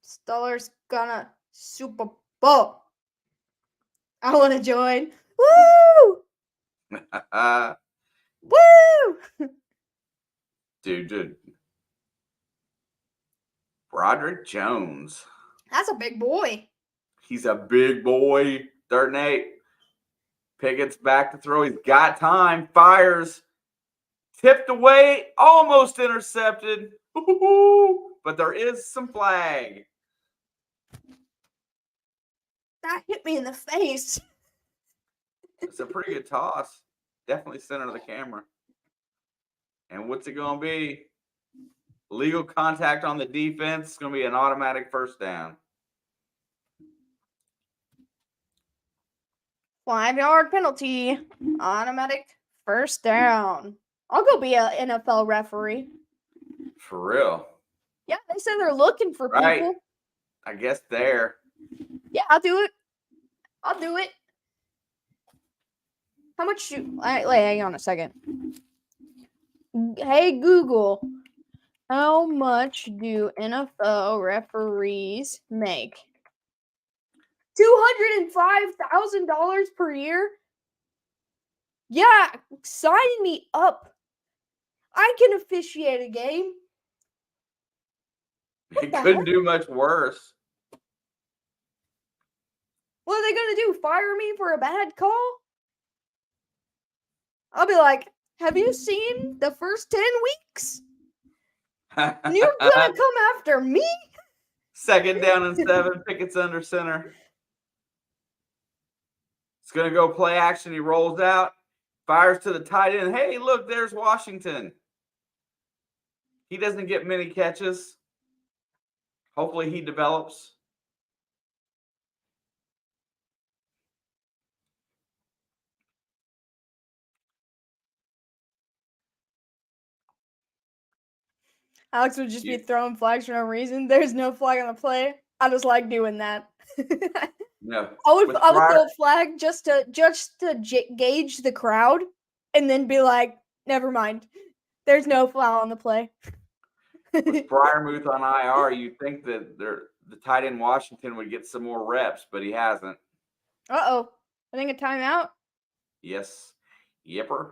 Speaker 1: Steelers gonna Super Bowl. I want to join. Woo! Woo!
Speaker 2: Dude. Broderick Jones.
Speaker 1: That's a big boy.
Speaker 2: He's a big boy. 3rd and 8. Pickett's back to throw. He's got time. Fires. Tipped away. Almost intercepted. But there is some flag.
Speaker 1: That hit me in the face.
Speaker 2: It's a pretty good toss. Definitely center of the camera. And what's it going to be? Legal contact on the defense. It's going to be an automatic 1st down.
Speaker 1: 5-yard penalty. Automatic 1st down. I'll go be an NFL referee.
Speaker 2: For real.
Speaker 1: Yeah, they said they're looking for people.
Speaker 2: I guess there.
Speaker 1: Yeah, I'll do it. How much do... Wait, hang on a second. Hey, Google. How much do NFL referees make? $205,000 per year? Yeah, sign me up. I can officiate a game.
Speaker 2: It couldn't do much worse.
Speaker 1: What are they going to do? Fire me for a bad call? I'll be like, have you seen the first 10 weeks? And you're going to come after me?
Speaker 2: 2nd down and 7. Pickett's under center. It's going to go play action. He rolls out. Fires to the tight end. Hey, look, there's Washington. He doesn't get many catches. Hopefully he develops.
Speaker 1: Alex would just be throwing flags for no reason. There's no flag on the play. I just like doing that.
Speaker 2: No.
Speaker 1: I would throw a flag just to gauge the crowd and then be like, never mind. There's no foul on the play.
Speaker 2: With Fryermuth on IR, you'd think that the tight end Washington would get some more reps, but he hasn't.
Speaker 1: Uh-oh. I think a timeout.
Speaker 2: Yes. Yipper.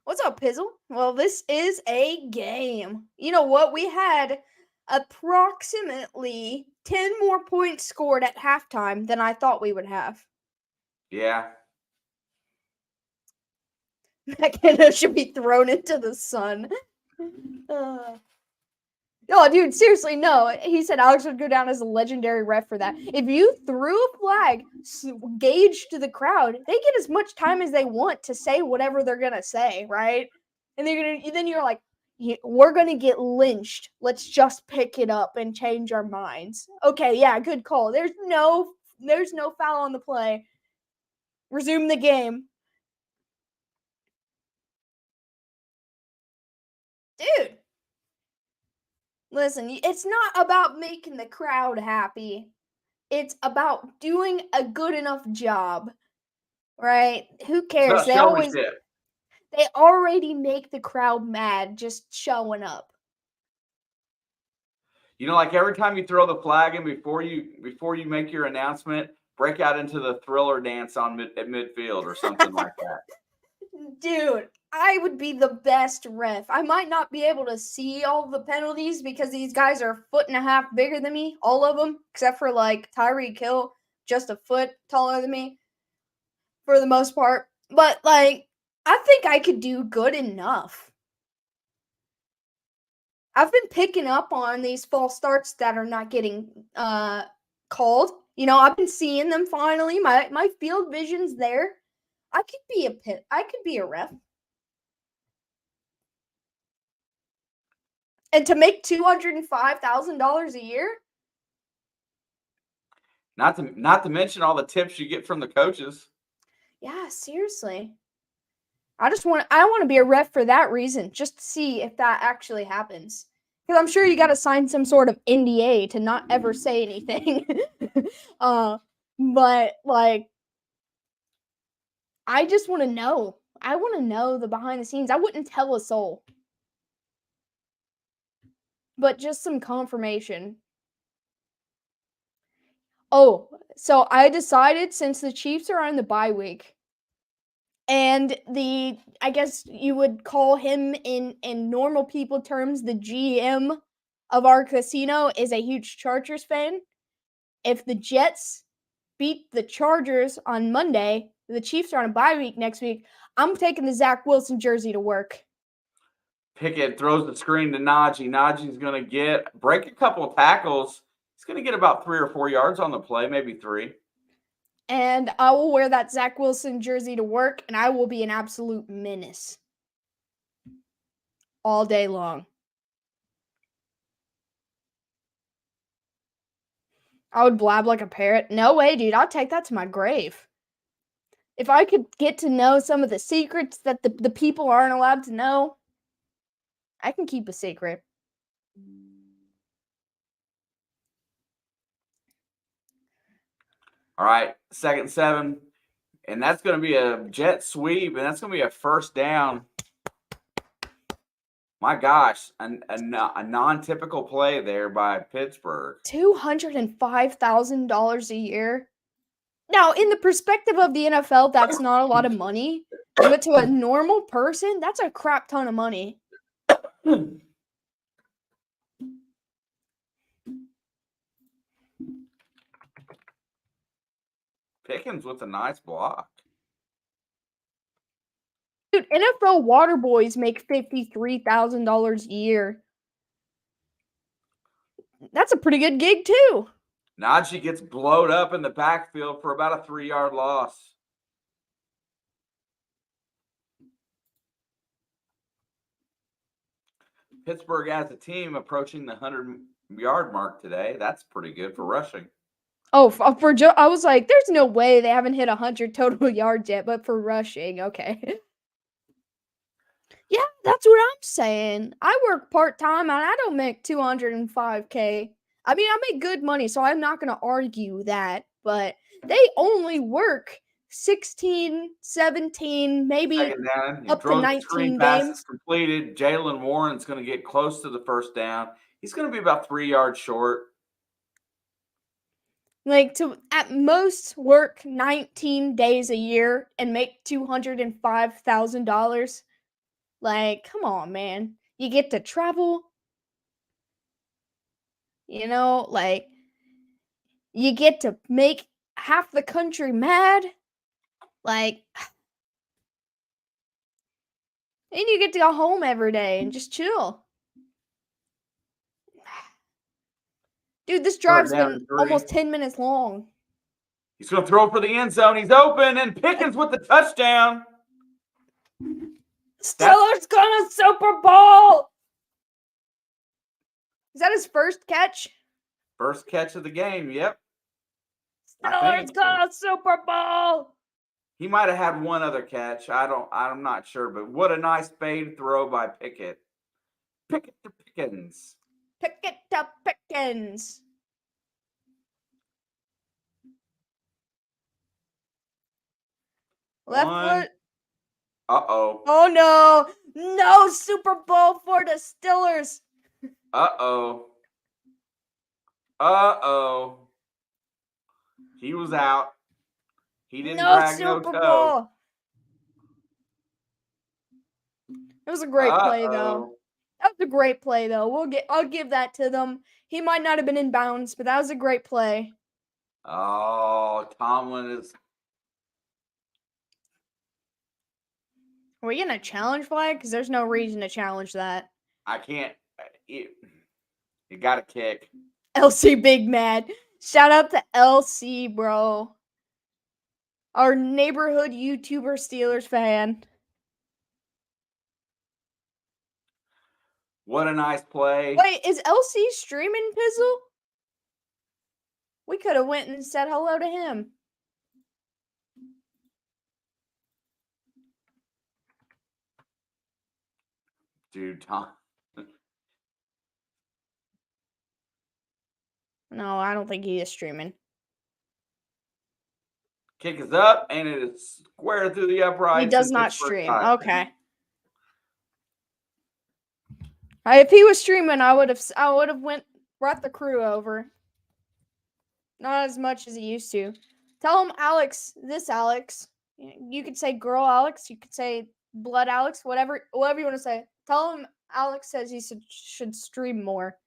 Speaker 1: What's up, Pizzle? Well, this is a game. You know what? We had approximately 10 more points scored at halftime than I thought we would have.
Speaker 2: Yeah.
Speaker 1: McKenna should be thrown into the sun. Oh, dude, seriously, no. He said Alex would go down as a legendary ref for that. If you threw a flag gauged to the crowd, they get as much time as they want to say whatever they're going to say, right? And then you're like, we're going to get lynched. Let's just pick it up and change our minds. Okay, yeah, good call. There's no foul on the play. Resume the game. Dude. Listen, it's not about making the crowd happy. It's about doing a good enough job, right? Who cares? They already make the crowd mad just showing up.
Speaker 2: You know, like every time you throw the flag in before you make your announcement, break out into the Thriller dance at midfield or something like that.
Speaker 1: Dude, I would be the best ref. I might not be able to see all the penalties because these guys are 1.5 feet bigger than me, all of them, except for like Tyreek Hill, just a foot taller than me for the most part. But like, I think I could do good enough. I've been picking up on these false starts that are not getting called. You know, I've been seeing them finally. My field vision's there. I could be a ref. And to make $205,000 a year?
Speaker 2: Not to mention all the tips you get from the coaches.
Speaker 1: Yeah, seriously. I want to be a ref for that reason, just to see if that actually happens. Because I'm sure you got to sign some sort of NDA to not ever say anything. But like, I just want to know. I want to know the behind the scenes. I wouldn't tell a soul. But just some confirmation. Oh, so I decided since the Chiefs are on the bye week, and I guess you would call him in normal people terms, the GM of our casino is a huge Chargers fan. If the Jets beat the Chargers on Monday, the Chiefs are on a bye week next week, I'm taking the Zach Wilson jersey to work.
Speaker 2: Pickett throws the screen to Najee. Najee's going to break a couple of tackles. He's going to get about 3 or 4 yards on the play, maybe 3.
Speaker 1: And I will wear that Zach Wilson jersey to work, and I will be an absolute menace all day long. I would blab like a parrot. No way, dude. I'll take that to my grave. If I could get to know some of the secrets that the people aren't allowed to know, I can keep a secret.
Speaker 2: All right, 2nd and 7. And that's going to be a jet sweep, and that's going to be a first down. My gosh, a non-typical play there by Pittsburgh.
Speaker 1: $205,000 a year. Now, in the perspective of the NFL, that's not a lot of money. But to a normal person, that's a crap ton of money.
Speaker 2: Pickens with a nice block.
Speaker 1: Dude, NFL water boys make $53,000 a year. That's a pretty good gig, too.
Speaker 2: Najee gets blowed up in the backfield for about a 3-yard loss. Pittsburgh as a team approaching the 100-yard mark today. That's pretty good for rushing.
Speaker 1: Oh, for Joe, I was like, there's no way they haven't hit 100 total yards yet, but for rushing, okay. Yeah, that's what I'm saying. I work part-time, and I don't make $205K. I mean, I make good money, so I'm not going to argue that, but they only work 16, 17, maybe up to 19 games.
Speaker 2: Completed. Jalen Warren's going to get close to the first down. He's going to be about 3 yards short.
Speaker 1: Like, to at most work 19 days a year and make $205,000. Like, come on, man. You get to travel. You know, like, you get to make half the country mad. Like, and you get to go home every day and just chill. Dude, this drive's been almost 10 minutes long.
Speaker 2: He's going to throw for the end zone. He's open, and Pickens with the touchdown.
Speaker 1: Steelers gonna Super Bowl! Is that his first catch?
Speaker 2: First catch of the game, yep.
Speaker 1: Steelers gonna Super Bowl!
Speaker 2: He might have had one other catch. I'm not sure, but what a nice fade throw by Pickett. Pickett to Pickens.
Speaker 1: Pickett to Pickens. Left foot.
Speaker 2: Uh-oh.
Speaker 1: Oh, no. No Super Bowl for the Steelers.
Speaker 2: Uh-oh. Uh-oh. He was out. He didn't drag no toe.
Speaker 1: It was a great play, though. That was a great play, though. I'll give that to them. He might not have been in bounds, but that was a great play.
Speaker 2: Oh, Tomlin is.
Speaker 1: Are we getting a challenge flag? Because there's no reason to challenge that.
Speaker 2: I can't. You got to kick.
Speaker 1: LC Big Mad. Shout out to LC, bro. Our neighborhood YouTuber Steelers fan.
Speaker 2: What a nice play.
Speaker 1: Wait, is LC streaming, Pizzle? We could have went and said hello to him.
Speaker 2: Dude, Tom.
Speaker 1: No, I don't think he is streaming.
Speaker 2: Kick is up, and it is square through the uprights.
Speaker 1: He does
Speaker 2: and
Speaker 1: not
Speaker 2: Pittsburgh
Speaker 1: stream.
Speaker 2: ties it.
Speaker 1: Okay. If he was streaming, I would have brought the crew over. Not as much as he used to. Tell him Alex. You could say girl Alex. You could say blood Alex. Whatever you want to say. Tell him Alex says he should stream more.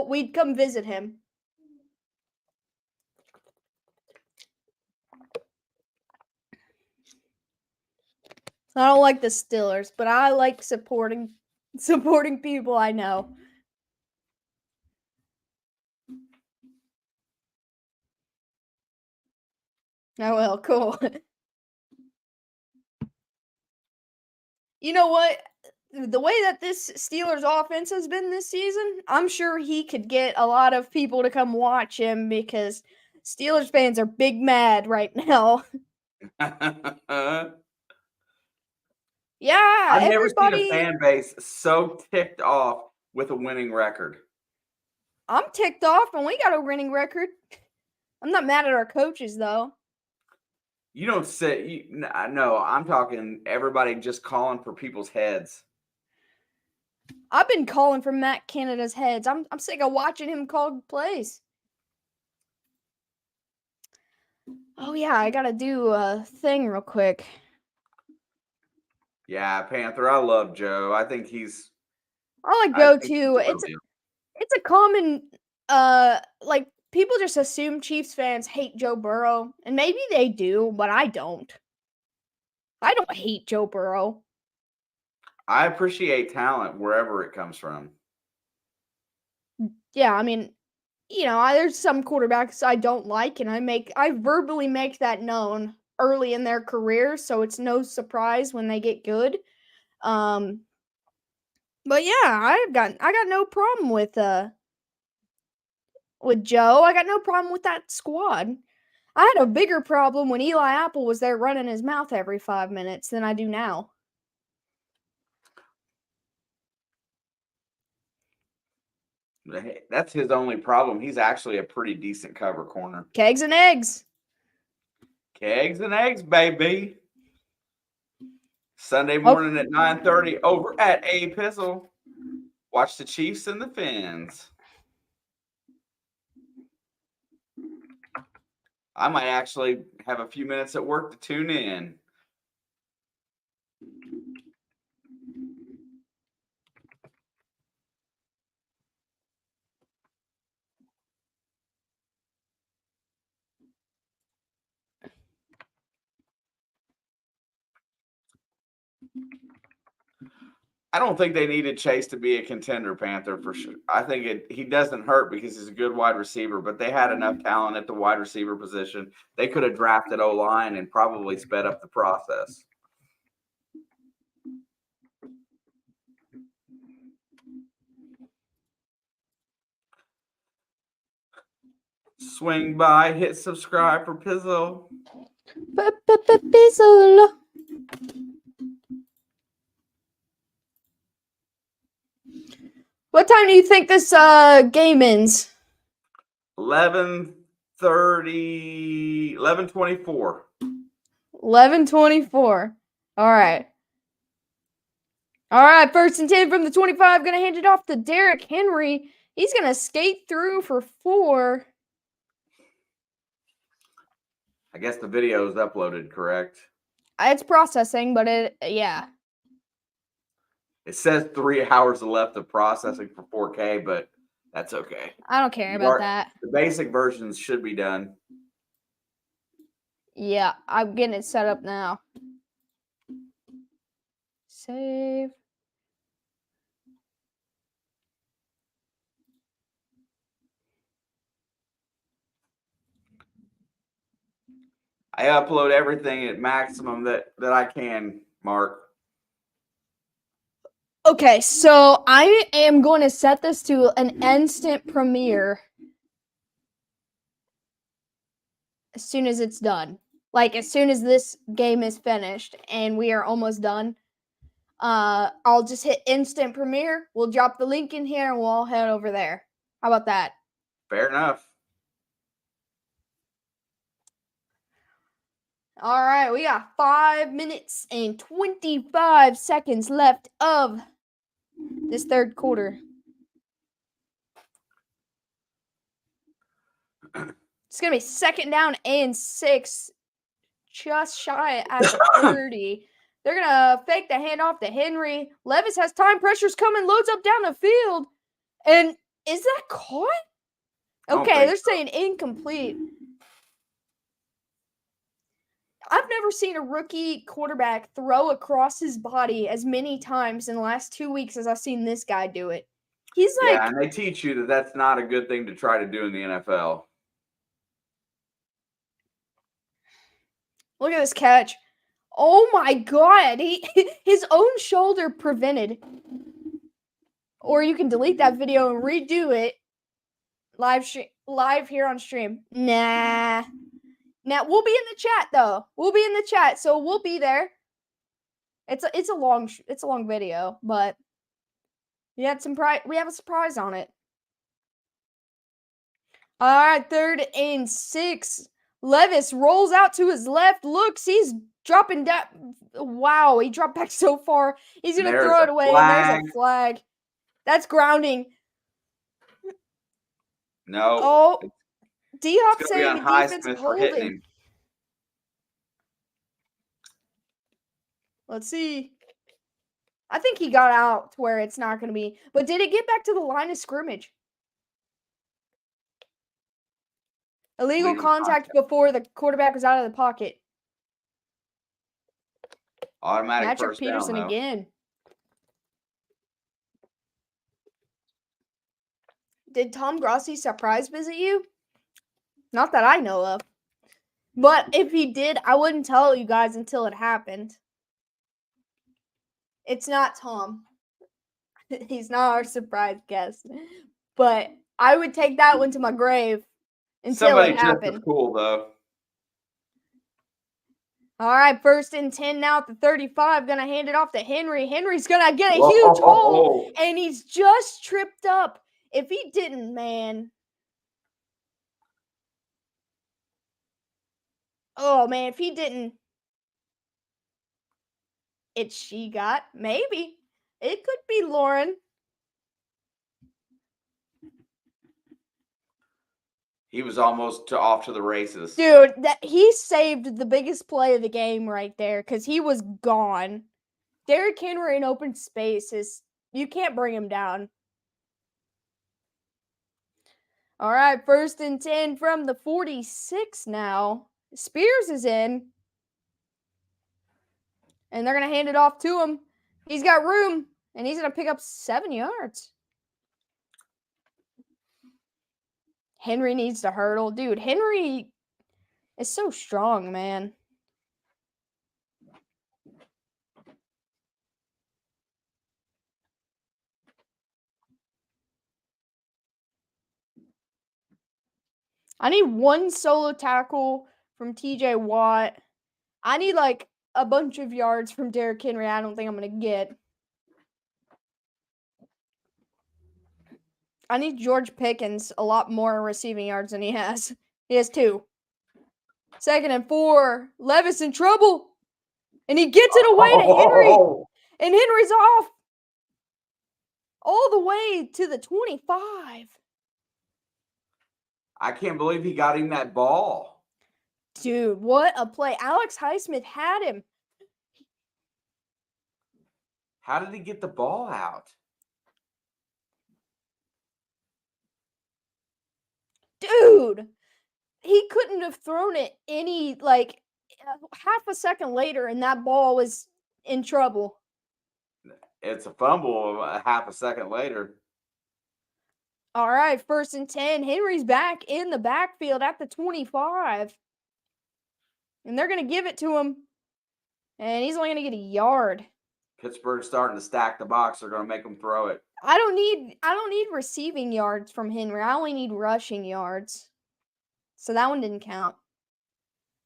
Speaker 1: We'd come visit him. I don't like the Steelers, but I like supporting people I know. Oh, well, cool. You know what? The way that this Steelers offense has been this season, I'm sure he could get a lot of people to come watch him because Steelers fans are big mad right now. Yeah,
Speaker 2: I've never seen
Speaker 1: everybody.
Speaker 2: a fan base so ticked off with a winning record.
Speaker 1: I'm ticked off, and we got a winning record. I'm not mad at our coaches, though.
Speaker 2: You don't say no. I'm talking everybody just calling for people's heads.
Speaker 1: I've been calling for Matt Canada's heads. I'm sick of watching him call plays. Oh yeah, I gotta do a thing real quick.
Speaker 2: Yeah, Panther. I love Joe. I think he's.
Speaker 1: I like Joe too. It's a common like people just assume Chiefs fans hate Joe Burrow, and maybe they do, but I don't. I don't hate Joe Burrow.
Speaker 2: I appreciate talent wherever it comes from.
Speaker 1: Yeah, I mean, there's some quarterbacks I don't like, and I verbally make that known early in their career, so it's no surprise when they get good. But yeah, I got no problem with Joe. I got no problem with that squad. I had a bigger problem when Eli Apple was there running his mouth every 5 minutes than I do now.
Speaker 2: That's his only problem. He's actually a pretty decent cover corner.
Speaker 1: Kegs and eggs.
Speaker 2: Kegs and eggs, baby. Sunday morning at 9:30 over at A Pizzle. Watch the Chiefs and the Fins. I might actually have a few minutes at work to tune in. I don't think they needed Chase to be a contender, Panther, for sure. I think he doesn't hurt because he's a good wide receiver, but they had enough talent at the wide receiver position. They could have drafted O-line and probably sped up the process. Swing by, hit subscribe for Pizzle.
Speaker 1: Pizzle. What time do you think this game ends?
Speaker 2: 11:30, 11:24.
Speaker 1: 11:24. All right. All right, 1st and 10 from the 25. Going to hand it off to Derrick Henry. He's going to skate through for 4.
Speaker 2: I guess the video is uploaded, correct?
Speaker 1: It's processing, but yeah.
Speaker 2: It says 3 hours left of processing for 4K, but that's okay.
Speaker 1: I don't care about that.
Speaker 2: The basic versions should be done.
Speaker 1: Yeah, I'm getting it set up now. Save.
Speaker 2: I upload everything at maximum that I can, Mark.
Speaker 1: Okay, so I am going to set this to an instant premiere as soon as it's done. Like, as soon as this game is finished and we are almost done, I'll just hit instant premiere. We'll drop the link in here and we'll all head over there. How about that?
Speaker 2: Fair enough.
Speaker 1: All right, we got 5 minutes and 25 seconds left of this third quarter. It's going to be 2nd down and 6, just shy at the 30. They're going to fake the handoff to Henry. Levis has time. Pressure's coming. Loads up down the field. And is that caught? Okay, they're saying incomplete. I've never seen a rookie quarterback throw across his body as many times in the last 2 weeks as I've seen this guy do it. He's like...
Speaker 2: Yeah, and they teach you that that's not a good thing to try to do in the NFL.
Speaker 1: Look at this catch. Oh my God. His own shoulder prevented. Or you can delete that video and redo it live here on stream. Nah. Now we'll be in the chat though. We'll be in the chat, so we'll be there. It's a long video, but we have a surprise on it. All right, 3rd and 6. Levis rolls out to his left. Looks, he's dropping down. Wow, he dropped back so far. He's going to throw it away, and there's a flag. That's grounding.
Speaker 2: No.
Speaker 1: Oh, D-Hop saying the defense
Speaker 2: Highsmith
Speaker 1: hold
Speaker 2: for hitting
Speaker 1: him.
Speaker 2: him.
Speaker 1: Let's see. I think he got out to where it's not going to be. But did it get back to the line of scrimmage? Illegal contact before the quarterback was out of the pocket.
Speaker 2: Automatic
Speaker 1: Patrick
Speaker 2: first
Speaker 1: Peterson
Speaker 2: down, though.
Speaker 1: again. Did Tom Grossi surprise visit you? Not that I know of. But if he did, I wouldn't tell you guys until it happened. It's not Tom. He's not our surprise guest. But I would take that one to my grave until it happened.
Speaker 2: Just as cool, though.
Speaker 1: All right, 1st and 10 now at the 35. Going to hand it off to Henry. Henry's going to get a huge hole, and he's just tripped up. If he didn't, man. Oh, man, if he didn't. It's she got. Maybe. It could be Lauren.
Speaker 2: He was almost off to the races.
Speaker 1: Dude, he saved the biggest play of the game right there because he was gone. Derrick Henry in open space you can't bring him down. All right, 1st and 10 from the 46 now. Spears is in. And they're going to hand it off to him. He's got room, and he's going to pick up 7 yards. Henry needs to hurdle. Dude, Henry is so strong, man. I need 1 solo tackle from TJ Watt. I need, like, a bunch of yards from Derrick Henry. I don't think I'm going to get. I need George Pickens a lot more receiving yards than he has. He has 2. 2nd and 4. Levis in trouble. And he gets it away to Henry. And Henry's off. All the way to the 25.
Speaker 2: I can't believe he got him that ball.
Speaker 1: Dude, what a play. Alex Highsmith had him.
Speaker 2: How did he get the ball out?
Speaker 1: Dude, he couldn't have thrown it any, like, half a second later, and that ball was in trouble.
Speaker 2: It's a fumble a half a second later.
Speaker 1: All right, 1st and 10. Henry's back in the backfield at the 25. And they're going to give it to him. And he's only going to get a yard.
Speaker 2: Pittsburgh's starting to stack the box. They're going to make him throw it.
Speaker 1: I don't need receiving yards from Henry. I only need rushing yards. So that one didn't count.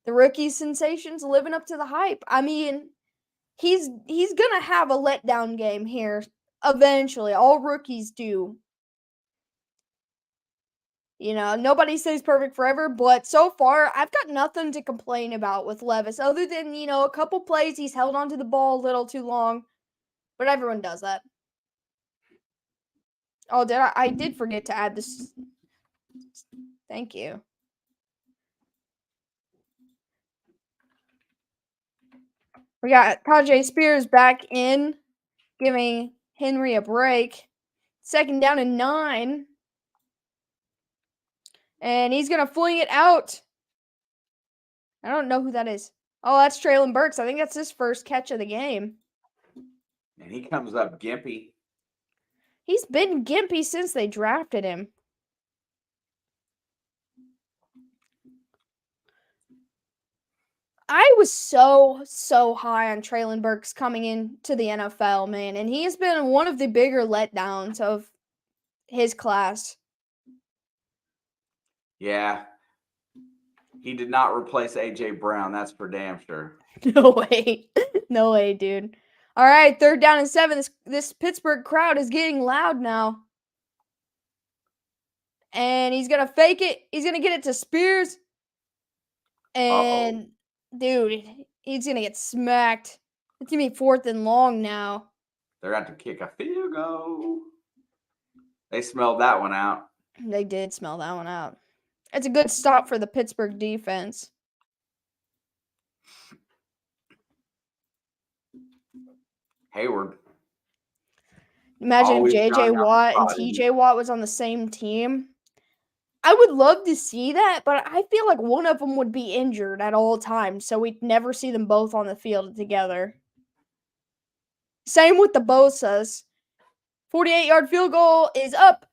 Speaker 1: The rookie sensation's living up to the hype. I mean, he's going to have a letdown game here eventually. All rookies do. Nobody stays perfect forever, but so far, I've got nothing to complain about with Levis other than, a couple plays he's held onto the ball a little too long, but everyone does that. Oh, I did forget to add this. Thank you. We got Tajay Spears back in, giving Henry a break. 2nd down and 9. And he's going to fling it out. I don't know who that is. Oh, that's Traylon Burks. I think that's his first catch of the game.
Speaker 2: And he comes up gimpy.
Speaker 1: He's been gimpy since they drafted him. I was so high on Traylon Burks coming into the NFL, man. And he has been one of the bigger letdowns of his class.
Speaker 2: Yeah. He did not replace A.J. Brown. That's for damn sure.
Speaker 1: No way. No way, dude. All right, 3rd down and 7. This Pittsburgh crowd is getting loud now. And he's going to fake it. He's going to get it to Spears. And, dude, he's going to get smacked. It's going to be 4th and long now.
Speaker 2: They're going to have to kick a field goal. They smelled that one out.
Speaker 1: They did smell that one out. It's a good stop for the Pittsburgh defense.
Speaker 2: Hayward.
Speaker 1: Imagine if J.J. Watt and T.J. Watt was on the same team. I would love to see that, but I feel like one of them would be injured at all times, so we'd never see them both on the field together. Same with the Bosas. 48-yard field goal is up.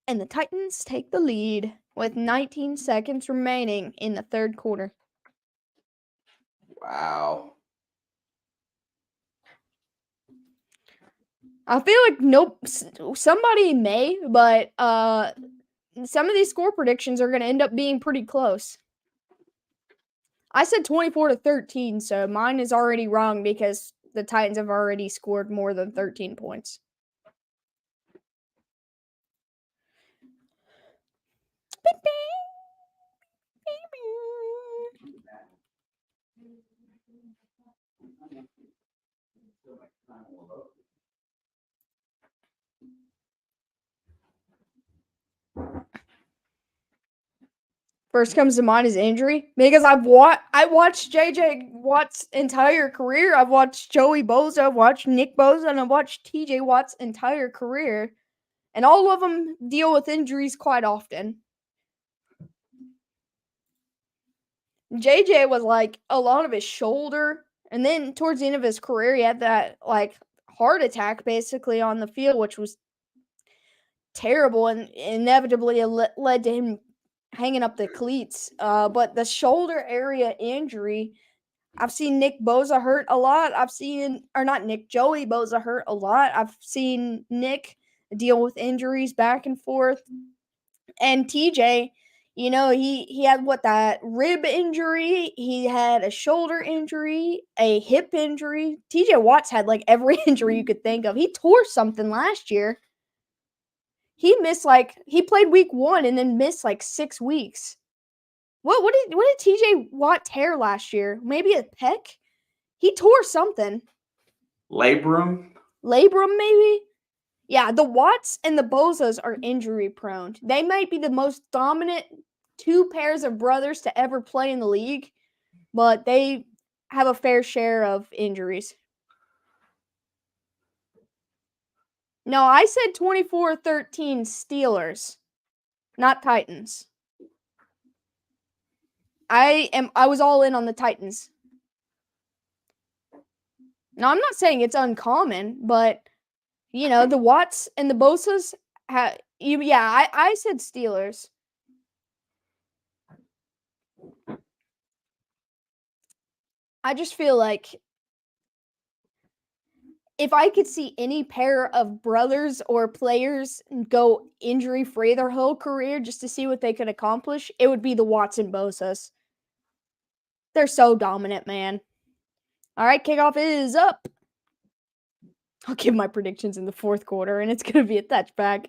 Speaker 1: And the Titans take the lead with 19 seconds remaining in the 3rd quarter.
Speaker 2: Wow.
Speaker 1: I feel like somebody may, but some of these score predictions are going to end up being pretty close. I said 24-13, so mine is already wrong because the Titans have already scored more than 13 points. First comes to mind is injury because I watched J.J. Watt's entire career. I've watched Joey Bosa, I've watched Nick Bosa, and I've watched T.J. Watt's entire career. And all of them deal with injuries quite often. J.J. was like a lot of his shoulder. And then towards the end of his career, he had that heart attack basically on the field, which was terrible and inevitably led to him hanging up the cleats. But the shoulder area injury, I've seen Joey Bosa hurt a lot. I've seen Nick deal with injuries back and forth. And TJ, he had that rib injury. He had a shoulder injury, a hip injury. TJ Watt's had every injury you could think of. He tore something last year. He missed he played week 1 and then missed 6 weeks. What did TJ Watt tear last year? Maybe a pec? He tore something.
Speaker 2: Labrum,
Speaker 1: maybe? Yeah, the Watts and the Bosas are injury prone. They might be the most dominant 2 pairs of brothers to ever play in the league, but they have a fair share of injuries. No, I said 24-13 Steelers, not Titans. I was all in on the Titans. Now, I'm not saying it's uncommon, but the Watts and the Bosas I said Steelers. I just feel like if I could see any pair of brothers or players go injury-free their whole career just to see what they could accomplish, it would be the Watson Bosas. They're so dominant, man. All right, kickoff is up. I'll give my predictions in the fourth quarter, and it's going to be a touchback.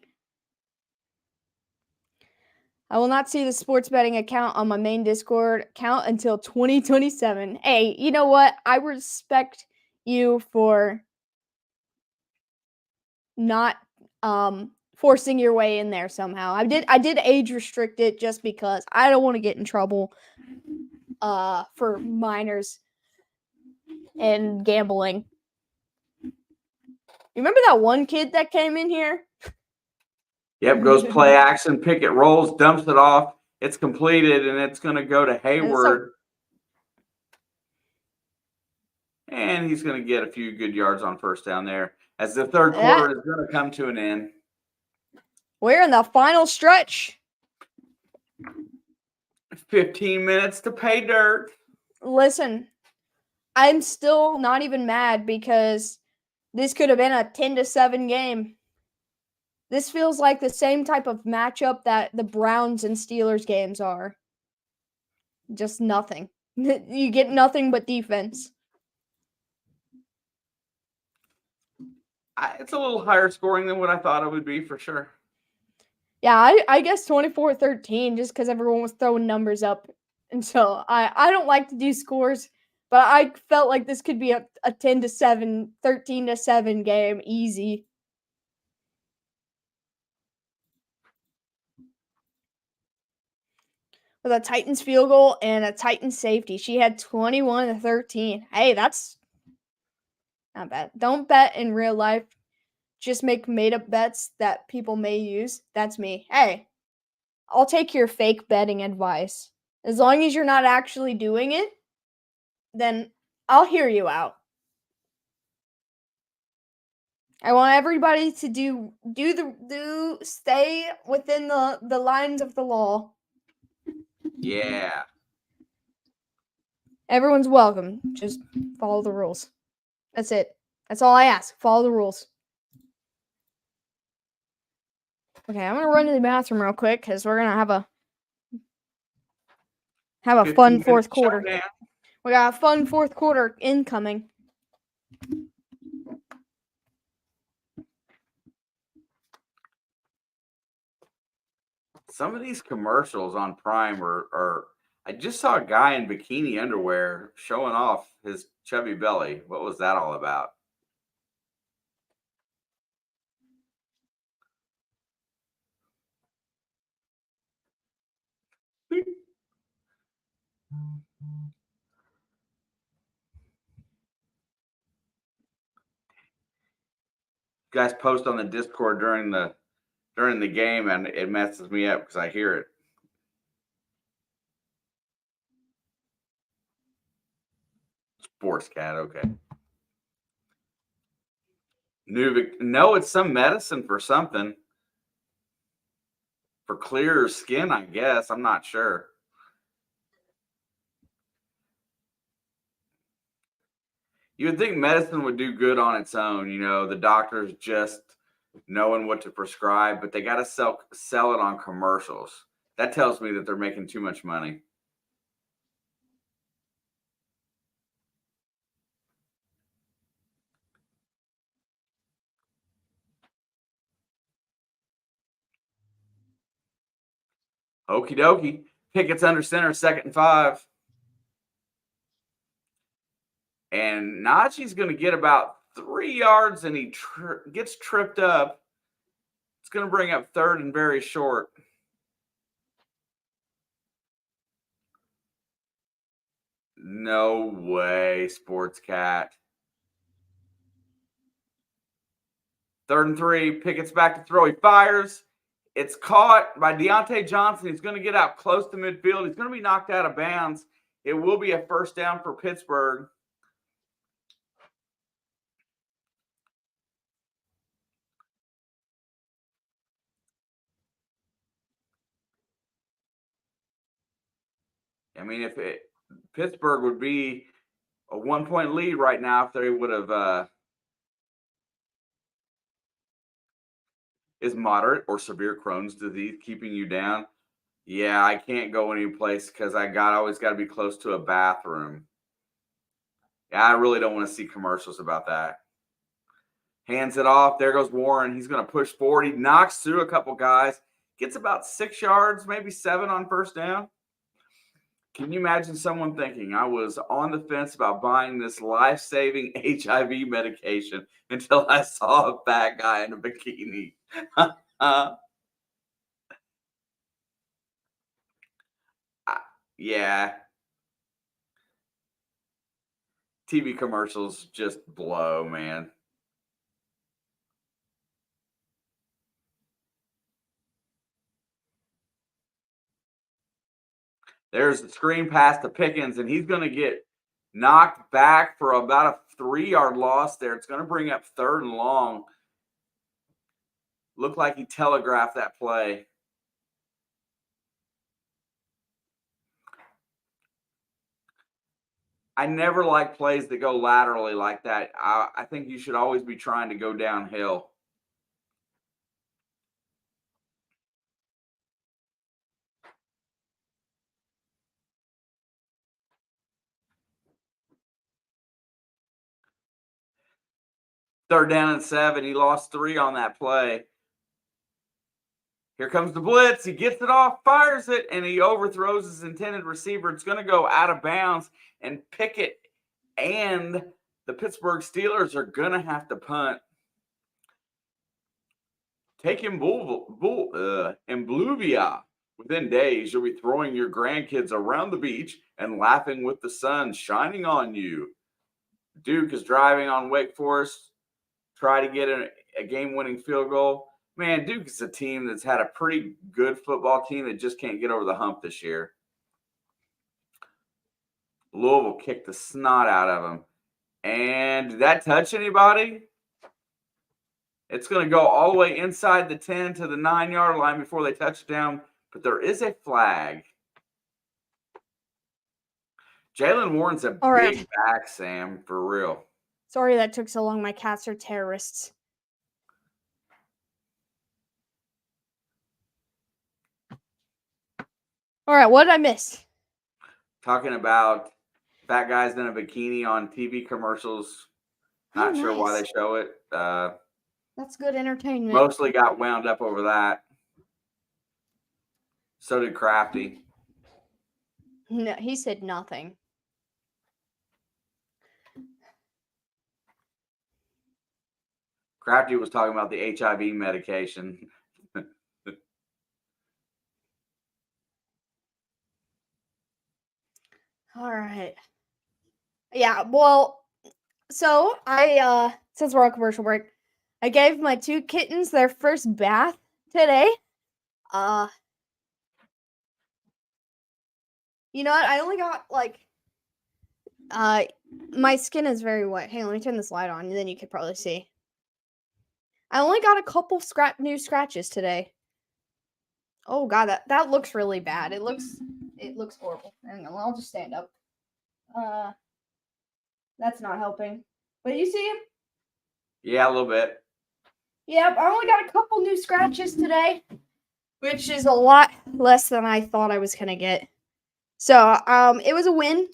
Speaker 1: I will not see the sports betting account on my main Discord account until 2027. Hey, you know what? I respect you for not forcing your way in there somehow. I did age restrict it just because I don't want to get in trouble for minors and gambling. You remember that one kid that came in here?
Speaker 2: Yep, goes play action, Pickett rolls, dumps it off. It's completed, and it's going to go to Hayward. And he's going to get a few good yards on first down there as the third quarter is going to come to an end.
Speaker 1: We're in the final stretch.
Speaker 2: 15 minutes to pay dirt.
Speaker 1: Listen, I'm still not even mad because this could have been a 10-7 game. This feels like the same type of matchup that the Browns and Steelers games are. Just nothing. You get nothing but defense.
Speaker 2: It's a little higher scoring than what I thought it would be for sure.
Speaker 1: Yeah, I guess 24-13 just because everyone was throwing numbers up. And so I don't like to do scores, but I felt like this could be a 10-7, 13-7 game, easy. With a Titans field goal and a Titans safety. She had 21-13. Hey, that's not bad. Don't bet in real life. Just make made-up bets that people may use. That's me. Hey, I'll take your fake betting advice. As long as you're not actually doing it, then I'll hear you out. I want everybody to stay within the lines of the law.
Speaker 2: Yeah.
Speaker 1: Everyone's welcome. Just follow the rules. That's it. That's all I ask. Follow the rules. Okay, I'm gonna run to the bathroom real quick because we're gonna have a fun fourth quarter. We got a fun fourth quarter incoming.
Speaker 2: Some of these commercials on Prime are I just saw a guy in bikini underwear showing off his chubby belly. What was that all about? Guys post on the Discord during the game, and it messes me up because I hear it. Sports cat, okay. No, it's some medicine for something. For clearer skin, I guess. I'm not sure. You would think medicine would do good on its own, the doctors just knowing what to prescribe, but they got to sell it on commercials. That tells me that they're making too much money. Okie dokie. Pickett's under center, 2nd and 5. And Najee's going to get about 3 yards, and he gets tripped up. It's going to bring up 3rd and very short. No way, Sports Cat. 3rd and 3. Pickett's back to throw. He fires. It's caught by Deontay Johnson. He's going to get out close to midfield. He's going to be knocked out of bounds. It will be a first down for Pittsburgh. I mean, Pittsburgh would be a 1-point lead right now if they would have. Is moderate or severe Crohn's disease keeping you down? Yeah, I can't go any place because always got to be close to a bathroom. Yeah, I really don't want to see commercials about that. Hands it off. There goes Warren. He's going to push forward. He knocks through a couple guys. Gets about 6 yards, maybe 7 on first down. Can you imagine someone thinking, I was on the fence about buying this life-saving HIV medication until I saw a fat guy in a bikini? Yeah. TV commercials just blow, man. There's the screen pass to Pickens, and he's going to get knocked back for about a 3-yard loss there. It's going to bring up 3rd and long. Looked like he telegraphed that play. I never like plays that go laterally like that. I think you should always be trying to go downhill. Third down and 7. He lost 3 on that play. Here comes the blitz. He gets it off, fires it, and he overthrows his intended receiver. It's going to go out of bounds, and Pickett and the Pittsburgh Steelers are going to have to punt. Take him Imbluvia. Within days, you'll be throwing your grandkids around the beach and laughing with the sun shining on you. Duke is driving on Wake Forest. Try to get a game-winning field goal. Man, Duke is a team that's had a pretty good football team that just can't get over the hump this year. Louisville kicked the snot out of them. And did that touch anybody? It's going to go all the way inside the 10 to the 9-yard line before they touch down. But there is a flag. Jalen Warren's a big back, Sam, for real.
Speaker 1: Sorry that took so long. My cats are terrorists. All right, what did I miss?
Speaker 2: Talking about fat guys in a bikini on TV commercials. Not sure why they show it.
Speaker 1: That's good entertainment.
Speaker 2: Mostly got wound up over that. So did Crafty.
Speaker 1: No, he said nothing.
Speaker 2: Crafty was talking about the HIV medication.
Speaker 1: All right. Yeah, well, so I since we're on commercial break, I gave my 2 kittens their first bath today. You know what? I only got like my skin is very wet. Hey, let me turn this light on and then you could probably see. I only got a couple new scratches today. Oh god, that looks really bad. It looks horrible. Hang on, I'll just stand up. That's not helping. But you see him?
Speaker 2: Yeah, a little bit.
Speaker 1: Yep, I only got a couple new scratches today, which is a lot less than I thought I was gonna get. So, it was a win.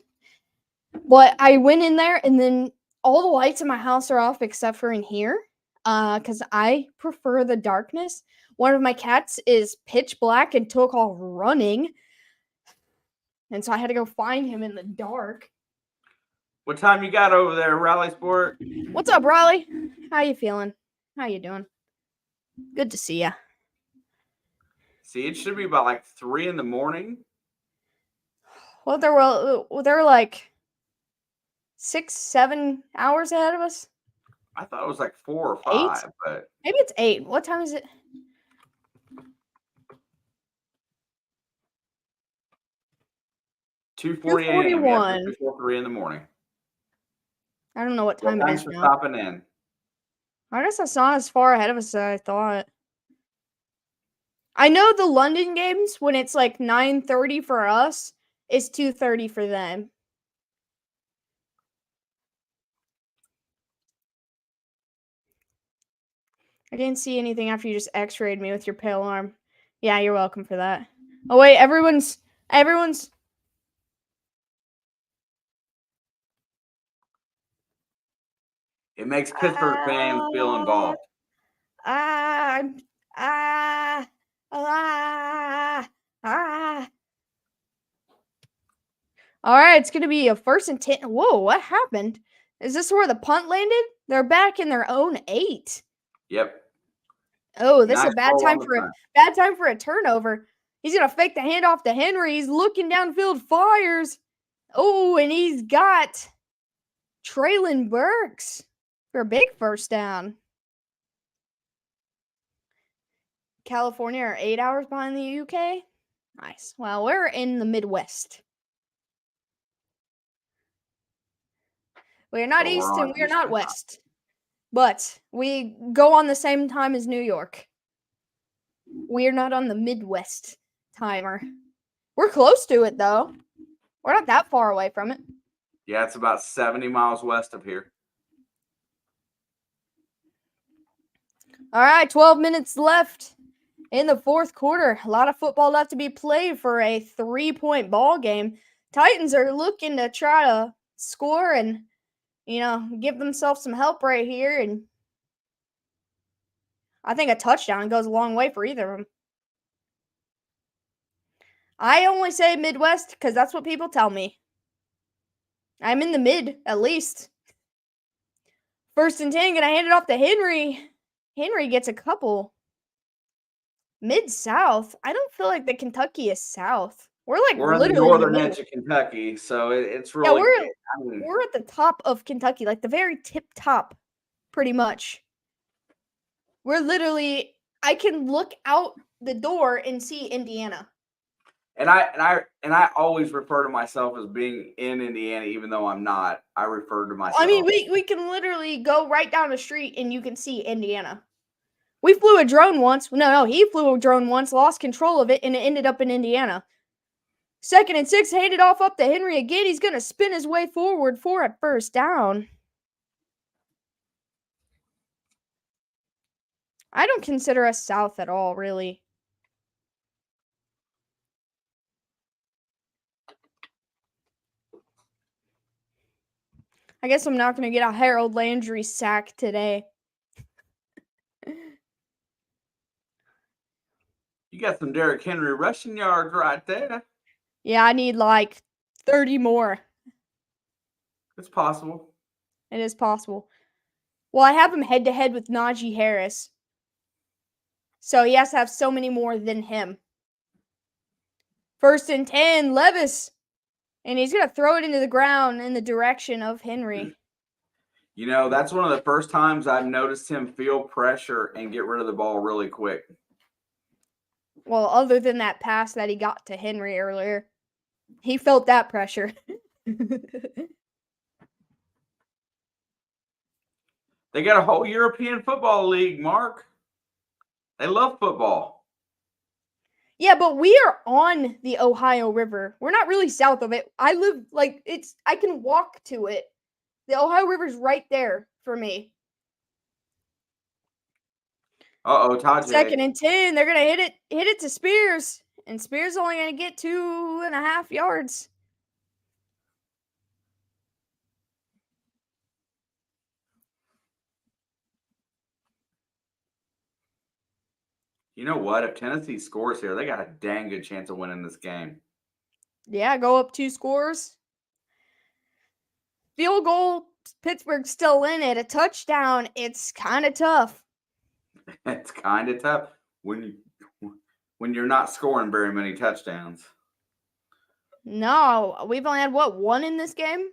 Speaker 1: But I went in there and then all the lights in my house are off except for in here. Because I prefer the darkness. One of my cats is pitch black and took off running. And so I had to go find him in the dark.
Speaker 2: What time you got over there, Raleigh Sport?
Speaker 1: What's up, Riley? How you feeling? How you doing? Good to see ya.
Speaker 2: See, it should be about like 3 in the morning.
Speaker 1: Well, they're like 6-7 hours ahead of us.
Speaker 2: I thought it was like 4 or 5,
Speaker 1: 8?
Speaker 2: but
Speaker 1: maybe it's 8. What time is it?
Speaker 2: 2:41 before 3 in the morning.
Speaker 1: I don't know what time it is
Speaker 2: for
Speaker 1: now.
Speaker 2: stopping in.
Speaker 1: I guess that's not as far ahead of us as I thought. I know the London games, when it's like 9:30 for us, it's 2:30 for them. I didn't see anything after you just x-rayed me with your pale arm. Yeah, you're welcome for that. Oh, wait, everyone's...
Speaker 2: It makes Pittsburgh fans feel involved.
Speaker 1: All right, it's going to be a 1st and 10. Whoa, what happened? Is this where the punt landed? They're back in their own 8.
Speaker 2: Yep.
Speaker 1: Oh, this is
Speaker 2: Nice
Speaker 1: a bad
Speaker 2: roll
Speaker 1: time
Speaker 2: on the
Speaker 1: for
Speaker 2: punt.
Speaker 1: bad time for a turnover. He's going to fake the handoff to Henry. He's looking downfield, fires. Oh, and he's got Traylon Burks for a big 1st down. California are 8 hours behind the UK. Nice. Well, we're in the Midwest. We're not
Speaker 2: So we're
Speaker 1: East
Speaker 2: on
Speaker 1: and we're
Speaker 2: Eastern
Speaker 1: not
Speaker 2: time.
Speaker 1: West. But we go on the same time as New York. We're not on the Midwest timer. We're close to it, though. We're not that far away from it.
Speaker 2: Yeah, it's about 70 miles west of here.
Speaker 1: All right, 12 minutes left in the 4th quarter. A lot of football left to be played for a 3-point ball game. Titans are looking to try to score and, give themselves some help right here. And I think a touchdown goes a long way for either of them. I only say Midwest because that's what people tell me. I'm in the mid, at least. 1st and 10, gonna hand it off to Henry. Henry gets a couple. Mid-South. I don't feel like the Kentucky is South. We're
Speaker 2: We're in the
Speaker 1: literally
Speaker 2: northern
Speaker 1: middle.
Speaker 2: edge of Kentucky, so it's
Speaker 1: Yeah,
Speaker 2: really.
Speaker 1: we're at the top of Kentucky, like the very tip top, pretty much. We're literally. I can look out the door and see Indiana.
Speaker 2: And I always refer to myself as being in Indiana, even though I'm not. I refer to myself.
Speaker 1: I mean, we can literally go right down the street and you can see Indiana. We flew a drone once. No, he flew a drone once, lost control of it, and it ended up in Indiana. 2nd and 6, handed off up to Henry again. He's going to spin his way forward for a 1st down. I don't consider us South at all, really. I guess I'm not going to get a Harold Landry sack today.
Speaker 2: You got some Derrick Henry rushing yards right there.
Speaker 1: Yeah, I need like 30 more.
Speaker 2: It's possible.
Speaker 1: It is possible. Well, I have him head-to-head with Najee Harris. So he has to have so many more than him. 1st and 10, Levis. And he's going to throw it into the ground in the direction of Henry.
Speaker 2: That's one of the first times I've noticed him feel pressure and get rid of the ball really quick.
Speaker 1: Well, other than that pass that he got to Henry earlier, he felt that pressure.
Speaker 2: They got a whole European football league, Mark. They love football.
Speaker 1: Yeah, but we are on the Ohio River. We're not really south of it. I live I can walk to it. The Ohio River's right there for me.
Speaker 2: Tajay.
Speaker 1: 2nd and 10. They're gonna hit it to Spears, and Spears only gonna get 2.5 yards.
Speaker 2: You know what? If Tennessee scores here, they got a dang good chance of winning this game.
Speaker 1: Yeah, go up 2 scores. Field goal, Pittsburgh still in it. A touchdown, it's kind of tough.
Speaker 2: It's kind of tough when you're not scoring very many touchdowns.
Speaker 1: No, we've only had one in this game?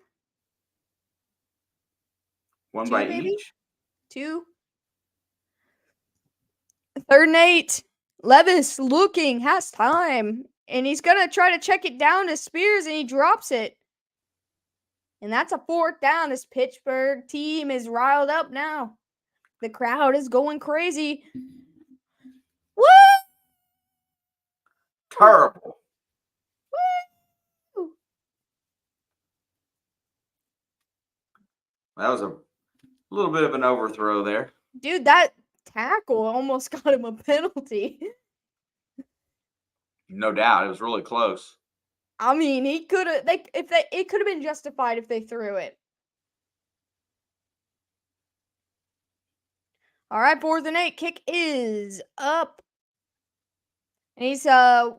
Speaker 2: One
Speaker 1: 2
Speaker 2: by
Speaker 1: maybe?
Speaker 2: each?
Speaker 1: 2. 3rd and 8. Levis looking, has time. And he's going to try to check it down to Spears, and he drops it. And that's a 4th down. This Pittsburgh team is riled up now. The crowd is going crazy. Woo!
Speaker 2: Terrible.
Speaker 1: Woo!
Speaker 2: That was a little bit of an overthrow there.
Speaker 1: Dude, that tackle almost got him a penalty.
Speaker 2: No doubt. It was really close.
Speaker 1: I mean, he could have. It could have been justified if they threw it. All right, 4th and 8. Kick is up. And he's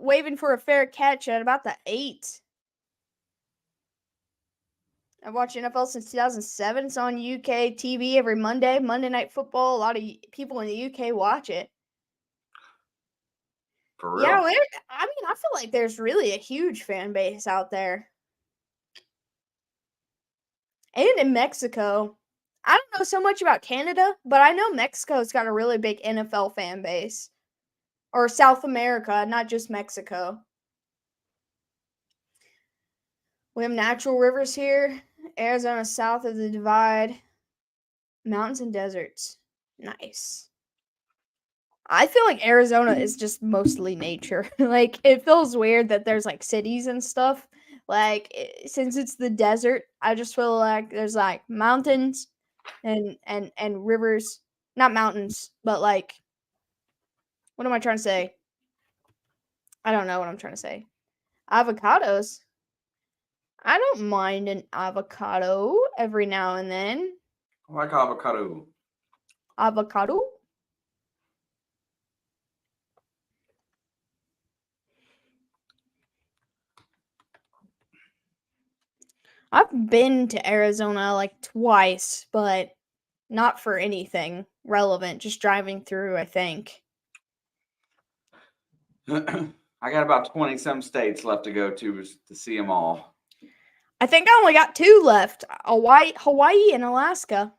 Speaker 1: waving for a fair catch at about the 8. I've watched NFL since 2007. It's on UK TV every Monday. Monday Night Football. A lot of people in the UK watch it.
Speaker 2: For real.
Speaker 1: Yeah, I feel like there's really a huge fan base out there. And in Mexico. I don't know so much about Canada, but I know Mexico's got a really big NFL fan base. Or South America, not just Mexico. We have natural rivers here. Arizona south of the divide. Mountains and deserts. Nice. I feel like Arizona is just mostly nature. Like, it feels weird that there's, like, cities and stuff. Like, since it's the desert, I just feel like there's, like, mountains and rivers. Not mountains, but, like, what am I trying to say? I don't know what I'm trying to say. Avocados. I don't mind an avocado every now and then.
Speaker 2: I like avocado.
Speaker 1: Avocado? I've been to Arizona like twice, but not for anything relevant. Just driving through, I think.
Speaker 2: I got about 20-some states left to go to see them all.
Speaker 1: I think I only got 2 left. Hawaii and Alaska.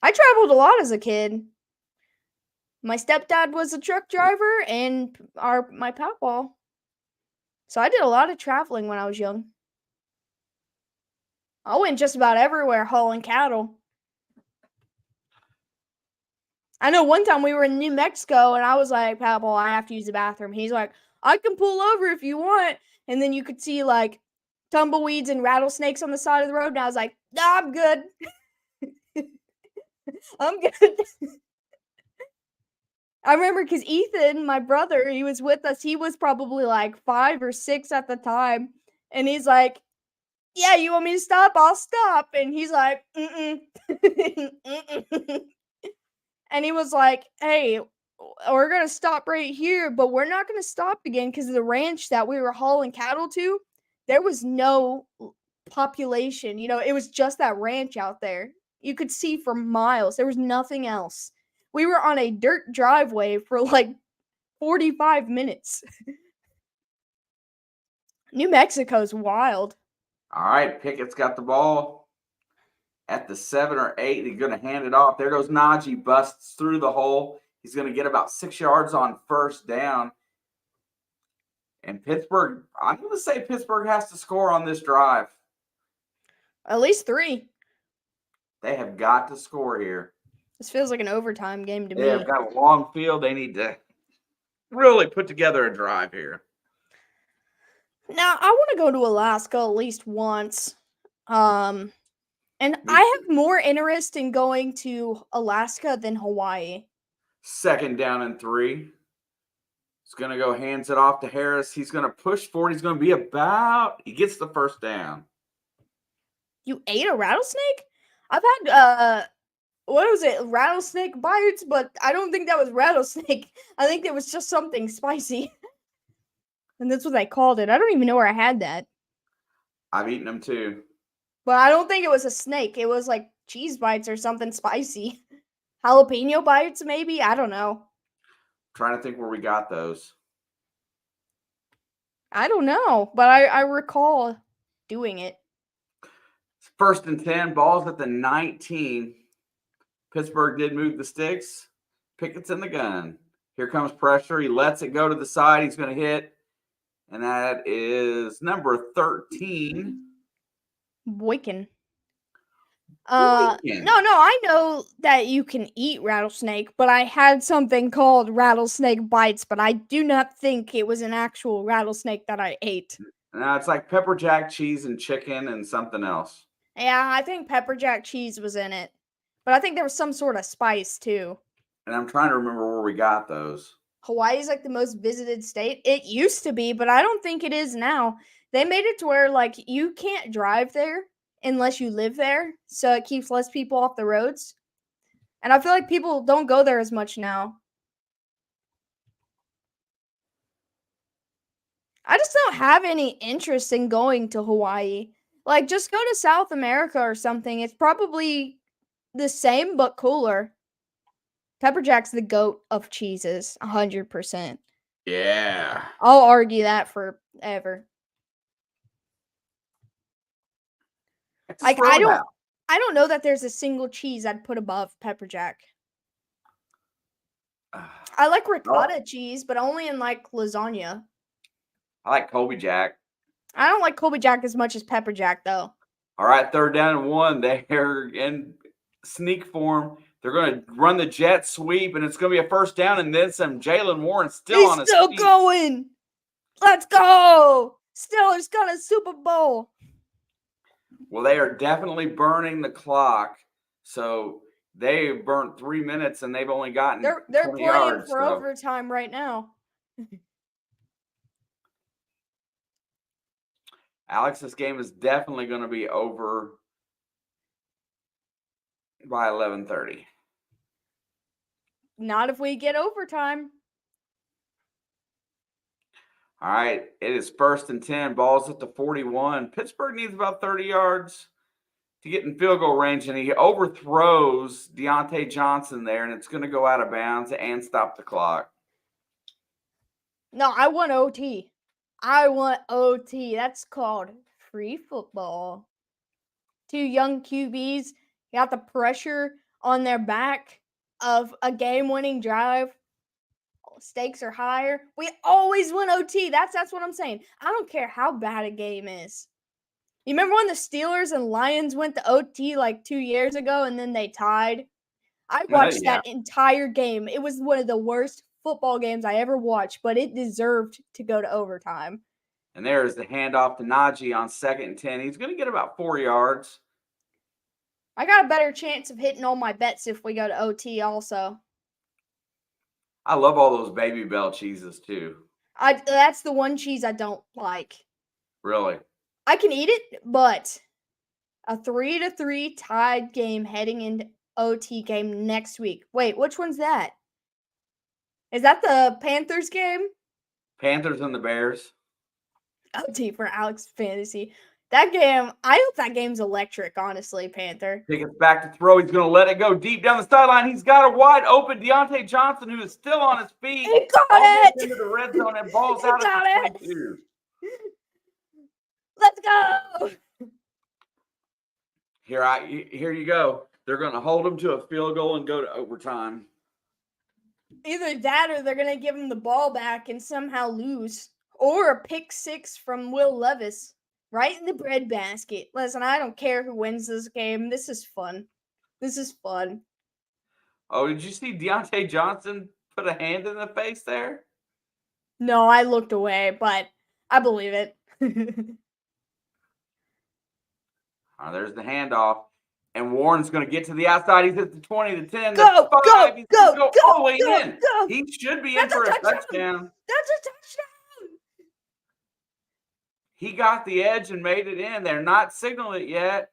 Speaker 1: I traveled a lot as a kid. My stepdad was a truck driver and my papa. So I did a lot of traveling when I was young. I went just about everywhere hauling cattle. I know one time we were in New Mexico and I was like, Papa, I have to use the bathroom. He's like, I can pull over if you want. And then you could see like tumbleweeds and rattlesnakes on the side of the road. And I was like, nah, I'm good. I'm good. I remember because Ethan, my brother, he was with us. He was probably like 5 or 6 at the time. And he's like, yeah, you want me to stop? I'll stop. And he's like, mm-mm. Mm-mm. And he was like, hey, we're going to stop right here, but we're not going to stop again because the ranch that we were hauling cattle to, there was no population. You know, it was just that ranch out there. You could see for miles. There was nothing else. We were on a dirt driveway for like 45 minutes. New Mexico's wild.
Speaker 2: All right, Pickett's got the ball at the 7 or 8. He's going to hand it off. There goes Najee, busts through the hole. He's going to get about 6 yards on first down. And Pittsburgh, I'm going to say Pittsburgh has to score on this drive.
Speaker 1: At least 3.
Speaker 2: They have got to score here.
Speaker 1: This feels like an overtime game to me.
Speaker 2: They've got a long field. They need to really put together a drive here.
Speaker 1: Now, I want to go to Alaska at least once. And I have more interest in going to Alaska than Hawaii.
Speaker 2: 2nd down and 3. He's going to go, hands it off to Harris. He's going to push forward. He's going to be he gets the first down.
Speaker 1: You ate a rattlesnake? I've had, what was it? Rattlesnake bites, but I don't think that was rattlesnake. I think it was just something spicy. And that's what they called it. I don't even know where I had that.
Speaker 2: I've eaten them too.
Speaker 1: But I don't think it was a snake. It was like cheese bites or something spicy. Jalapeno bites, maybe? I don't know.
Speaker 2: Trying to think where we got those.
Speaker 1: I don't know, but I recall doing it.
Speaker 2: 1st and 10, ball's at the 19. Pittsburgh did move the sticks. Pickett's in the gun. Here comes pressure. He lets it go to the side. He's going to hit. And that is number 13.
Speaker 1: Boykin. No, I know that you can eat rattlesnake, but I had something called rattlesnake bites, but I do not think it was an actual rattlesnake that I ate.
Speaker 2: No, it's like pepper jack cheese and chicken and something else.
Speaker 1: Yeah, I think pepper jack cheese was in it. But I think there was some sort of spice too.
Speaker 2: And I'm trying to remember where we got those.
Speaker 1: Hawaii is like the most visited state. It used to be, but I don't think it is now. They made it to where like you can't drive there unless you live there, so it keeps less people off the roads. And I feel like people don't go there as much now. I just don't have any interest in going to Hawaii. Like, just go to South America or something. It's probably the same but cooler. Pepper Jack's the goat of cheeses, 100%.
Speaker 2: Yeah.
Speaker 1: I'll argue that forever. Like, I don't know that there's a single cheese I'd put above Pepper Jack. I like ricotta cheese, but only in like lasagna.
Speaker 2: I like Colby Jack.
Speaker 1: I don't like Colby Jack as much as Pepper Jack, though.
Speaker 2: All right, 3rd down and 1. They're in sneak form. They're going to run the jet sweep, and it's going to be a 1st down, and then some. Jalen Warren still on his feet.
Speaker 1: He's still going. Let's go. Steelers got a Super Bowl.
Speaker 2: Well, they are definitely burning the clock. So they burnt 3 minutes, and they've only gotten
Speaker 1: They're
Speaker 2: 20
Speaker 1: playing
Speaker 2: yards,
Speaker 1: for overtime right now.
Speaker 2: Alex, this game is definitely going to be over by 11:30.
Speaker 1: Not if we get overtime.
Speaker 2: All right, it is 1st and 10. Ball's at the 41. Pittsburgh needs about 30 yards to get in field goal range, and he overthrows Deontay Johnson there, and it's going to go out of bounds and stop the clock.
Speaker 1: No, I want OT. I want OT. That's called free football. 2 young QBs got the pressure on their back of a game-winning drive. Stakes are higher. We always win OT. That's what I'm saying. I don't care how bad a game is. You remember when the Steelers and Lions went to OT like 2 years ago and then they tied? I watched that entire game. It was one of the worst football games I ever watched, but it deserved to go to overtime.
Speaker 2: And there's the handoff to Najee on 2nd and 10. He's going to get about 4 yards.
Speaker 1: I got a better chance of hitting all my bets if we go to OT also.
Speaker 2: I love all those Baby Bell cheeses too.
Speaker 1: That's the one cheese I don't like.
Speaker 2: Really?
Speaker 1: I can eat it, but a 3-3 tied game heading into OT game next week. Wait, which one's that? Is that the Panthers game?
Speaker 2: Panthers and the Bears.
Speaker 1: OT for Alex Fantasy. That game, I hope that game's electric, honestly, Panther.
Speaker 2: Pickett's back to throw. He's going to let it go deep down the sideline. He's got a wide open Deontay Johnson, who is still on his feet.
Speaker 1: He got it!
Speaker 2: Into the red zone and balls out at the 22.
Speaker 1: Let's go!
Speaker 2: Here you go. They're going to hold him to a field goal and go to overtime.
Speaker 1: Either that or they're going to give him the ball back and somehow lose. Or a pick 6 from Will Levis. Right in the breadbasket. Listen, I don't care who wins this game. This is fun. This is fun.
Speaker 2: Oh, did you see Deontay Johnson put a hand in the face there?
Speaker 1: No, I looked away, but I believe it.
Speaker 2: There's the handoff. And Warren's going to get to the outside. He's at the 20, the 10,
Speaker 1: go,
Speaker 2: the 5. He's
Speaker 1: go,
Speaker 2: go all the way in.
Speaker 1: Go.
Speaker 2: He should be in for a touchdown.
Speaker 1: That's a touchdown.
Speaker 2: He got the edge and made it in. They're not signaling it yet.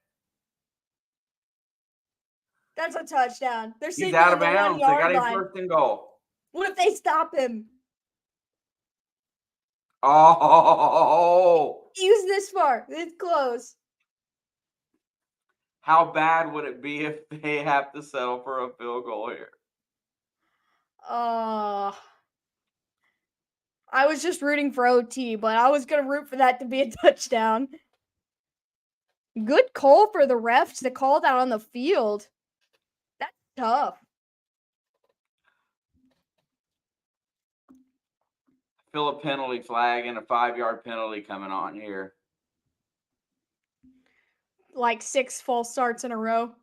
Speaker 1: That's a touchdown. They're
Speaker 2: He's out of bounds. They got him 1st and goal.
Speaker 1: What if they stop him?
Speaker 2: Oh!
Speaker 1: He's this far. It's close.
Speaker 2: How bad would it be if they have to settle for a field goal here?
Speaker 1: I was just rooting for OT, but I was going to root for that to be a touchdown. Good call for the refs to call that on the field. That's tough.
Speaker 2: Feel a penalty flag and a 5-yard penalty coming on here.
Speaker 1: Like 6 false starts in a row.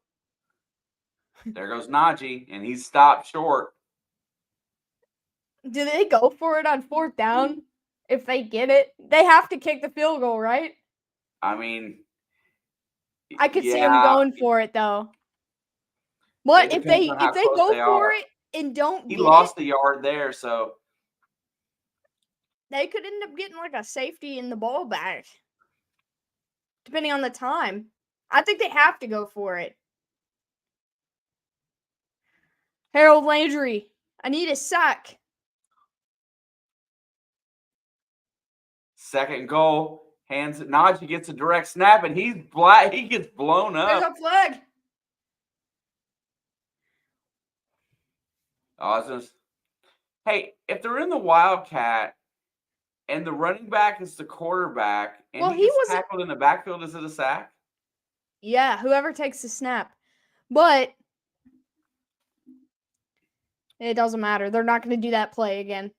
Speaker 2: There goes Najee, and he's stopped short.
Speaker 1: Do they go for it on 4th down if they get it? They have to kick the field goal, right?
Speaker 2: I mean,
Speaker 1: I could see them going for it though. What if they go for it and don't
Speaker 2: He
Speaker 1: get
Speaker 2: lost
Speaker 1: it,
Speaker 2: the yard there, so
Speaker 1: they could end up getting like a safety in the ball back, depending on the time. I think they have to go for it. Harold Landry, I need a sack.
Speaker 2: second goal. Hands it. Najee gets a direct snap, and he's black. He gets blown
Speaker 1: There's
Speaker 2: up.
Speaker 1: a flag.
Speaker 2: Hey, if they're in the Wildcat and the running back is the quarterback and
Speaker 1: Well,
Speaker 2: he
Speaker 1: he
Speaker 2: gets
Speaker 1: wasn't.
Speaker 2: tackled in the backfield, is it a sack?
Speaker 1: Yeah, whoever takes the snap. But it doesn't matter. They're not going to do that play again.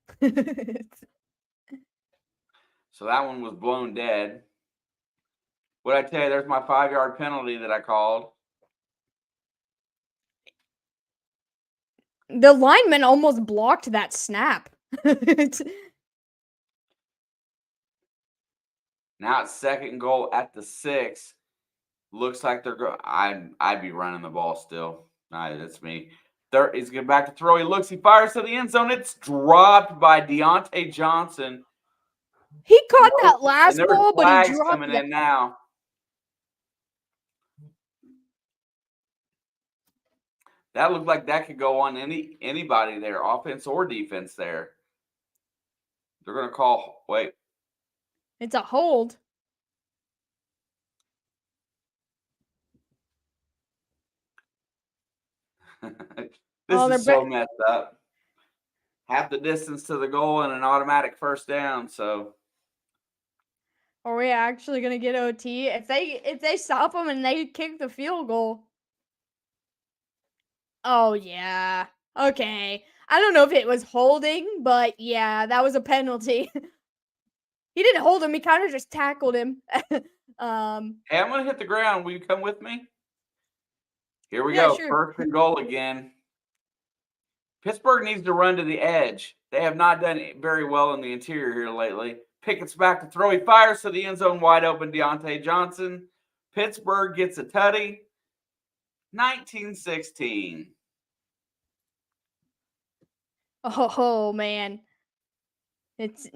Speaker 2: So that one was blown dead. What'd I tell you? There's my 5-yard penalty that I called.
Speaker 1: The lineman almost blocked that snap.
Speaker 2: Now it's second and goal at the 6. Looks like they're going. I'd be running the ball still. That's me. Third, he's getting back to throw. He looks. He fires to the end zone. It's dropped by Deontay Johnson.
Speaker 1: He caught that last
Speaker 2: and
Speaker 1: ball, but he
Speaker 2: flags
Speaker 1: dropped
Speaker 2: coming
Speaker 1: it.
Speaker 2: in now. That looked like that could go on anybody there, offense or defense there. They're going to call. Wait.
Speaker 1: It's a hold.
Speaker 2: This is so messed up. Half the distance to the goal and an automatic first down. So,
Speaker 1: are we actually gonna get OT if they stop them and they kick the field goal? Oh yeah. Okay. I don't know if it was holding, but yeah, that was a penalty. He didn't hold him. He kind of just tackled him.
Speaker 2: Hey, I'm going to hit the ground. Will you come with me? Here we
Speaker 1: Yeah,
Speaker 2: go.
Speaker 1: sure.
Speaker 2: First and goal again. Pittsburgh needs to run to the edge. They have not done very well in the interior here lately. Pickett's back to throw. He fires to the end zone, wide open. Deontay Johnson. Pittsburgh gets a tutty. 19-16.
Speaker 1: Oh man. It's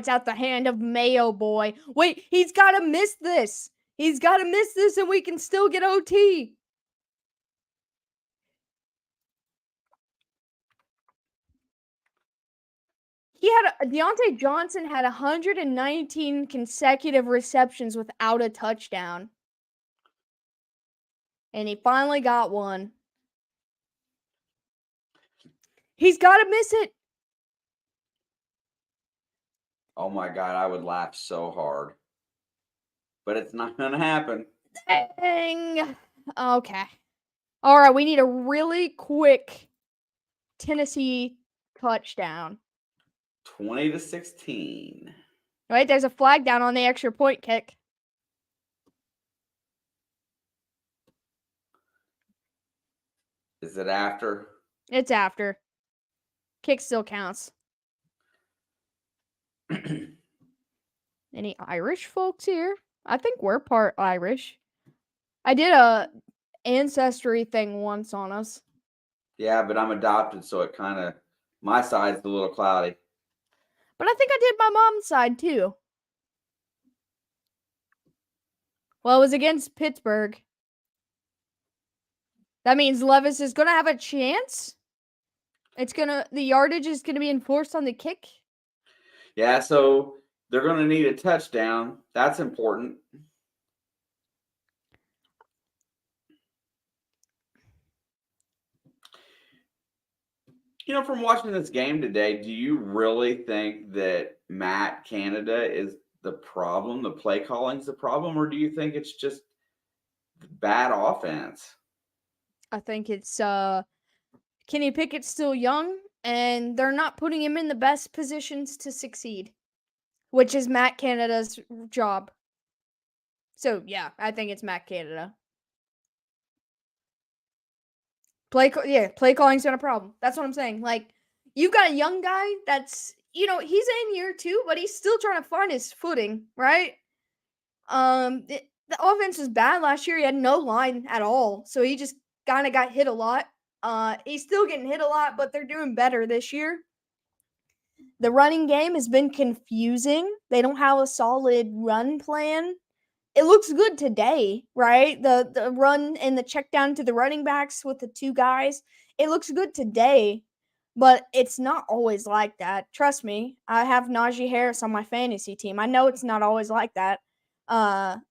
Speaker 1: at the hand of Mayo boy. Wait, he's got to miss this. He's got to miss this and we can still get OT. Deontay Johnson had 119 consecutive receptions without a touchdown. And he finally got one. He's got to miss it.
Speaker 2: Oh my God, I would laugh so hard. But it's not going to happen.
Speaker 1: Dang. Okay. All right, we need a really quick Tennessee touchdown.
Speaker 2: 20-16.
Speaker 1: Right, there's a flag down on the extra point kick.
Speaker 2: Is it after?
Speaker 1: It's after. Kick still counts. Any Irish folks here? I think we're part Irish. I did a ancestry thing once on us.
Speaker 2: Yeah, but I'm adopted, so it kind of, my side's a little cloudy.
Speaker 1: But I think I did my mom's side too. Well, it was against Pittsburgh. That means Levis is going to have a chance. The yardage is going to be enforced on the kick.
Speaker 2: Yeah, so they're going to need a touchdown. That's important. From watching this game today, do you really think that Matt Canada is the problem? The play calling's the problem, or do you think it's just bad offense?
Speaker 1: I think it's Kenny Pickett's still young, and they're not putting him in the best positions to succeed, which is Matt Canada's job. So, yeah, I think it's Matt Canada. Play calling's been a problem. That's what I'm saying. Like, you've got a young guy that's, he's in year 2, but he's still trying to find his footing, right? The offense was bad last year. He had no line at all, so he just kind of got hit a lot. He's still getting hit a lot, but they're doing better this year. The running game has been confusing. They don't have a solid run plan. It looks good today, right? The run and the check down to the running backs with the two guys. It looks good today, but it's not always like that. Trust me, I have Najee Harris on my fantasy team. I know it's not always like that. And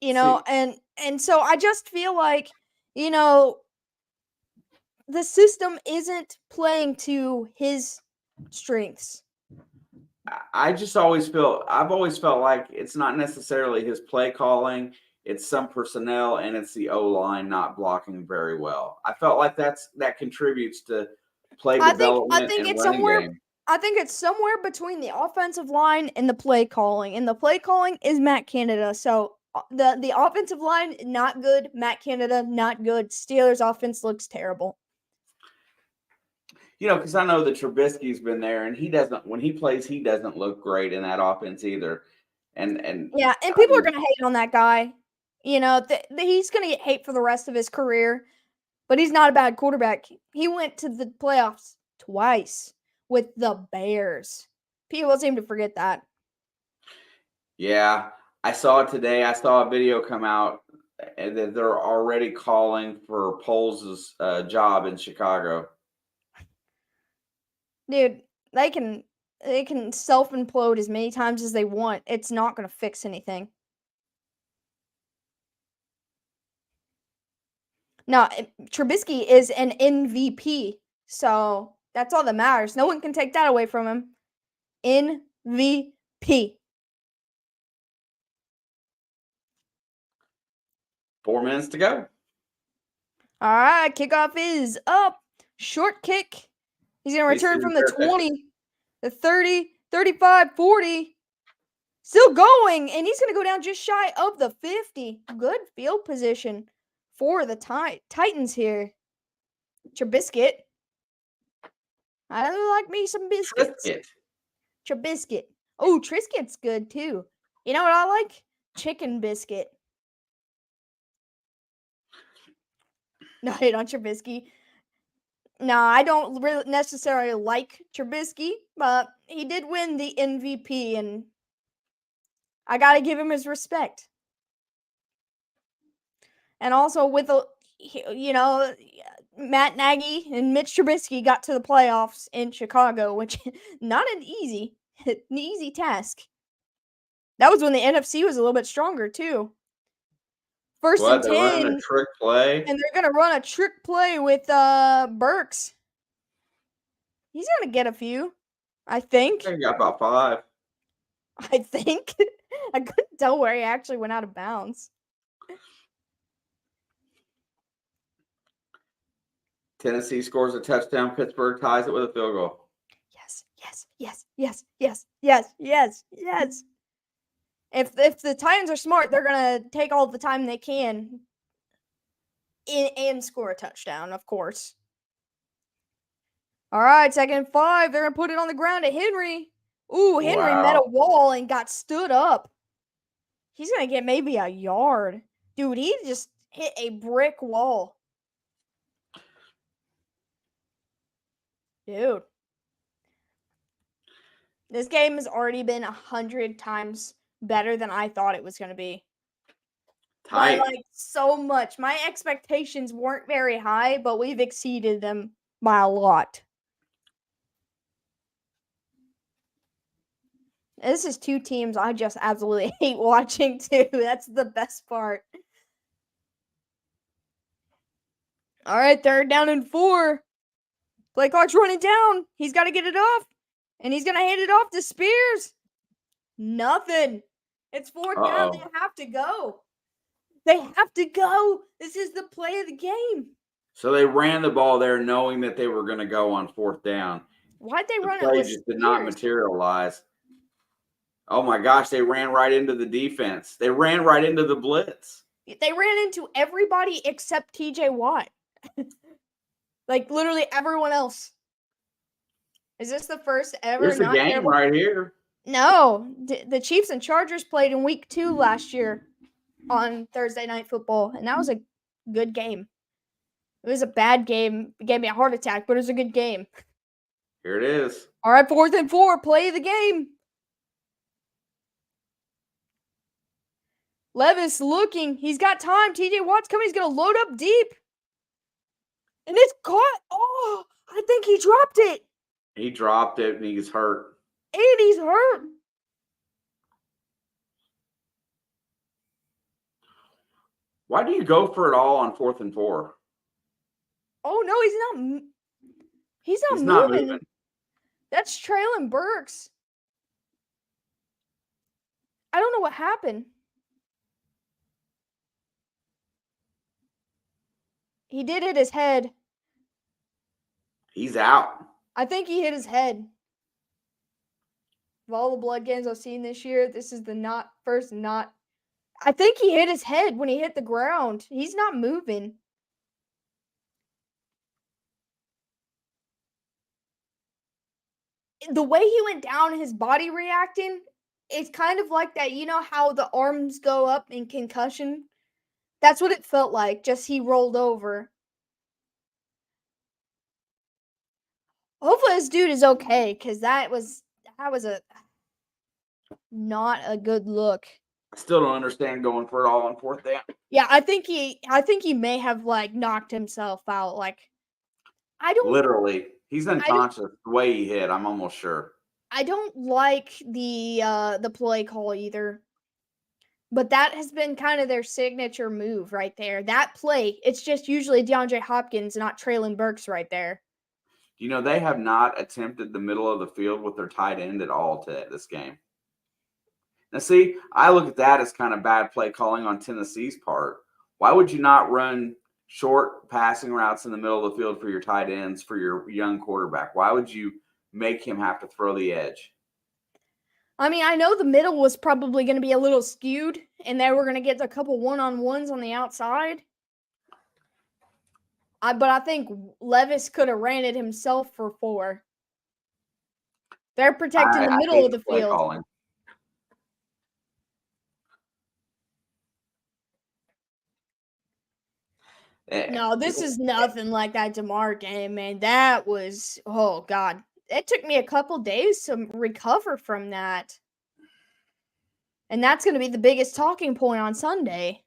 Speaker 1: so I just feel like, the system isn't playing to his strengths.
Speaker 2: I've always felt like it's not necessarily his play calling, it's some personnel and it's the O-line not blocking very well. I felt like that contributes to play development and running game.
Speaker 1: I think it's somewhere between the offensive line and the play calling. And the play calling is Matt Canada. So the offensive line, not good. Matt Canada, not good. Steelers offense looks terrible.
Speaker 2: Because I know that Trubisky's been there, and when he plays, he doesn't look great in that offense either. And
Speaker 1: people are going to hate on that guy. He's going to get hate for the rest of his career, but he's not a bad quarterback. He went to the playoffs twice with the Bears. People seem to forget that.
Speaker 2: Yeah, I saw it today. I saw a video come out and that they're already calling for Poles' job in Chicago.
Speaker 1: Dude, they can self-implode as many times as they want. It's not going to fix anything. No, Trubisky is an MVP, so that's all that matters. No one can take that away from him. MVP.
Speaker 2: 4 minutes to go.
Speaker 1: All right, kickoff is up. Short kick. He's going to return from the 20, the 30, 35, 40. Still going, and he's going to go down just shy of the 50. Good field position for the Titans here. Trubisky. I like me some biscuits. Trubisky. Oh, Triscuit's good too. You know what I like? Chicken biscuit. No hate on Trubisky. No, I don't really necessarily like Trubisky, but he did win the MVP, and I got to give him his respect. And also with, Matt Nagy and Mitch Trubisky got to the playoffs in Chicago, which not an easy task. That was when the NFC was a little bit stronger, too. First and 10.
Speaker 2: They're running a trick play.
Speaker 1: And they're going to run a trick play with Burks. He's going to get a few, I think.
Speaker 2: He got about 5.
Speaker 1: I think. I couldn't tell where he actually went out of bounds.
Speaker 2: Tennessee scores a touchdown. Pittsburgh ties it with a field goal.
Speaker 1: Yes. If the Titans are smart, they're going to take all the time they can and score a touchdown, of course. All right, 2nd and 5. They're going to put it on the ground to Henry. Ooh, Henry met a wall and got stood up. He's going to get maybe a yard. Dude, he just hit a brick wall. Dude. This game has already been 100 times better than I thought it was going to be.
Speaker 2: Tight.
Speaker 1: Like so much. My expectations weren't very high, but we've exceeded them by a lot. This is two teams I just absolutely hate watching too. That's the best part. All right, 3rd down and 4. Play clock's running down. He's got to get it off. And he's going to hand it off to Spears. Nothing. It's 4th down. They have to go. This is the play of the game.
Speaker 2: So they ran the ball there knowing that they were going to go on 4th down.
Speaker 1: Why'd they run it?
Speaker 2: The play just did not materialize. Oh my gosh, they ran right into the defense. They ran right into the blitz.
Speaker 1: They ran into everybody except TJ Watt. Like literally everyone else. Is this the first ever?
Speaker 2: Here's the game right here.
Speaker 1: No, the Chiefs and Chargers played in week 2 last year on Thursday Night Football, and that was a good game. It was a bad game. It gave me a heart attack, but it was a good game.
Speaker 2: Here it is.
Speaker 1: All right, 4th and 4. Play the game. Levis looking. He's got time. TJ Watt's coming. He's going to load up deep. And it's caught. Oh, I think he dropped it.
Speaker 2: He dropped it and he's hurt.
Speaker 1: And he's hurt.
Speaker 2: Why do you go for it all on 4th and 4?
Speaker 1: Oh, no, he's not. He's
Speaker 2: He's
Speaker 1: moving.
Speaker 2: not moving.
Speaker 1: That's Traylon Burks. I don't know what happened. He did hit his head.
Speaker 2: He's out.
Speaker 1: I think he hit his head. Of all the blood games I've seen this year, this is the first not. I think he hit his head when he hit the ground. He's not moving. The way he went down, his body reacting, it's kind of like that. You know how the arms go up in concussion? That's what it felt like. Just he rolled over. Hopefully this dude is okay, because that was a not a good look.
Speaker 2: I still don't understand going for it all on 4th down.
Speaker 1: Yeah, I think he may have like knocked himself out. Like, I don't
Speaker 2: Literally. He's unconscious the way he hit, I'm almost sure.
Speaker 1: I don't like the play call either. But that has been kind of their signature move right there. That play, it's just usually DeAndre Hopkins, not Traylon Burks right there.
Speaker 2: You know, they have not attempted the middle of the field with their tight end at all to this game. Now, see, I look at that as kind of bad play calling on Tennessee's part. Why would you not run short passing routes in the middle of the field for your tight ends, for your young quarterback? Why would you make him have to throw the edge?
Speaker 1: I mean, I know the middle was probably going to be a little skewed, and they were going to get a couple one-on-ones on the outside. But I think Levis could have ran it himself for 4. They're protecting the middle of the field.
Speaker 2: Calling.
Speaker 1: No, this is nothing like that DeMar game, man. That was, oh, God. It took me a couple days to recover from that. And that's going to be the biggest talking point on Sunday.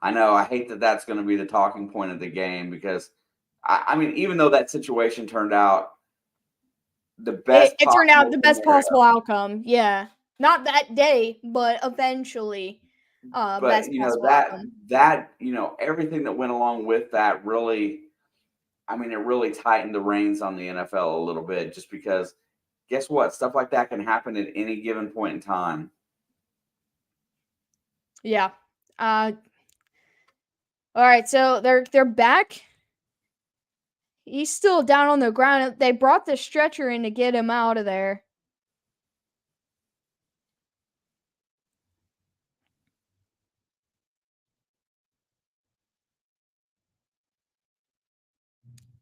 Speaker 2: I know. I hate that that's going to be the talking point of the game because, I mean, even though that situation turned out the best.
Speaker 1: It turned out the best possible outcome. Yeah. Not that day, but eventually.
Speaker 2: But, you know, that, you know, everything that went along with that really, I mean, it really tightened the reins on the NFL a little bit just because guess what? Stuff like that can happen at any given point in time.
Speaker 1: Yeah. All right, so they're back. He's still down on the ground. They brought the stretcher in to get him out of there.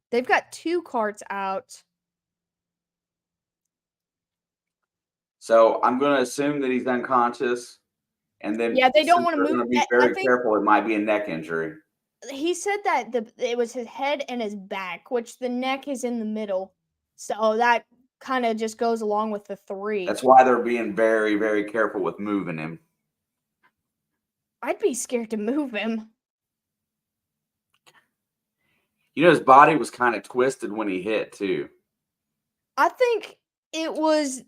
Speaker 1: They've got 2 carts out.
Speaker 2: So I'm going to assume that he's unconscious. And then
Speaker 1: yeah, they don't want to move.
Speaker 2: Going to be very careful. It might be a neck injury.
Speaker 1: He said that it was his head and his back, which the neck is in the middle. So that kind of just goes along with the 3.
Speaker 2: That's why they're being very, very careful with moving him.
Speaker 1: I'd be scared to move him.
Speaker 2: You know, his body was kind of twisted when he hit, too.
Speaker 1: I think it was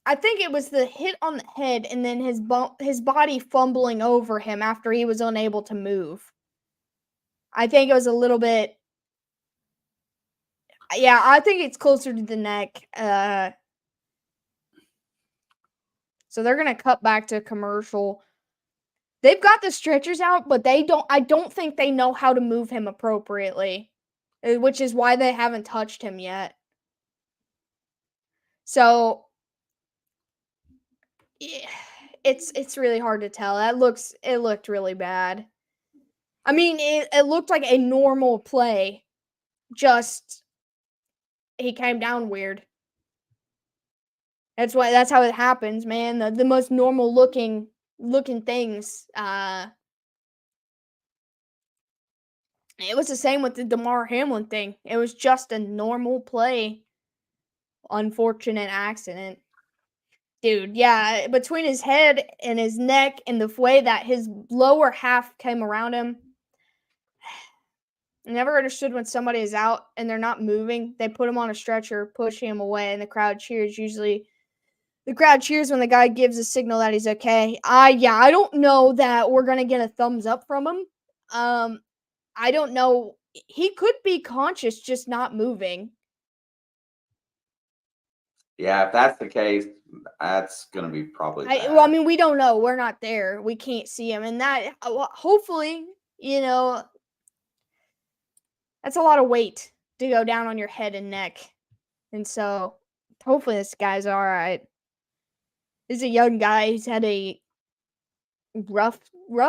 Speaker 1: the hit on the head and then his body fumbling over him after he was unable to move. I think it was a little bit. Yeah, I think it's closer to the neck. So they're going to cut back to commercial. They've got the stretchers out, but I don't think they know how to move him appropriately, which is why they haven't touched him yet. So yeah, it's really hard to tell. It looked really bad. I mean, it looked like a normal play, just he came down weird. That's how it happens, man. The most normal looking things It was the same with the Damar Hamlin thing. It was just a normal play. Unfortunate accident. Dude, yeah, between his head and his neck and the way that his lower half came around him, I never understood when somebody is out and they're not moving. They put him on a stretcher, push him away, and the crowd cheers. Usually, the crowd cheers when the guy gives a signal that he's okay. I don't know that we're gonna get a thumbs up from him. I don't know. He could be conscious, just not moving.
Speaker 2: Yeah, if that's the case, that's gonna be probably bad.
Speaker 1: I mean, we don't know. We're not there. We can't see him, and that hopefully, that's a lot of weight to go down on your head and neck, and so hopefully this guy's all right. He's a young guy. He's had a rough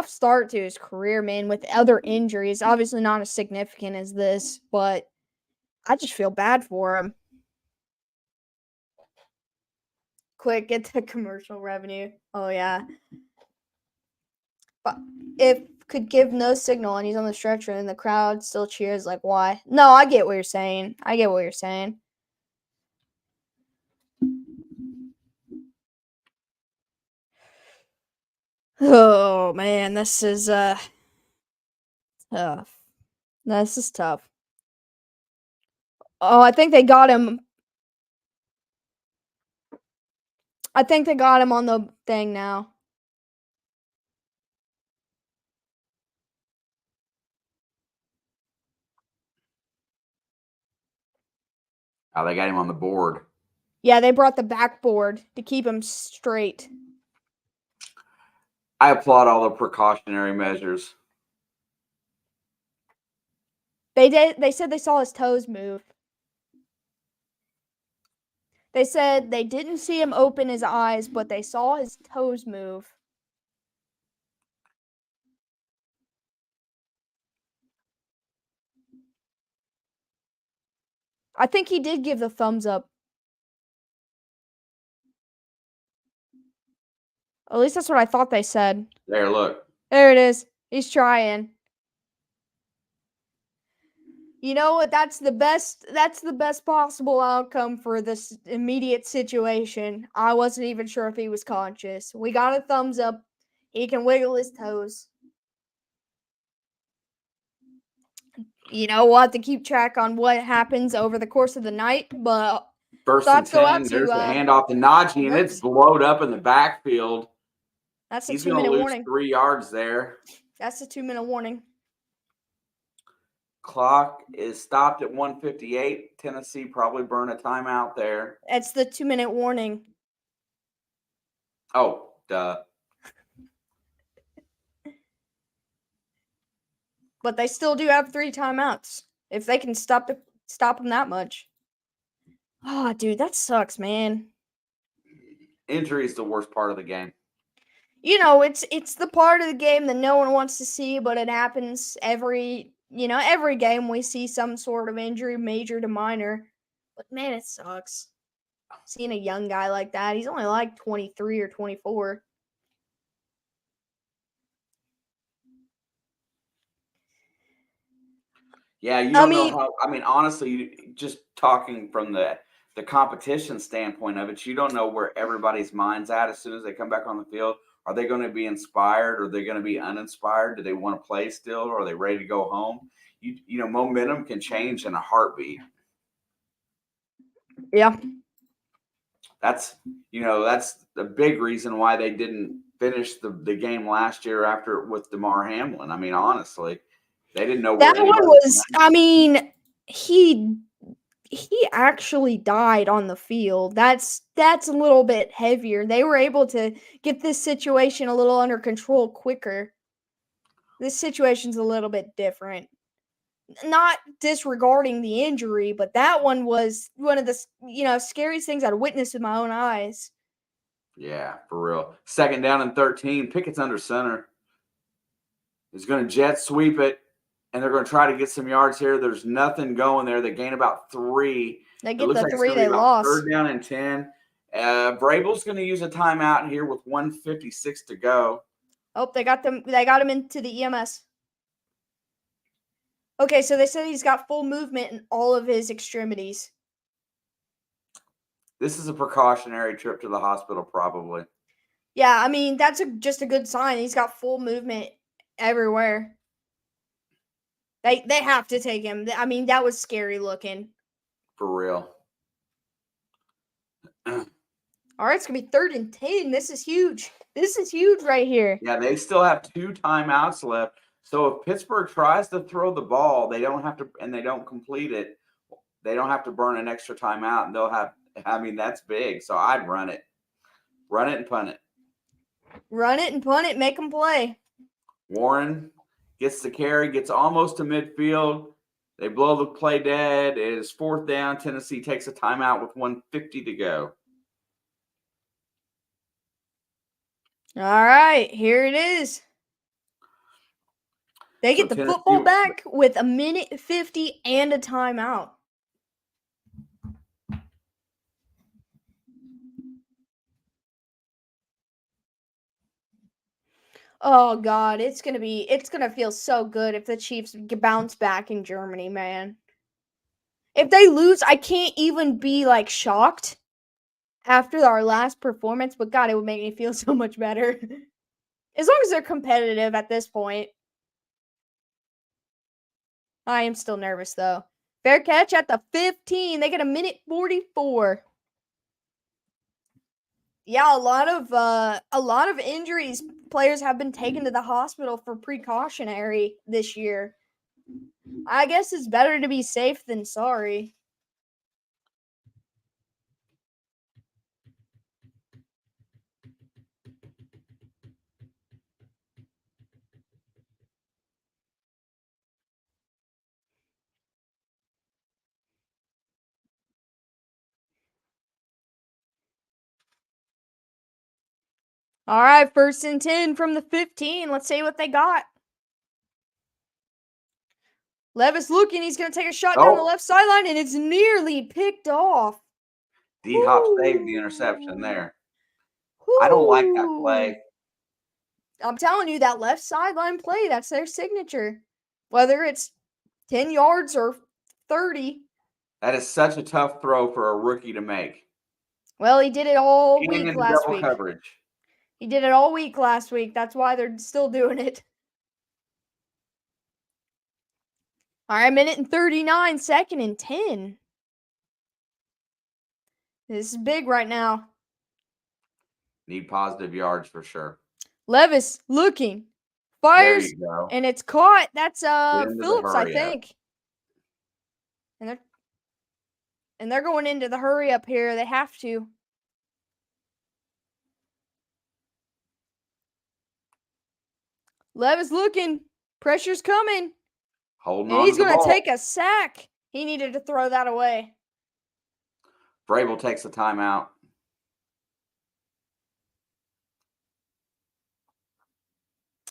Speaker 1: start to his career, man, with other injuries. Obviously not as significant as this, but I just feel bad for him. Quick, get the commercial revenue. Oh yeah. But if could give no signal and he's on the stretcher and the crowd still cheers, like why? No, I get what you're saying. Oh man, this is tough. This is tough. Oh, I think they got him. I think they got him on the thing now.
Speaker 2: Oh, they got him on the board.
Speaker 1: Yeah, they brought the backboard to keep him straight.
Speaker 2: I applaud all the precautionary measures.
Speaker 1: They said they saw his toes move. They said they didn't see him open his eyes, but they saw his toes move. I think he did give the thumbs up. At least that's what I thought they said.
Speaker 2: There, look.
Speaker 1: There it is. He's trying. You know what? That's the best possible outcome for this immediate situation. I wasn't even sure if he was conscious. We got a thumbs up. He can wiggle his toes. We'll have to keep track on what happens over the course of the night, but
Speaker 2: First and 10, there's the handoff to Najee, and it's blowed up in the backfield.
Speaker 1: That's a
Speaker 2: He's going to lose 3 yards there.
Speaker 1: That's a 2-minute warning.
Speaker 2: Clock is stopped at 1:58. Tennessee probably burned a timeout there.
Speaker 1: It's the 2-minute warning.
Speaker 2: Oh, duh.
Speaker 1: But they still do have 3 timeouts. If they can stop them that much. Oh, dude, that sucks, man.
Speaker 2: Injury is the worst part of the game.
Speaker 1: It's the part of the game that no one wants to see, but it happens every game we see some sort of injury, major to minor. But man, it sucks. Seeing a young guy like that. He's only like 23 or 24.
Speaker 2: Yeah, you don't know how. I mean, honestly, just talking from the competition standpoint of it, you don't know where everybody's mind's at as soon as they come back on the field. Are they going to be inspired? Or are they going to be uninspired? Do they want to play still? Or are they ready to go home? Momentum can change in a heartbeat.
Speaker 1: Yeah.
Speaker 2: That's the big reason why they didn't finish the game last year with Damar Hamlin. I mean, honestly, they didn't know
Speaker 1: that one was. I mean, he actually died on the field. That's a little bit heavier. They were able to get this situation a little under control quicker. This situation's a little bit different. Not disregarding the injury, but that one was one of the scariest things I'd witnessed with my own eyes.
Speaker 2: Yeah, for real. 2nd down and 13. Pickett's under center. He's going to jet sweep it, and they're going to try to get some yards here. There's nothing going there. They gain about 3.
Speaker 1: They get the 3 they lost.
Speaker 2: 3rd down and 10. Vrabel's going to use a timeout here with 1:56 to go.
Speaker 1: Oh, they got him into the EMS. Okay, so they said he's got full movement in all of his extremities.
Speaker 2: This is a precautionary trip to the hospital, probably.
Speaker 1: Yeah, I mean, that's just a good sign. He's got full movement everywhere. They have to take him. I mean, that was scary looking.
Speaker 2: For real.
Speaker 1: All right, it's going to be 3rd and 10. This is huge. This is huge right here.
Speaker 2: Yeah, they still have 2 timeouts left. So if Pittsburgh tries to throw the ball, they don't have to, and they don't complete it, they don't have to burn an extra timeout, and they'll have, I mean, that's big. So I'd run it. Run it and punt it.
Speaker 1: Run it and punt it, make them play.
Speaker 2: Warren gets the carry, gets almost to midfield. They blow the play dead. It is 4th down. Tennessee takes a timeout with 1:50 to go.
Speaker 1: All right, here it is. They get the football back with 1:50 and a timeout. Oh God, it's gonna feel so good if the Chiefs bounce back in Germany, man. If they lose, I can't even be like shocked after our last performance, but God, it would make me feel so much better. As long as they're competitive at this point. I am still nervous though. Fair catch at the 15. They get 1:44. Yeah, a lot of injuries. Players have been taken to the hospital for precautionary this year. I guess it's better to be safe than sorry. All right, 1st and 10 from the 15. Let's see what they got. Levis looking. He's going to take a shot down the left sideline, and it's nearly picked off.
Speaker 2: D-Hop saved the interception there. I don't like that play.
Speaker 1: I'm telling you, that left sideline play, that's their signature. Whether it's 10 yards or 30.
Speaker 2: That is such a tough throw for a rookie to make.
Speaker 1: Well, he did it all week last week.
Speaker 2: Coverage.
Speaker 1: He did it all week last week. That's why they're still doing it. All right, 1:39, 2nd and 10. This is big right now.
Speaker 2: Need positive yards for sure.
Speaker 1: Levis looking. Fires. And it's caught. That's Phillips, I think. And they're going into the hurry up here. They have to. Levis looking. Pressure's coming.
Speaker 2: Holding
Speaker 1: and
Speaker 2: on
Speaker 1: he's
Speaker 2: to the
Speaker 1: going
Speaker 2: ball.
Speaker 1: to take a sack. He needed to throw that away.
Speaker 2: Vrabel takes a timeout.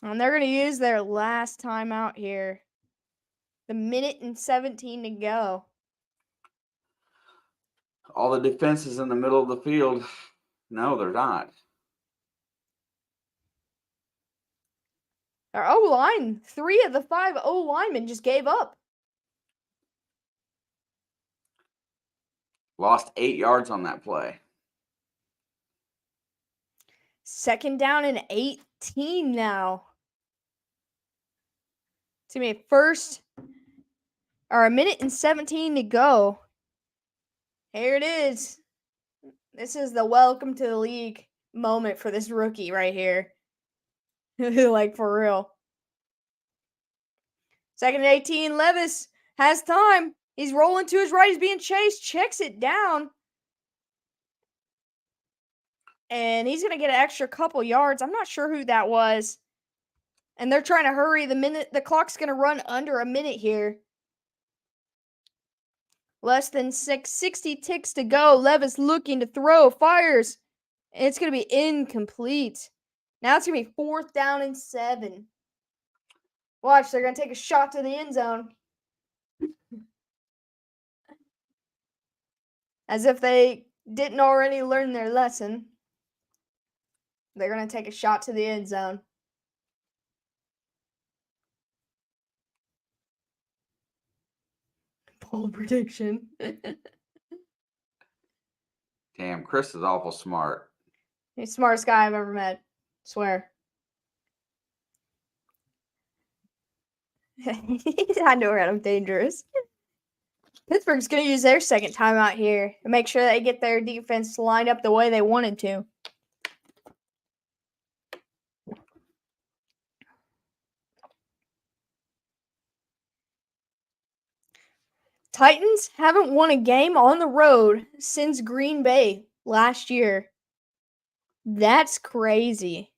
Speaker 1: And they're going to use their last timeout here. The 1:17 to go.
Speaker 2: All the defenses in the middle of the field. No, they're not.
Speaker 1: Our O-line, 3 of the 5 O-linemen just gave up.
Speaker 2: Lost 8 yards on that play.
Speaker 1: 2nd down and 18 now. It's going to be first, or 1:17 to go. Here it is. This is the welcome to the league moment for this rookie right here. Like, for real. 2nd and 18, Levis has time. He's rolling to his right. He's being chased. Checks it down. And he's going to get an extra couple yards. I'm not sure who that was. And they're trying to hurry. The clock's going to run under a minute here. Less than 60 ticks to go. Levis looking to throw. Fires. And it's going to be incomplete. Now it's going to be 4th down and 7. Watch, they're going to take a shot to the end zone. As if they didn't already learn their lesson. They're going to take a shot to the end zone. Bold prediction.
Speaker 2: Damn, Chris is awful smart.
Speaker 1: He's the smartest guy I've ever met. Swear. I know I'm dangerous. Pittsburgh's going to use their second timeout here to make sure they get their defense lined up the way they wanted to. Titans haven't won a game on the road since Green Bay last year. That's crazy.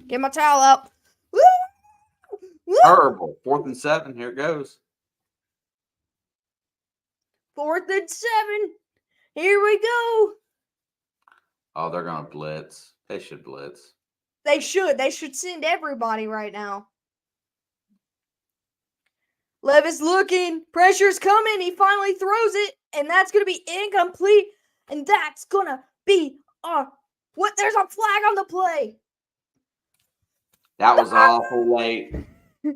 Speaker 1: Get my towel up. Woo! Woo!
Speaker 2: Horrible. 4th and 7. Here it goes.
Speaker 1: 4th and 7. Here we go.
Speaker 2: Oh, they're going to blitz. They should blitz.
Speaker 1: They should. They should send everybody right now. Levis looking. Pressure's coming. He finally throws it. And that's going to be incomplete. And that's going to be what? There's a flag on the play.
Speaker 2: That was awful late.
Speaker 1: Wait,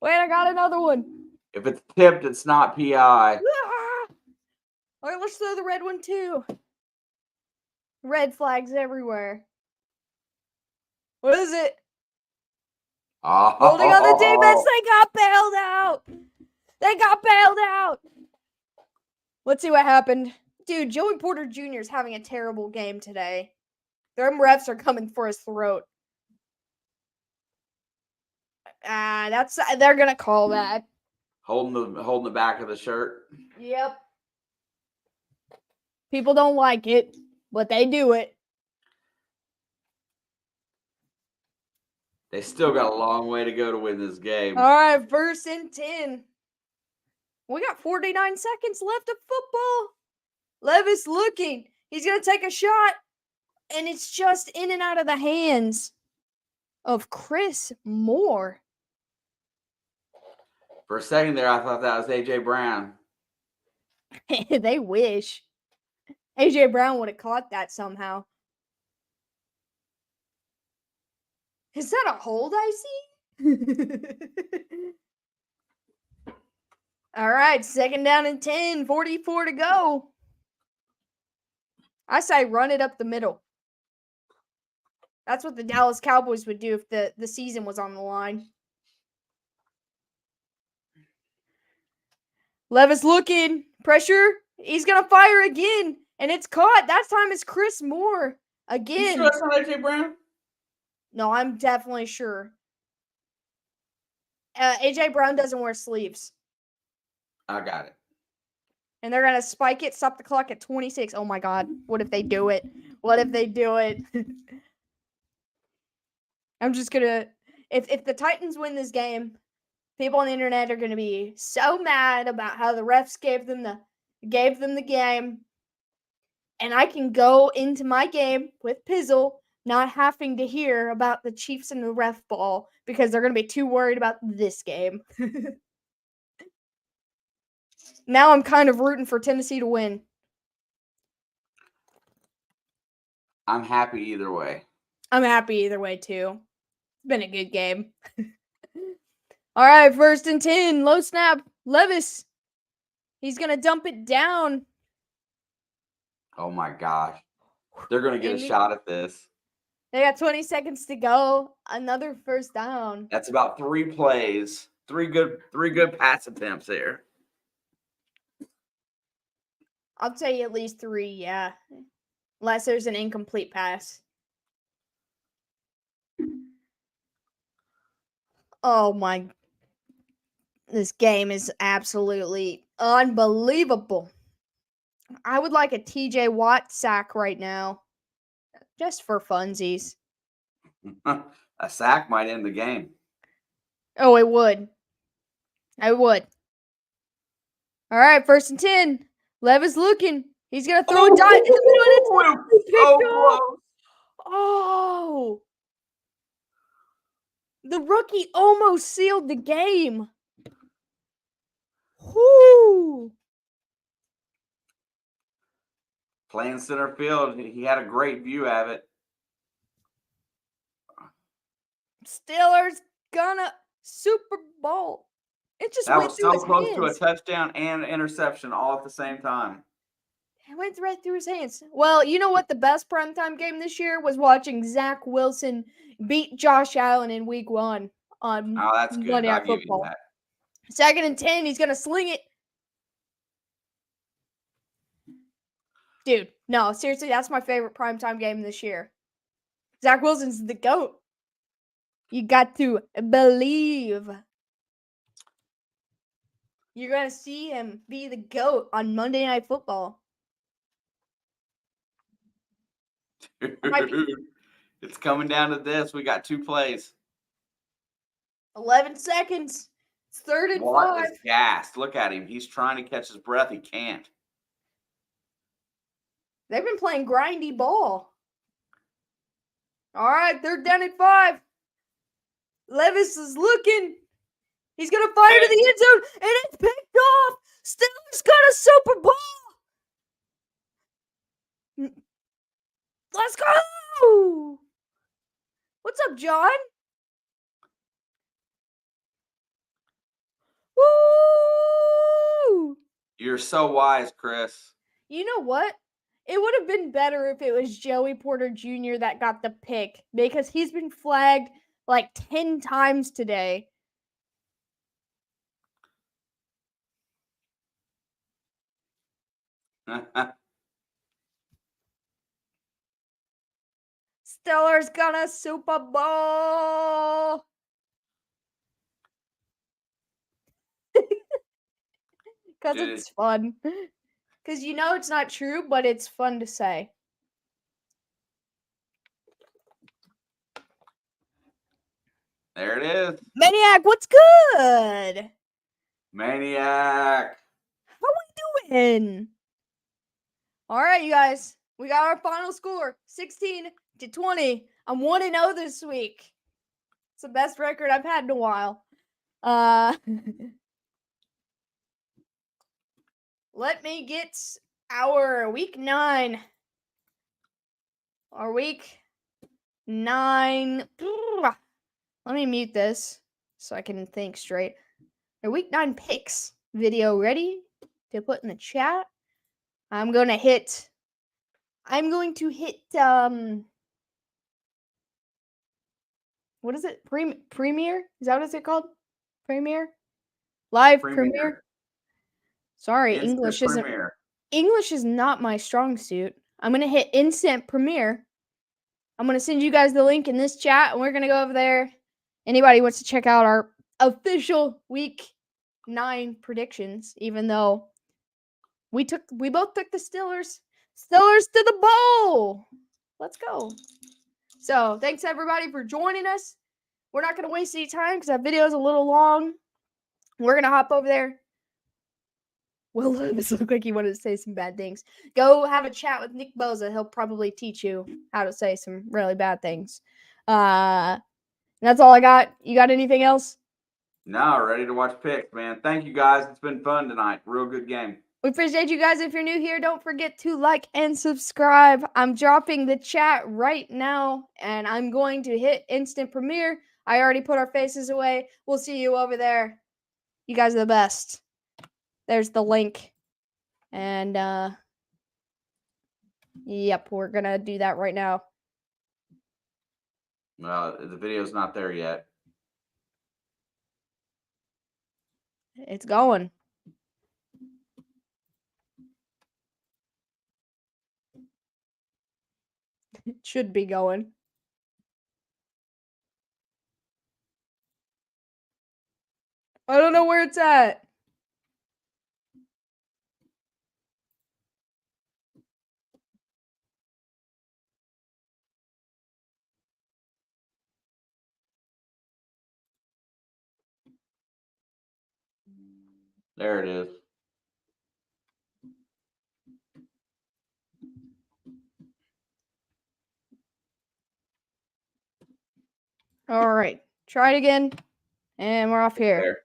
Speaker 1: I got another one.
Speaker 2: If it's tipped, it's not PI.
Speaker 1: All right, let's throw the red one too. Red flags everywhere. What is it?
Speaker 2: Oh.
Speaker 1: Holding on the defense. They got bailed out. They got bailed out. Let's see what happened. Dude, Joey Porter Jr. is having a terrible game today. Them refs are coming for his throat. They're gonna call that.
Speaker 2: Holding the back of the shirt.
Speaker 1: Yep. People don't like it, but they do it.
Speaker 2: They still got a long way to go to win this game.
Speaker 1: All right, 1st and 10. We got 49 seconds left of football. Levis looking. He's going to take a shot, and it's just in and out of the hands of Chris Moore.
Speaker 2: For a second there, I thought that was A.J. Brown.
Speaker 1: They wish. A.J. Brown would have caught that somehow. Is that a hold I see? All right, 2nd down and 10, 44 to go. I say run it up the middle. That's what the Dallas Cowboys would do if the season was on the line. Levis looking. Pressure. He's going to fire again. And it's caught. That time it's Chris Moore again.
Speaker 2: You sure that's not A.J. Brown?
Speaker 1: No, I'm definitely sure. A.J. Brown doesn't wear sleeves.
Speaker 2: I got it.
Speaker 1: And they're going to spike it, stop the clock at 26. Oh, my God. What if they do it? What if they do it? I'm just going to... If the Titans win this game, people on the internet are going to be so mad about how the refs gave them the game. And I can go into my game with Pizzle not having to hear about the Chiefs and the ref ball because they're going to be too worried about this game. Now I'm kind of rooting for Tennessee to win.
Speaker 2: I'm happy either way.
Speaker 1: I'm happy either way, too. It's been a good game. All right, 1st and 10. Low snap. Levis. He's going to dump it down.
Speaker 2: Oh, my gosh. They're going to get a shot at this.
Speaker 1: They got 20 seconds to go. Another 1st down.
Speaker 2: That's about 3 plays. Three good pass attempts here.
Speaker 1: I'll tell you at least 3, yeah. Unless there's an incomplete pass. Oh, my. This game is absolutely unbelievable. I would like a TJ Watt sack right now. Just for funsies.
Speaker 2: A sack might end the game.
Speaker 1: Oh, it would. I would. All right, 1st and 10. Levis looking. He's going to throw a dot in the middle. And Oh. The rookie almost sealed the game. Whoo.
Speaker 2: Playing center field. He had a great view of it.
Speaker 1: Steelers gonna Super Bowl. It just
Speaker 2: That
Speaker 1: went
Speaker 2: was
Speaker 1: through
Speaker 2: so
Speaker 1: his
Speaker 2: close to a
Speaker 1: hands.
Speaker 2: touchdown and interception all at the same time.
Speaker 1: It went right through his hands. Well, you know what? The best primetime game this year was watching Zach Wilson beat Josh Allen in week 1 on
Speaker 2: Oh, that's good.
Speaker 1: Monday
Speaker 2: I'll
Speaker 1: Night
Speaker 2: give you
Speaker 1: Football.
Speaker 2: that.
Speaker 1: 2nd and 10, he's going to sling it. Dude, no, seriously, that's my favorite primetime game this year. Zach Wilson's the GOAT. You got to believe. You're going to see him be the GOAT on Monday Night Football.
Speaker 2: Dude, it's coming down to this. We got 2 plays.
Speaker 1: 11 seconds. It's 3rd and 5.
Speaker 2: Is gassed. Look at him. He's trying to catch his breath. He can't.
Speaker 1: They've been playing grindy ball. All right, 3rd down and 5. Levis is looking. He's going to fire to the end zone, and it's picked off. Steelers got a Super Bowl. Let's go. What's up, John? Woo!
Speaker 2: You're so wise, Chris.
Speaker 1: You know what? It would have been better if it was Joey Porter Jr. that got the pick because he's been flagged like 10 times today. Steelers got a Super Bowl. Because it's fun. Because you know it's not true, but it's fun to say.
Speaker 2: There it is.
Speaker 1: Maniac, what's good?
Speaker 2: Maniac.
Speaker 1: How we doing? All right, you guys. We got our final score, 16-20. I'm 1-0 this week. It's the best record I've had in a while. Let me get our week 9. Our week 9. Let me mute this so I can think straight. Our week 9 picks video ready to put in the chat. I'm going to hit what is it? Premiere? Is that what it's called? Premiere? Live Premiere? Sorry, English is not my strong suit. I'm going to hit Instant Premiere. I'm going to send you guys the link in this chat, and we're going to go over there. Anybody wants to check out our official week 9 predictions, even though we both took the Steelers. Steelers to the bowl. Let's go. So, thanks everybody for joining us. We're not going to waste any time because that video is a little long. We're going to hop over there. Will Levis looked like he wanted to say some bad things. Go have a chat with Nick Boza. He'll probably teach you how to say some really bad things. That's all I got. You got anything else?
Speaker 2: No, ready to watch picks, man. Thank you, guys. It's been fun tonight. Real good game.
Speaker 1: We appreciate you guys. If you're new here, don't forget to like and subscribe. I'm dropping the chat right now, and I'm going to hit Instant Premiere. I already put our faces away. We'll see you over there. You guys are the best. There's the link. And, yep, we're going to do that right now.
Speaker 2: Well, the video's not there yet.
Speaker 1: It's going. It should be going. I don't know where it's at.
Speaker 2: There it is.
Speaker 1: All right. Try it again. And we're off here.
Speaker 2: There.